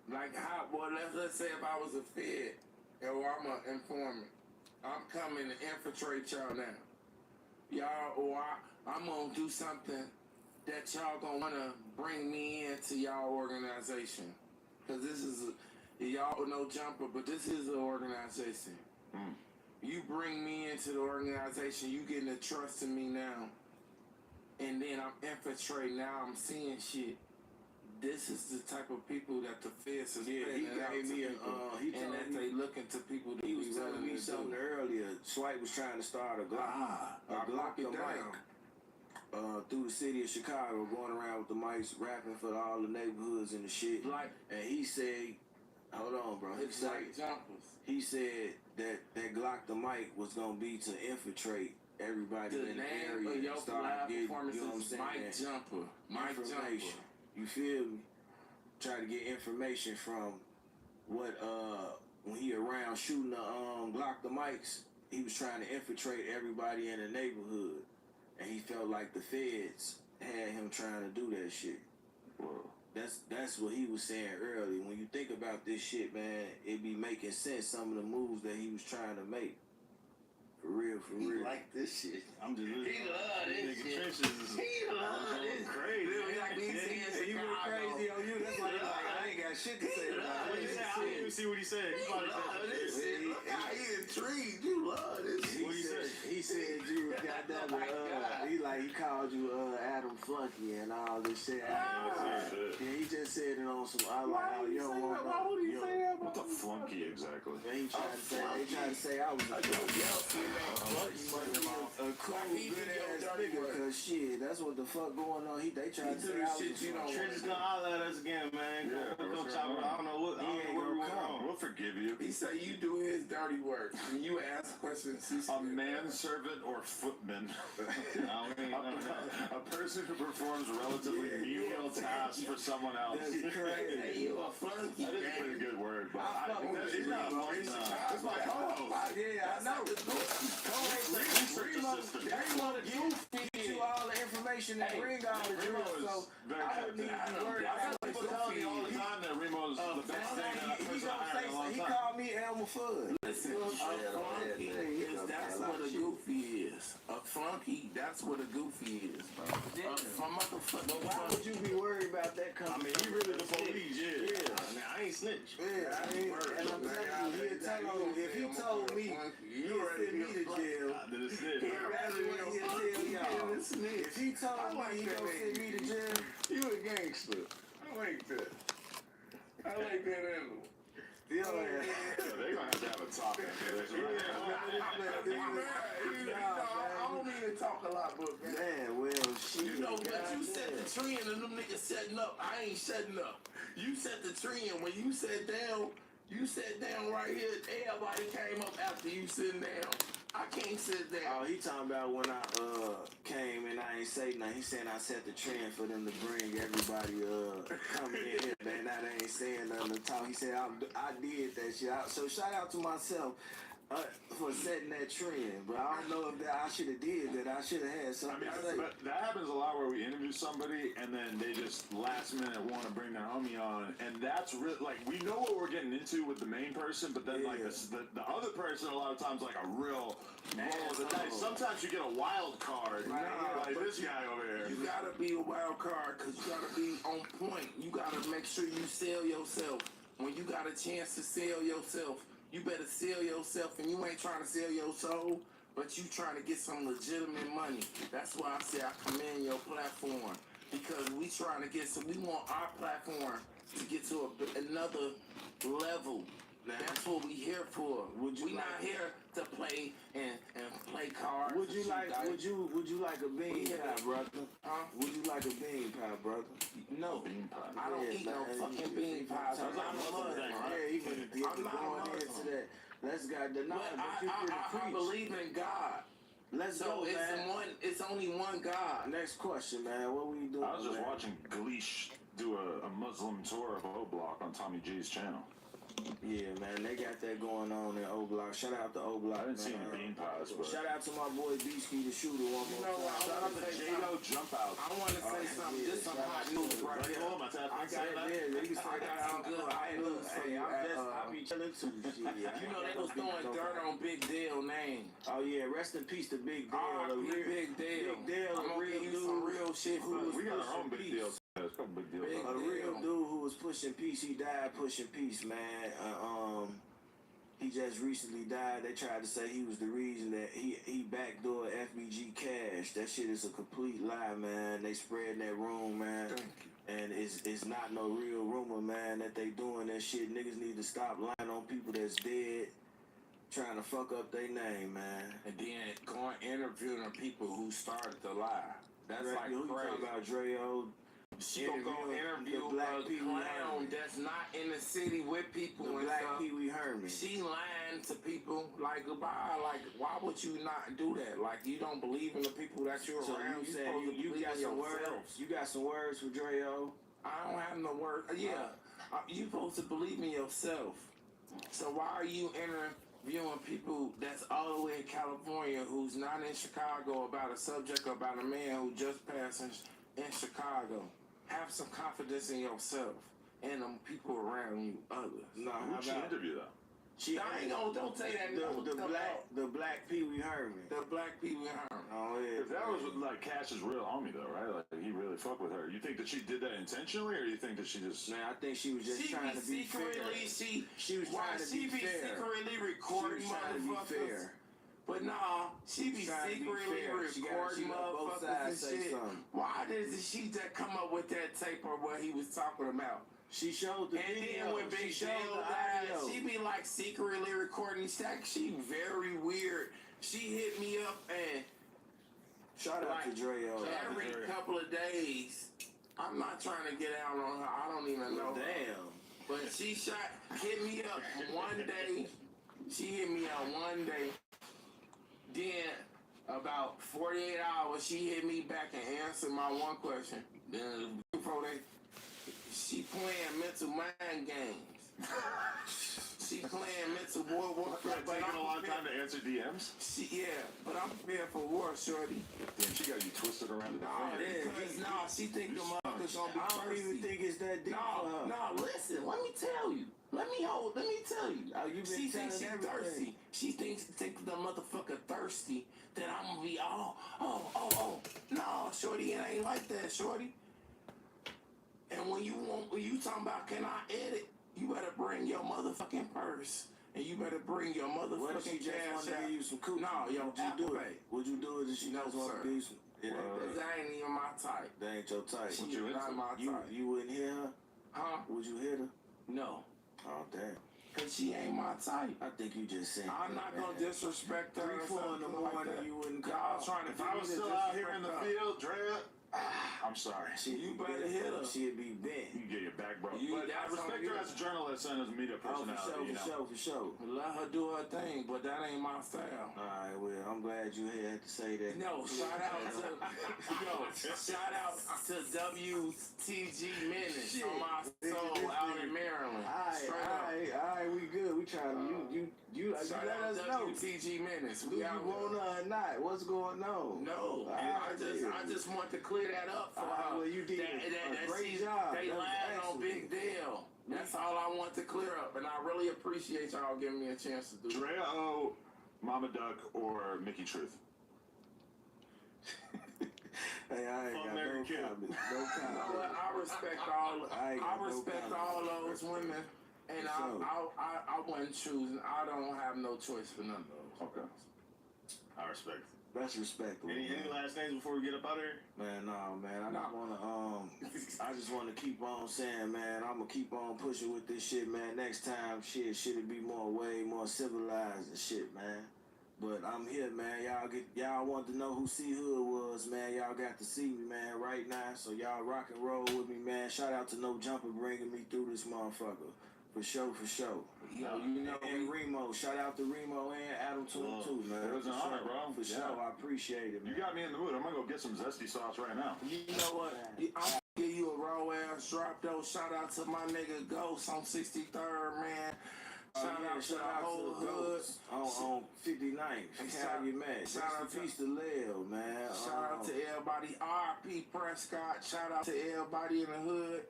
Like how, boy, let's say if I was a fed, or I'm an informant, I'm coming to infiltrate y'all now. Y'all, or I'm gonna do something that y'all gonna wanna bring me into y'all organization. Cause this is, y'all no jumper, but this is an organization. You bring me into the organization, you getting the trust in me now. And then I'm infiltrating, now I'm seeing shit. This is the type of people that the feds is he gave me they looking to people to he was telling me something earlier. Swipe was trying to start a Glock. Glock it down. through the city of Chicago, going around with the mics, rapping for all the neighborhoods and the shit. And he said, hold on, bro. He said that Glock the mic was gonna be to infiltrate everybody in the area and start getting, you know what I'm saying? Mike Jumper. Information. You feel me? Try to get information from what when he around shooting the Glock the mics, he was trying to infiltrate everybody in the neighborhood, and he felt like the feds had him trying to do that shit. Well, that's what he was saying earlier. When you think about this shit, man, it be making sense. Some of the moves that he was trying to make. For real, for real. He like this shit. I'm just listening. He love this shit. Trenches He love this crazy. He went crazy on you. That's why I ain't got shit to say about it. I didn't even see what he said. He love this shit. Look how he intrigued. You love this shit. What he said? He said you was goddamn. He called you Adam Flunky and all this shit. Yeah, he just said it on some. I like how you don't want. Why would he say that? What the flunky exactly? And he tried to say. They tried to say I was a cool, good ass nigga. Cause shit, that's what the fuck going on. They tried to say I was. Trent is gonna holler at us again, man. Don't chop it. I don't know what. He ain't gonna come. We'll forgive you. He said you do his dirty work. When you ask questions, a manservant or footman. A person who performs relatively menial tasks for someone else. That's crazy. You a flunky. That is a pretty good word, but it's not it's my co-host. Yeah, I know. Remo give you all the information and bring all the drugs, so I wouldn't even worry about it. People tell me all the time that Remo's the best thing that a person I had in a long time. He called me Elmer Fudd. Listen, a flunky that's what a goofy is. A flunky, that's what a goofy is, bro. But why would you be worried about that coming? I mean, he really the police, yeah. I ain't snitch. Yeah, and I'm telling you, he'll tell you, if he told me, he'll send me to jail. That's what he'll tell y'all. If he told me he gonna send me to jail, you a gangster. I like that. I like that animal. They're gonna have to have a talk after this, right? I don't mean to talk a lot, but man, well, shit. You know, but you set the trend and them niggas setting up. I ain't setting up. You set the trend. When you sat down right here, everybody came up after you sitting down. I can't sit down. Oh, he talking about when I came and I ain't say nothing. He saying I set the trend for them to bring everybody coming in here, man. Now they ain't saying nothing to talk. He said I did that shit. So shout out to myself for setting that trend. But I don't know if that I should have did that. I should have had something to say. But that happens a lot where we interview somebody and then they just last minute want to bring their homie on, and that's really like we know what we're getting into with the main person, but then like the other person a lot of times like a real roll of the dice. Sometimes you get a wild card, like this guy over here. You gotta be a wild card because you gotta be on point. You gotta make sure you sell yourself. When you got a chance to sell yourself, you better sell yourself, and you ain't trying to sell your soul, but you trying to get some legitimate money. That's why I say I commend your platform, because we trying to get we want our platform to get to another level. That's what we here for. We not here to play and play cards. Would you like a bean pie, brother? Huh? Would you like a bean pie, brother? No, bean pie. I don't eat no fucking bean pies. I'm not going into that. Let's go. I believe in God. Let's go, man. It's only one God. Next question, man. What we doing? I was just watching Gleesh do a Muslim tour of O Block on Tommy G's channel. Yeah, man, they got that going on in O Block. Shout out to O Block. I didn't see any bean pies, but shout out to my boy Beastie the shooter one more time. Shout out to J-Lo Jump Out. I want to say something. This is some hot news right here. I got some good hot news for you. I be chilling too. You know they was throwing dirt on Big Dale name. Oh yeah, rest in peace to Big Dale. Big Dale. Big Dale, I'm gonna give you some real shit. We got our own Big Deal. There's a couple big deals. A real dude who was pushing peace. He died pushing peace, man. He just recently died. They tried to say he was the reason that he backdoored FBG Cash. That shit is a complete lie, man. They spreading that room, man. And it's not no real rumor, man, that they doing that shit. Niggas need to stop lying on people that's dead, trying to fuck up their name, man. And then going interviewing people who started the lie. That's Dre, like who you crazy. talking about, Dreo? She gonna go interview a clown that's not in the city with people The and Black stuff. Pee Wee Herman. She lying to people like goodbye. Like, why would you not do that? Like, you don't believe in the people that you're So around. you You're saying supposed to you believe got in some yourself. words? You got some words for Dreo? I don't have no word. Yeah, you supposed to believe in yourself. So why are you interviewing people that's all the way in California who's not in Chicago about a subject about a man who just passed in Chicago? Have some confidence in yourself and them people around you, others. No, who'd she interview though? I ain't gonna, don't say that. The Black Pee Wee Herman. The Black Pee Wee Herman. Oh yeah. Because that was like Cash's real homie though, right? Like he really fucked with her. You think that she did that intentionally, or you think that she just? Man, I think she was just trying to be fair. She was trying to be fair. Secretly recording motherfuckers. But nah, she be secretly recording motherfuckers and shit. Why doesn't she just come up with that tape or what he was talking about? She showed the video. And then when Big Deal died, she be like secretly recording stuff. She very weird. She hit me up and shout out to Dreo. Every couple of days. I'm not trying to get out on her. I don't even know. Damn. But she hit me up one day. She hit me up one day. Then about 48 hours, she hit me back and answered my one question. Then before she playing mental mind games. She playing mental warfare. But taking a long time to answer DMs? But I'm prepared for war, shorty. Damn, she got you twisted around the finger. She think the motherfuckers gonna be I don't even think it's that deep for her. No, listen, let me tell you. Let me tell you. She thinks she's thirsty. She thinks the motherfucker thirsty. That I'm gonna be oh. No, shorty, it ain't like that, shorty. And when you talking about can I edit, you better bring your motherfucking purse. And you better bring your motherfucking cash out. You some cookies? No, yo, would you do it? Would you do it if she knows what to do? That ain't even my type. That ain't your type. She is not my type. You wouldn't hit her? Huh? Would you hit her? No. Oh, damn. Cause she ain't my type. I think you just saying. I'm not gonna disrespect her. 3, 4 in the morning, you wouldn't call. If I was still out here in the field, Drea, I'm sorry. You better hit her. She'd be bent. You get your back broke. But I respect her as a journalist and as a media personality. For sure. Let her do her thing, but that ain't my style. All right, well, I'm glad you had to say that. No, shout out to WTG Minutes on my soul out in Maryland. All right, we good. We trying to you let us know. WTG Minutes. Do you want her or not? What's going on? No, I just want to clear that up for her. Well, you did a great job. They lied on Big Deal. That's all I want to clear up, and I really appreciate y'all giving me a chance to do it. Drea O, Mama Duck, or Mickey Truth? Hey, I ain't got no comment. No comment. I respect all those women, and I wasn't choosing. I don't have no choice for none of those. Okay. I respect it. That's respectable. Any last things before we get up out of here? Man, no, man. I just wanna keep on saying, man, I'm gonna keep on pushing with this shit, man. Next time, shit'll be way more civilized and shit, man. But I'm here, man. Y'all want to know who CEE-HOOD was, man. Y'all got to see me, man, right now. So y'all rock and roll with me, man. Shout out to No Jumper bringing me through this motherfucker. For sure. And Remo. Shout out to Remo and Adam 22, man. It was an honor, bro. For sure. I appreciate it, man. You got me in the mood. I'm gonna go get some zesty sauce right now. You know what? I'm gonna give you a raw ass drop, though. Shout out to my nigga Ghost on 63rd, man. Shout out to the whole hood. On 59th. How you mad? Shout out to Peace to Lil, man. Shout out to everybody. R.P. Prescott. Shout out to everybody in the hood.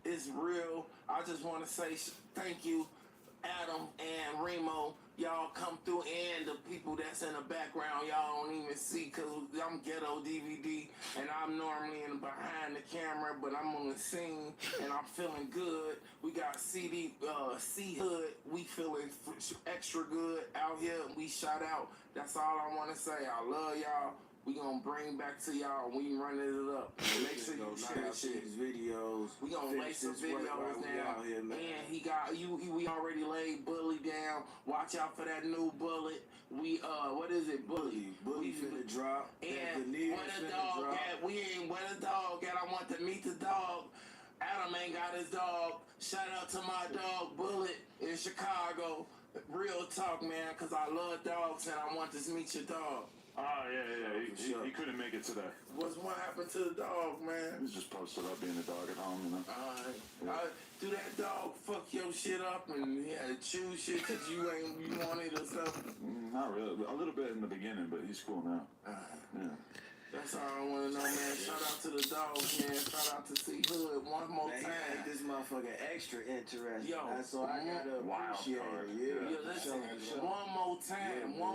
It's real. I just want to say thank you, Adam and Remo. Y'all come through, and the people that's in the background, y'all don't even see, because I'm ghetto DVD, and I'm normally behind the camera, but I'm on the scene, and I'm feeling good. We got CEE-HOOD. We feeling extra good out here. We shout out. That's all I want to say. I love y'all. We gonna bring back to y'all and we running it up. Make sure you share that shit. These videos. We gonna lay some videos down. Here, man. And he got you. We already laid Bully down. Watch out for that new Bullet. We what is it, Bully? Bully finna drop. And where the dog at? We ain't where the dog at. I want to meet the dog. Adam ain't got his dog. Shout out to my dog Bullet in Chicago. Real talk, man, cause I love dogs and I want to meet your dog. Oh, yeah. He couldn't make it today. What happened to the dog, man? He's just posted up being a dog at home, you know. Do that dog fuck your shit up and he had to chew shit cause you wanted or something? Not really. A little bit in the beginning, but he's cool now. Yeah. That's all I want to know, man. Shout out to the dogs, man. Shout out to CEE-HOOD one more time. He made this motherfucker extra interesting. Yo, so I gotta appreciate it. Yeah, listen. One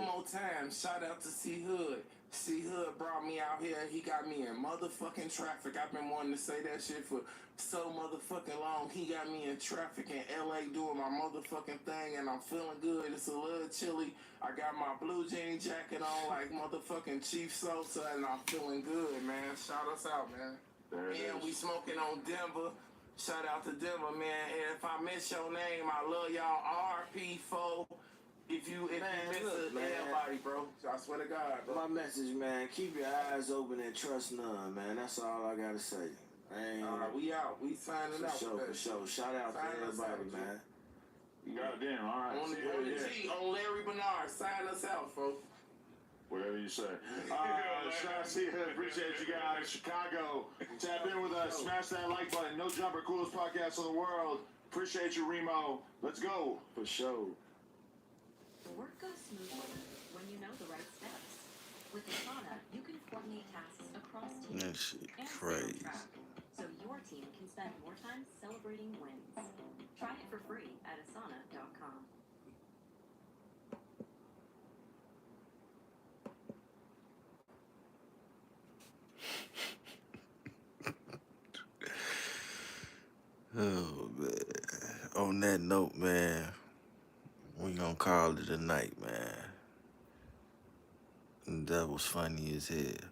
more time. Shout out to CEE-HOOD. CEE-HOOD brought me out here. He got me in motherfucking traffic. I've been wanting to say that shit for so motherfucking long. He got me in traffic in LA doing my motherfucking thing, and I'm feeling good. It's a little chilly. I got my blue jean jacket on like motherfucking Chief Sosa, and I'm feeling good, man. Shout us out, man. And we smoking on Denver. Shout out to Denver, man. And if I miss your name, I love y'all. RP4. If you miss everybody, bro. I swear to God, bro. My message, man, keep your eyes open and trust none, man. That's all I gotta say. We out. We signing out. For sure. Shout out to everybody, man. Goddamn, all right. On Larry Bernard. Sign us out, folks. Whatever you say. Shout out to CEE-HOOD. Appreciate you guys. Chicago. Tap in with us. Smash that like button. No Jumper. Coolest podcast in the world. Appreciate you, Remo. Let's go. For sure. The work goes smoothly when you know the right steps. With Asana, you can coordinate tasks across teams That shit and crazy. stay on track, so your team can spend more time celebrating wins. Try it for free at asana.com. Oh, man. On that note, man, we gonna call it a night, man. That was funny as hell.